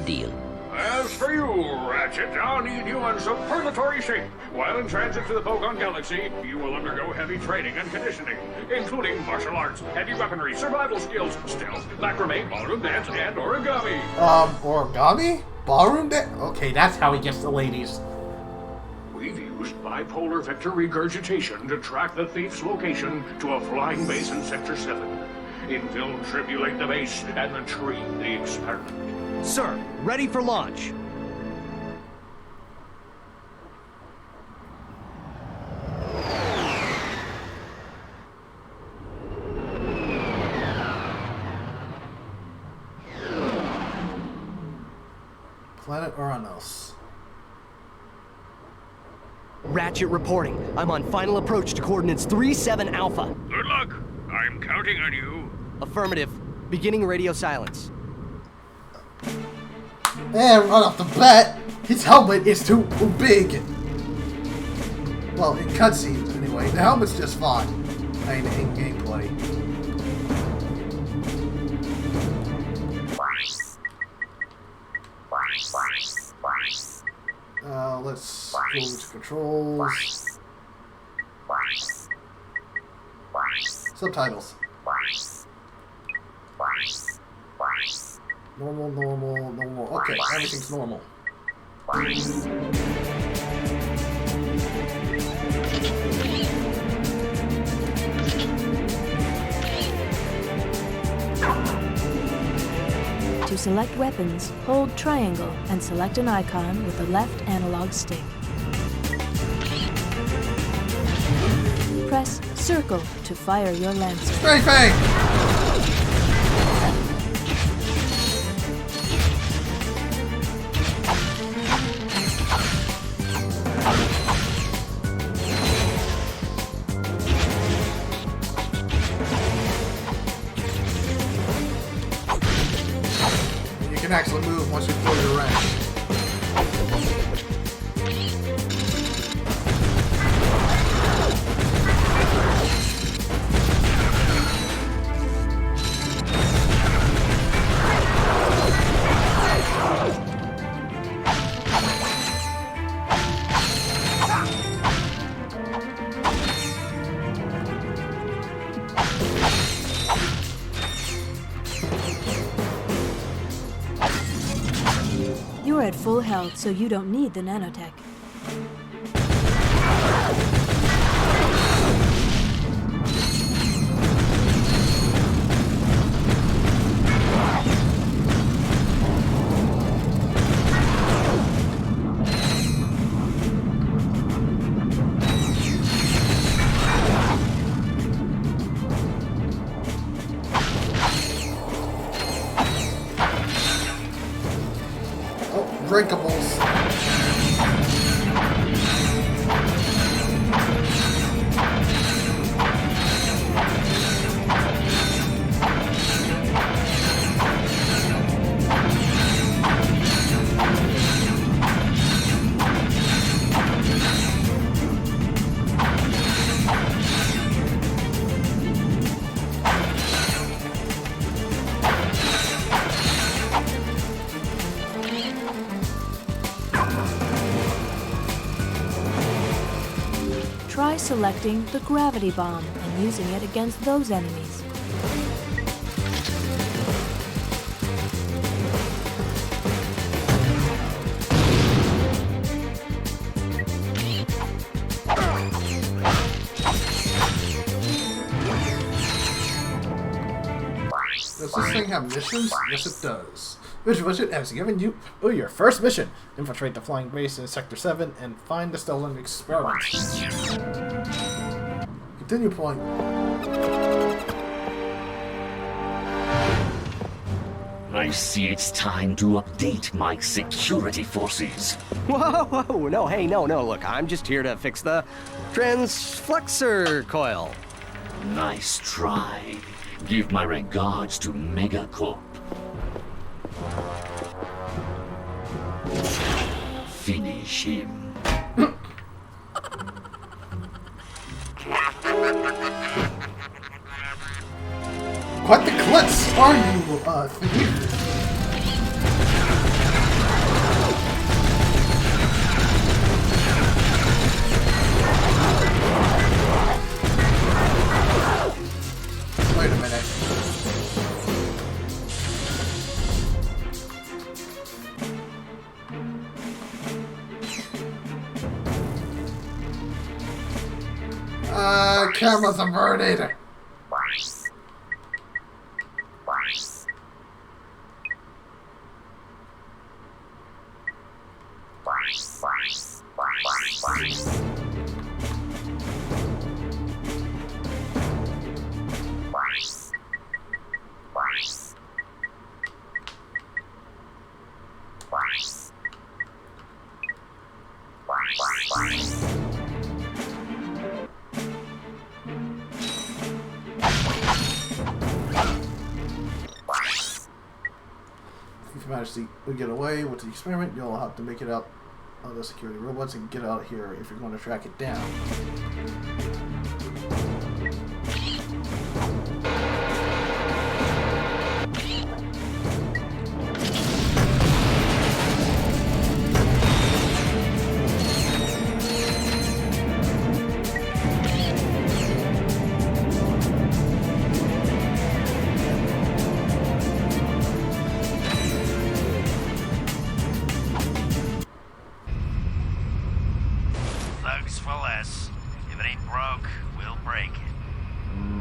Deal. As for you, Ratchet, I'll need you in superlatory shape. While in transit to the Bogon Galaxy, you will undergo heavy training and conditioning, including martial arts, heavy weaponry, survival skills, stealth, macrame, ballroom dance, and origami. Origami? Ballroom dance? Okay, that's how he gets the ladies. We've used bipolar vector regurgitation to track the thief's location to a flying base in Sector 7. Infiltrate the base and retrieve the experiment. Sir, ready for launch. Planet Uranus. Ratchet reporting. I'm on final approach to coordinates 37 Alpha. Good luck. I'm counting on you. Affirmative. Beginning radio silence. And right off the bat, his helmet is too big. Well, in cutscenes anyway. The helmet's just fine. In gameplay. Let's go to controls. Subtitles. Normal, normal, normal. Okay, everything's normal. To select weapons, hold triangle and select an icon with the left analog stick. Press circle to fire your lancer. Strafing! You can actually move once you throw your wrench. You're at full health, so you don't need the nanotech. Drinkables. Try selecting the gravity bomb and using it against those enemies. Does this thing have missions? Yes, it does. Which mission has given you your first mission? Infiltrate the flying base in Sector 7 and find the stolen experiments. Continue point. I see it's time to update my security forces. Whoa, whoa, no, hey, no, look, I'm just here to fix the transflexor coil. Nice try. Give my regards to Megacorp. Finish him. What the klutz are you, figure? Wait a minute. the camera's averted. If you manage to get away with the experiment, you'll have to make it out of the security robots and get out here if you're going to track it down. Thugs for less. If it ain't broke, we'll break it.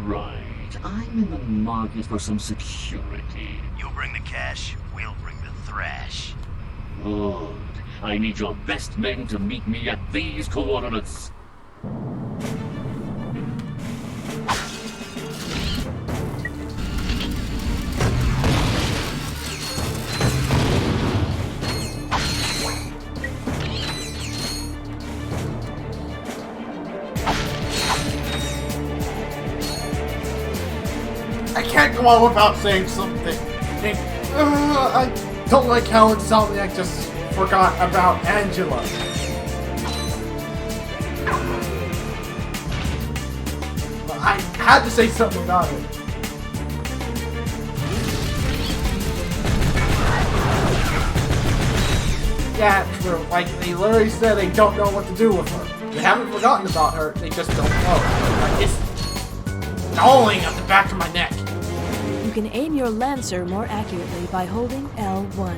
Right. I'm in the market for some security. You bring the cash, we'll bring the thrash. Good. I need your best men to meet me at these coordinates. I can't go on without saying something. I don't like how Insomniac just forgot about Angela. But I had to say something about it. Yeah, true. Like, they literally said they don't know what to do with her. They haven't forgotten about her, they just don't know. Like, it's gnawing at the back of my neck. You can aim your Lancer more accurately by holding L1.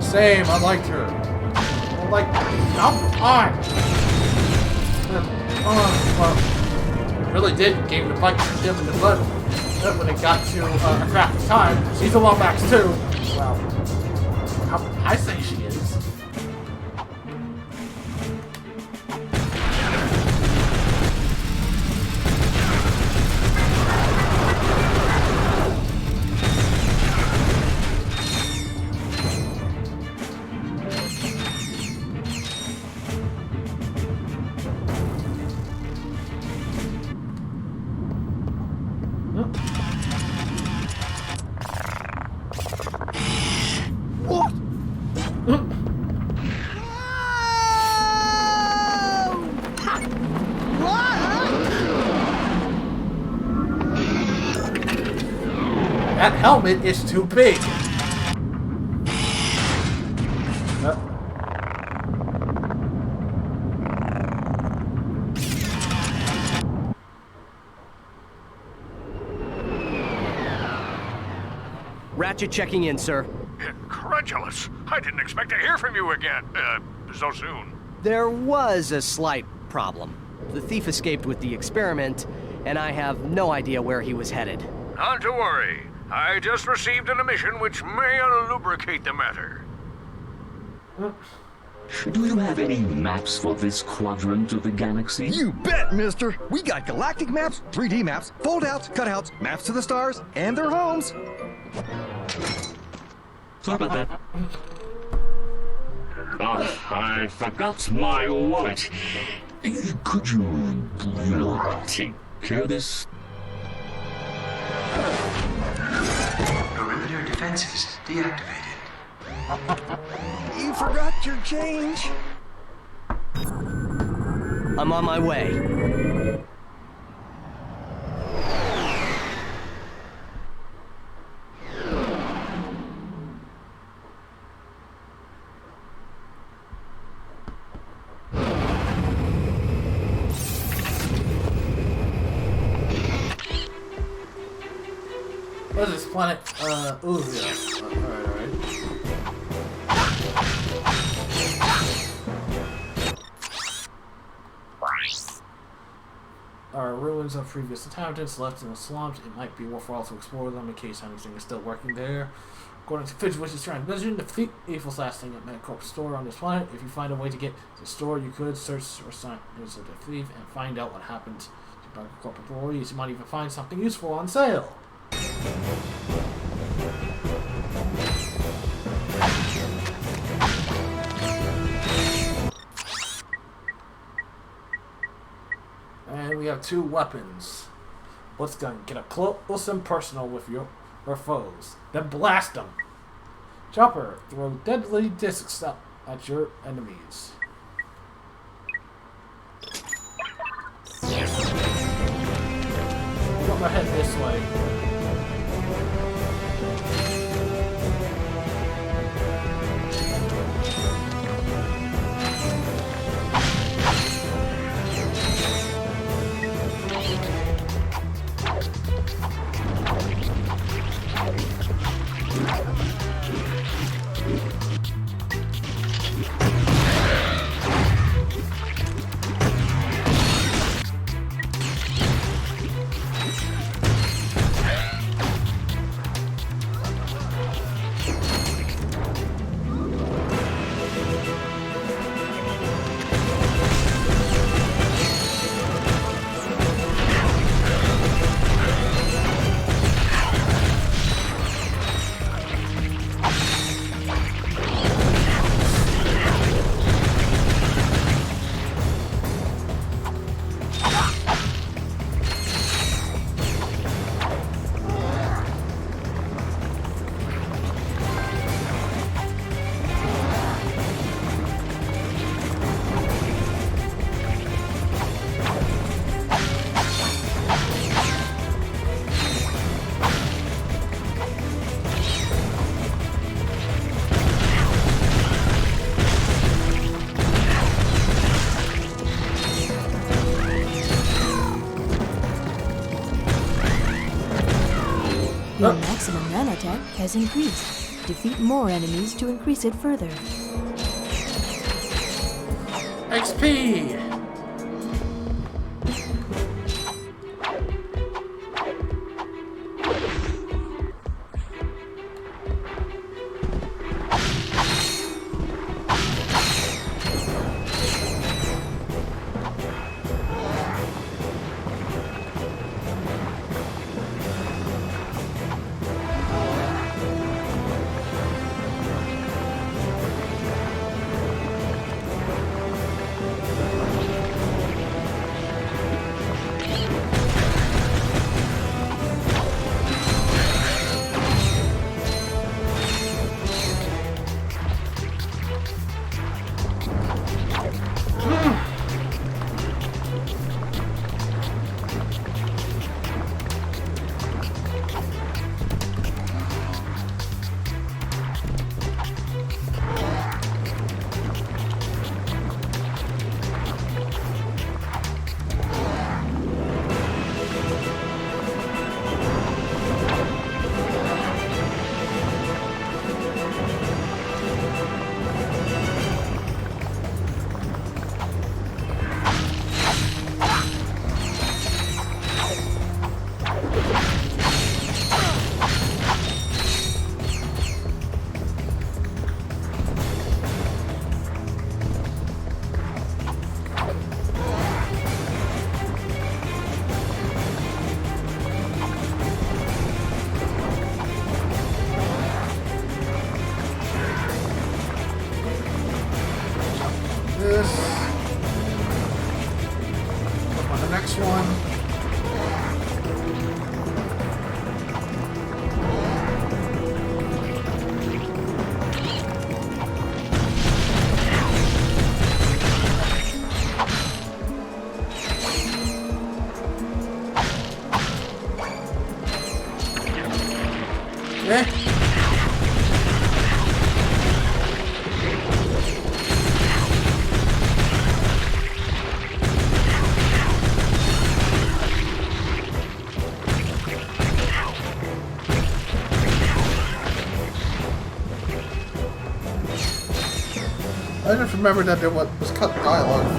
Same, I liked her. Like, I'm fine. Well, it really did game the bike him in the butt when it got to a craft time. She's a Lomax too. Well, I say she is. That helmet is too big. Ratchet checking in, sir. Incredulous. I didn't expect to hear from you again. So soon. There was a slight problem. The thief escaped with the experiment, and I have no idea where he was headed. Not to worry. I just received an emission which may lubricate the matter. Do you have any maps for this quadrant of the galaxy? You bet, mister! We got galactic maps, 3D maps, fold-outs, cutouts, maps to the stars, and their homes. Sorry about that. I forgot my wallet. Could you take care of this? Perimeter defenses deactivated. You forgot your change. I'm on my way. What is this planet? Ooh, yeah. Alright. Are ruins of previous inhabitants left in the slums. It might be worthwhile to explore them in case anything is still working there. According to Fidge Wish's transmission, defeat the evil's last thing at Medicorp's store on this planet. If you find a way to get to the store, you could search for signs of the thief and find out what happened to Medicorp employees. You might even find something useful on sale. And we have 2 weapons. Let's go and get up close and personal with your foes. Then blast them. Chopper, throw deadly discs up at your enemies. Put my head this way. Your maximum nanotech has increased. Defeat more enemies to increase it further. XP! I just remembered that there was cut dialogue from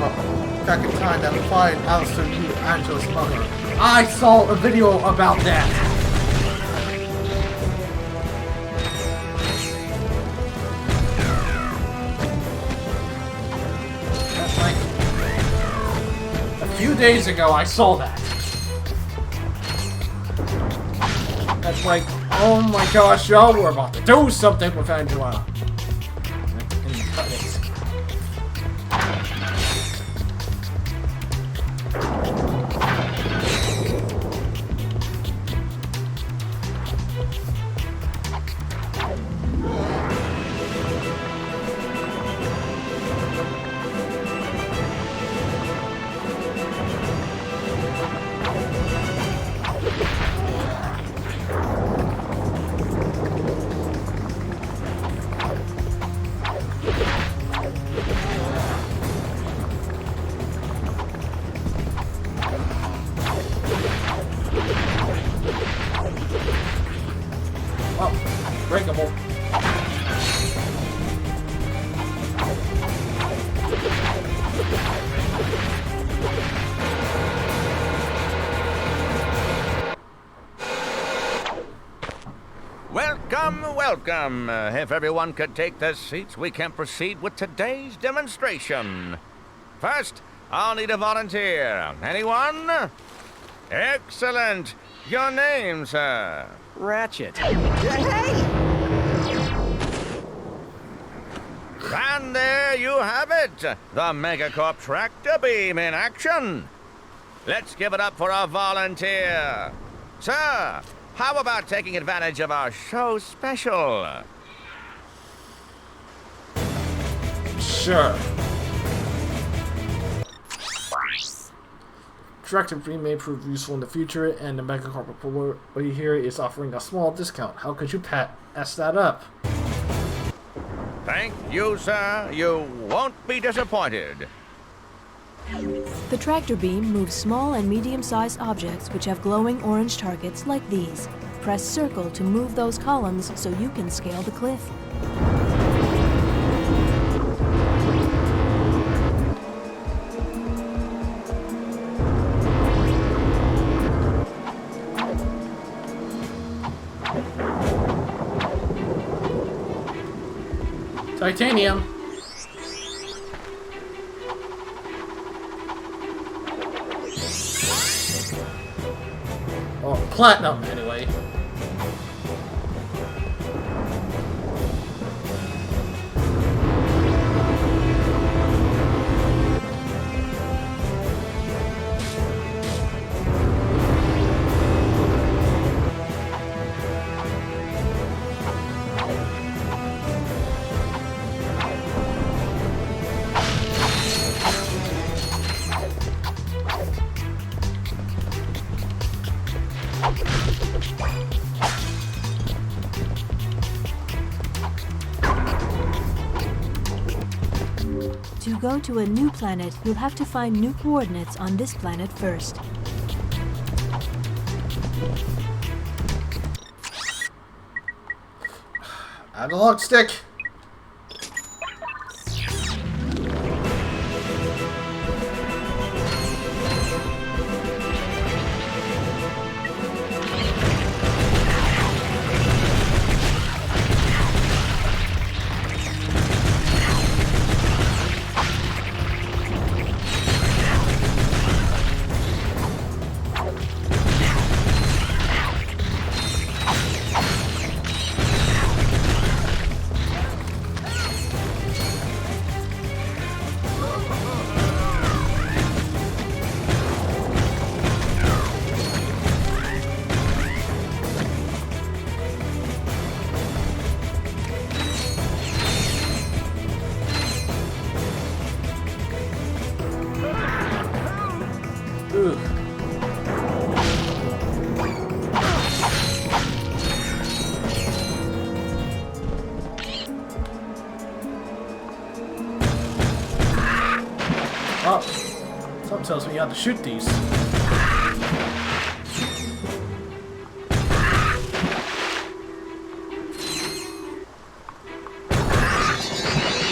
back in time that implied Alistair knew Angela's mother. I saw a video about that! That's like... a few days ago I saw that. That's like, oh my gosh, y'all, we're about to do something with Angela. Breakable. Welcome, welcome. If everyone could take their seats, we can proceed with today's demonstration. First, I'll need a volunteer. Anyone? Excellent. Your name, sir? Ratchet. Hey! And there you have it, the Megacorp tractor beam in action. Let's give it up for our volunteer. Sir, how about taking advantage of our show special? Sure. Tractor beam may prove useful in the future, and the Megacorp report here is offering a small discount. How could you pass that up? Thank you, sir. You won't be disappointed. The tractor beam moves small and medium-sized objects which have glowing orange targets like these. Press circle to move those columns so you can scale the cliff. Titanium. Oh, platinum, anyway. To go to a new planet, you'll have to find new coordinates on this planet first. Analog stick. Oh, something tells me you have to shoot these.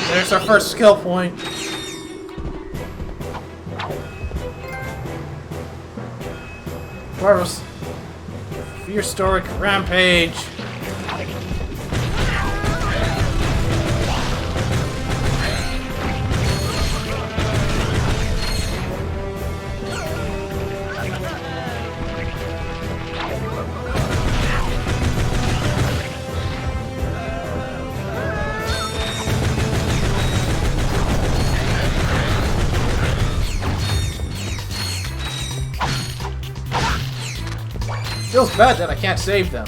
There's There's our first skill point. Gross. Prehistoric rampage. Feels bad that I can't save them.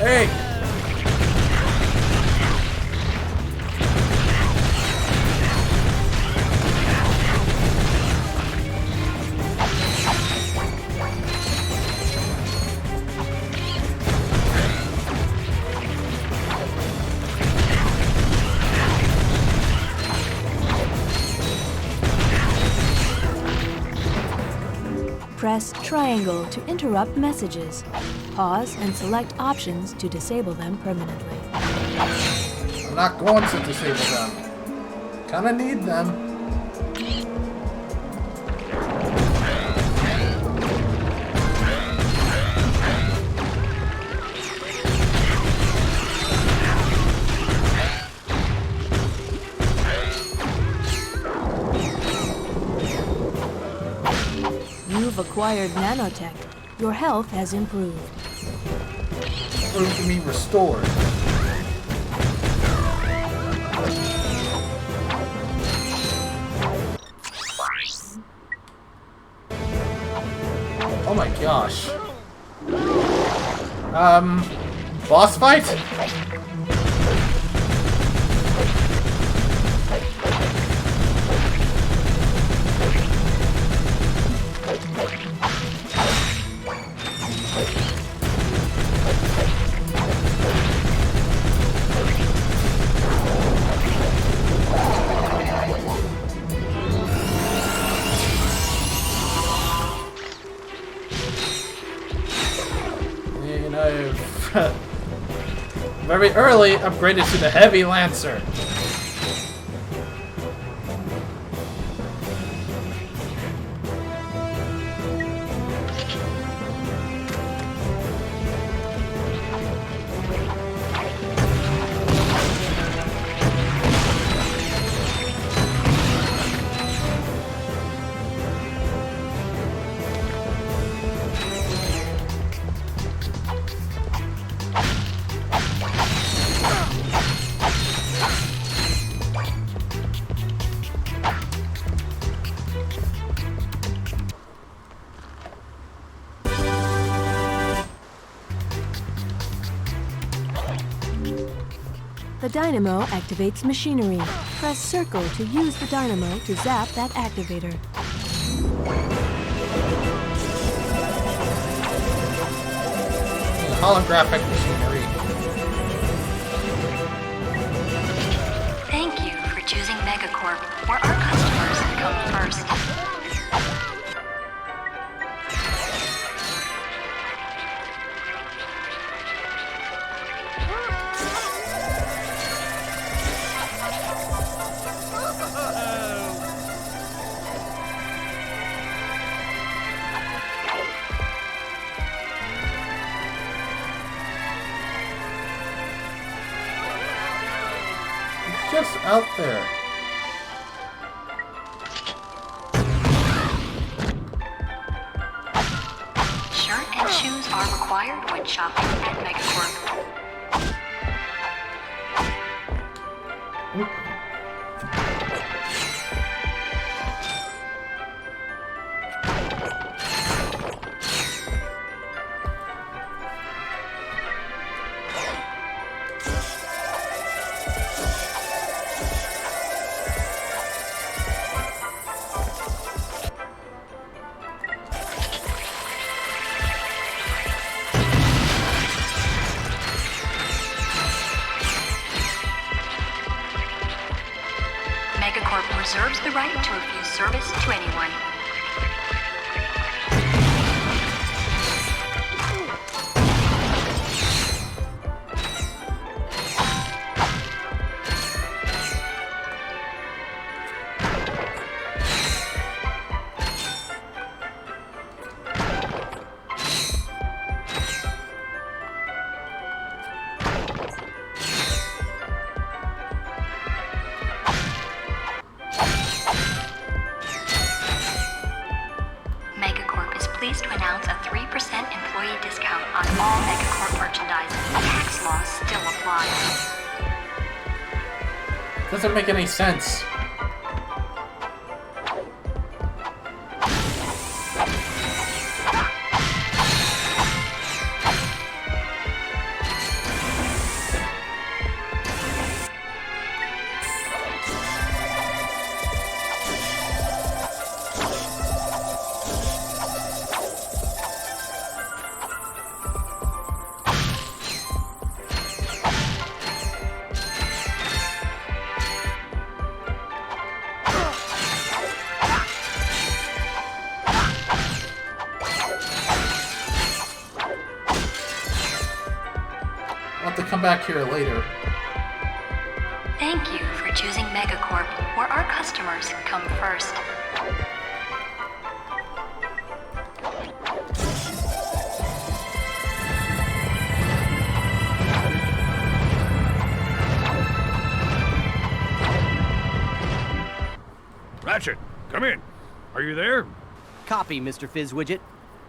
Hey! Press triangle to interrupt messages. Pause and select options to disable them permanently. I'm not going to disable them. Kinda need them. You've acquired nanotech. Your health has improved. Improved to mean restored. Oh my gosh. Boss fight? And I've very early upgraded to the Heavy Lancer. The dynamo activates machinery. Press circle to use the dynamo to zap that activator. Holographic machinery. Thank you for choosing Megacorp, where our customers come first. Just out there. Shirt and shoes are required when shopping at Megacorp. right to refuse service to anyone. Megacorp is pleased to announce a 3% employee discount on all Megacorp merchandise. Tax laws still apply. Doesn't make any sense. I'll have to come back here later. Thank you for choosing Megacorp, where our customers come first. Ratchet, come in. Are you there? Copy, Mr. Fizzwidget.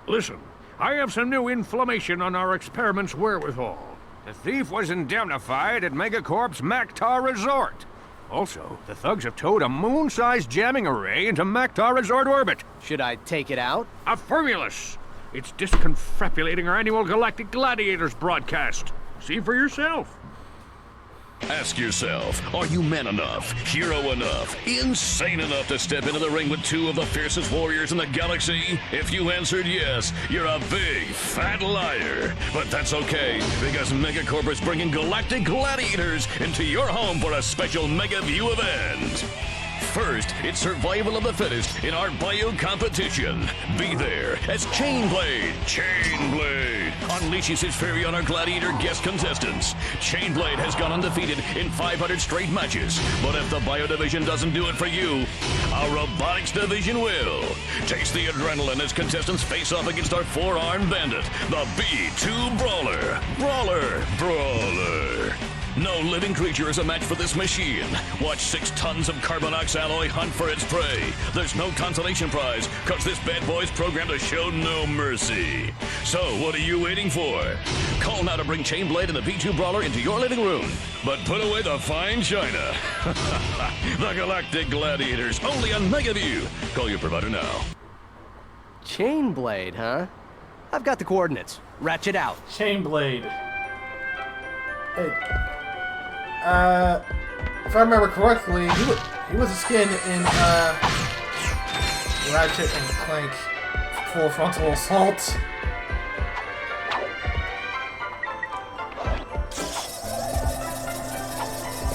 Listen, I have some new information on our experiment's wherewithal. The thief was indemnified at Megacorp's Mactar Resort. Also, the thugs have towed a moon-sized jamming array into Mactar Resort orbit. Should I take it out? A Formulus! It's disconfabulating our annual Galactic Gladiators broadcast. See for yourself. Ask yourself, are you man enough, hero enough, insane enough to step into the ring with two of the fiercest warriors in the galaxy? If you answered yes, you're a big, fat liar. But that's okay, because Megacorp is bringing Galactic Gladiators into your home for a special Mega View event. First, it's survival of the fittest in our bio competition. Be there as Chainblade unleashes his fury on our Gladiator guest contestants. Chainblade has gone undefeated in 500 straight matches, but if the bio division doesn't do it for you, our robotics division will. Taste the adrenaline as contestants face off against our four-armed bandit, the B2 Brawler. Brawler. No living creature is a match for this machine. Watch 6 tons of Carbonox alloy hunt for its prey. There's no consolation prize, cause this bad boy's programmed to show no mercy. So, what are you waiting for? Call now to bring Chainblade and the B2 Brawler into your living room. But put away the fine china. The Galactic Gladiators, only on Megaview. Call your provider now. Chainblade, huh? I've got the coordinates. Ratchet out. Chainblade. Hey. If I remember correctly, he was a skin in Ratchet and Clank Full Frontal Assault.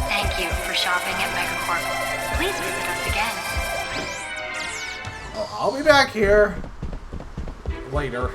Thank you for shopping at Megacorp. Please visit us again. Oh, I'll be back here later.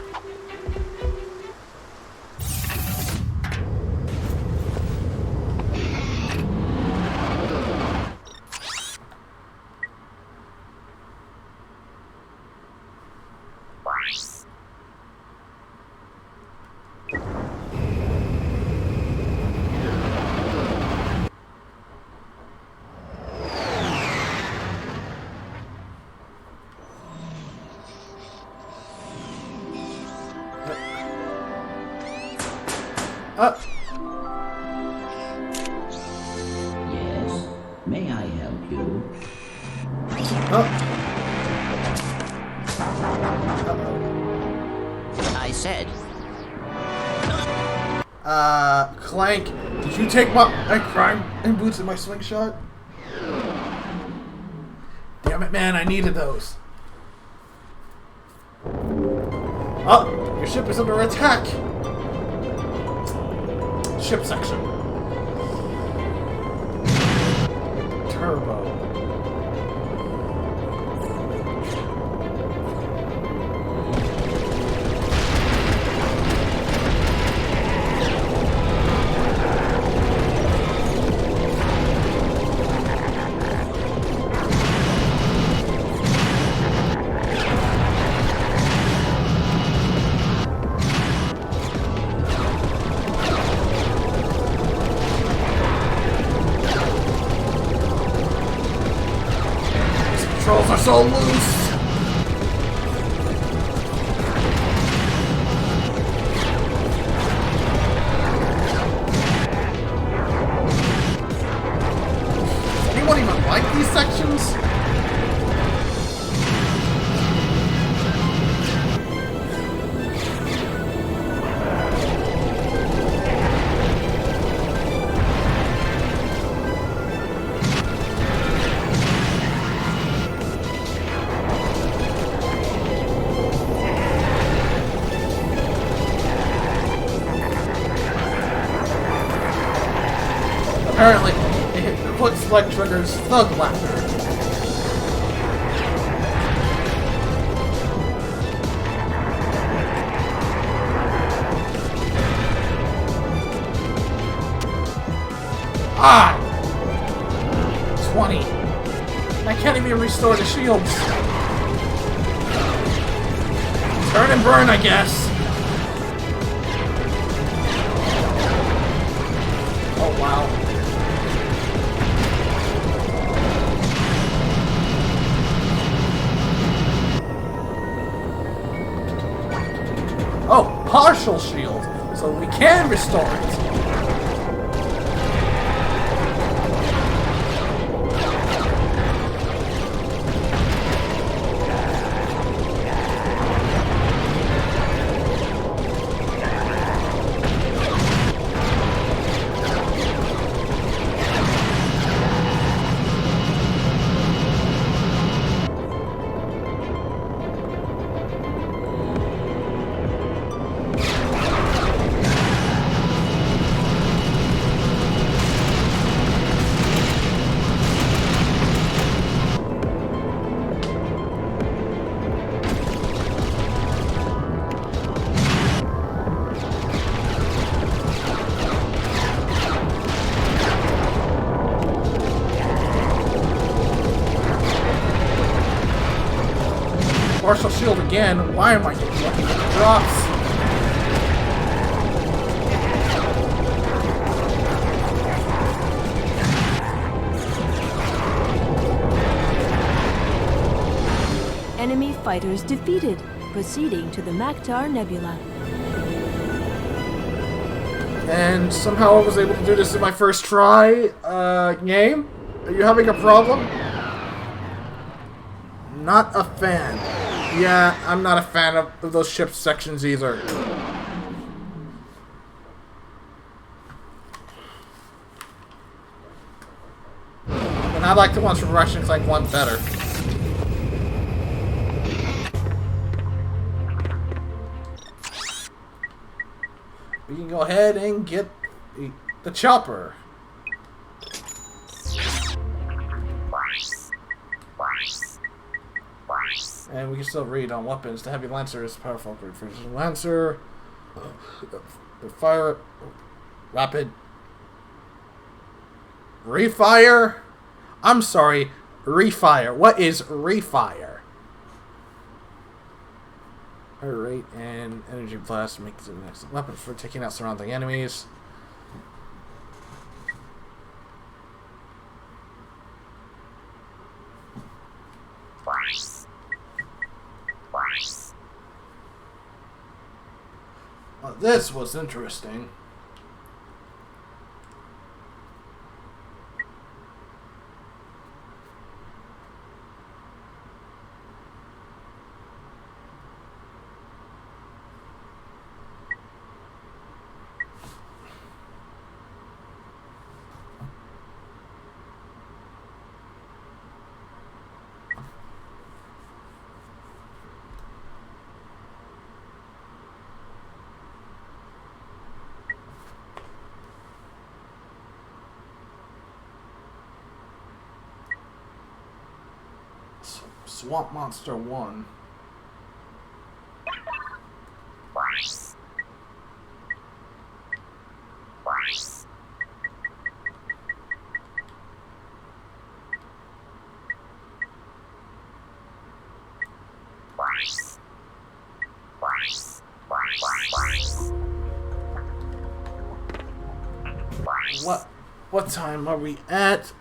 Yes, may I help you? I said. Clank, did you take my crime and boots and my slingshot? Damn it, man, I needed those. Oh, your ship is under attack. Ship section. Turbo. so loose. Anyone even like these sections? Apparently, it quick select triggers thug laughter. Ah! 20. I can't even restore the shields. Turn and burn, I guess. Oh, wow. Oh, partial shield, so we can restore it. Partial shield again. Why am I getting lucky with the drops? Enemy fighters defeated. Proceeding to the Maktar Nebula. And somehow I was able to do this in my first try. Game? Are you having a problem? Not a fan. Yeah, I'm not a fan of those ship sections either. And I like the ones from Ratchet and Clank 1 better. We can go ahead and get the chopper. And we can still read on weapons. The heavy lancer is powerful. Precision lancer. Fire. Rapid. Refire? I'm sorry. Refire. What is refire? Fire rate and energy blast makes it an excellent weapon for taking out surrounding enemies. Well, this was interesting. Swamp Monster 1. What time are we at?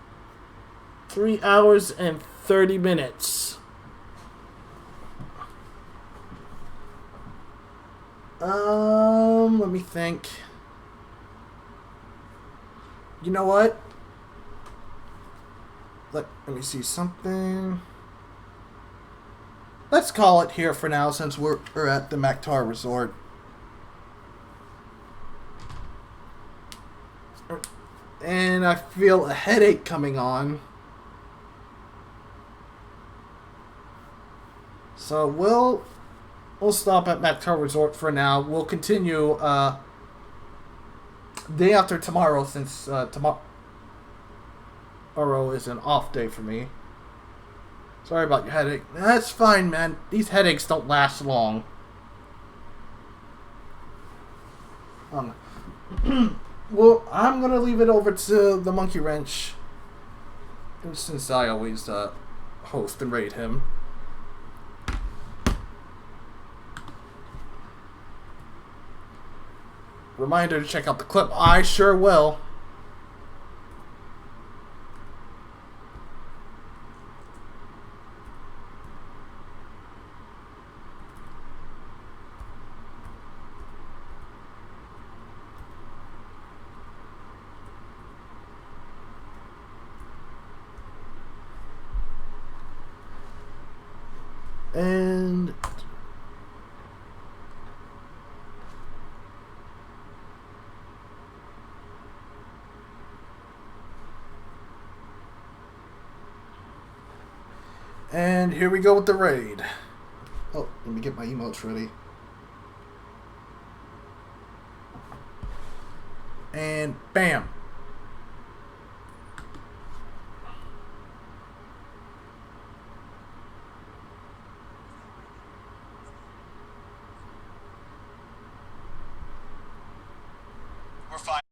3 hours and 30 minutes. Let me think. You know what? Let me see something. Let's call it here for now since we're at the Maktar Resort. And I feel a headache coming on. So we'll stop at Maktar Resort for now. We'll continue day after tomorrow since tomorrow is an off day for me. Sorry about your headache. That's fine, man. These headaches don't last long. Well, I'm gonna leave it over to the Monkey Wrench, since I always host and rate him. Reminder to check out the clip. I sure will. And here we go with the raid. Oh, let me get my emotes ready. And bam. We're fine.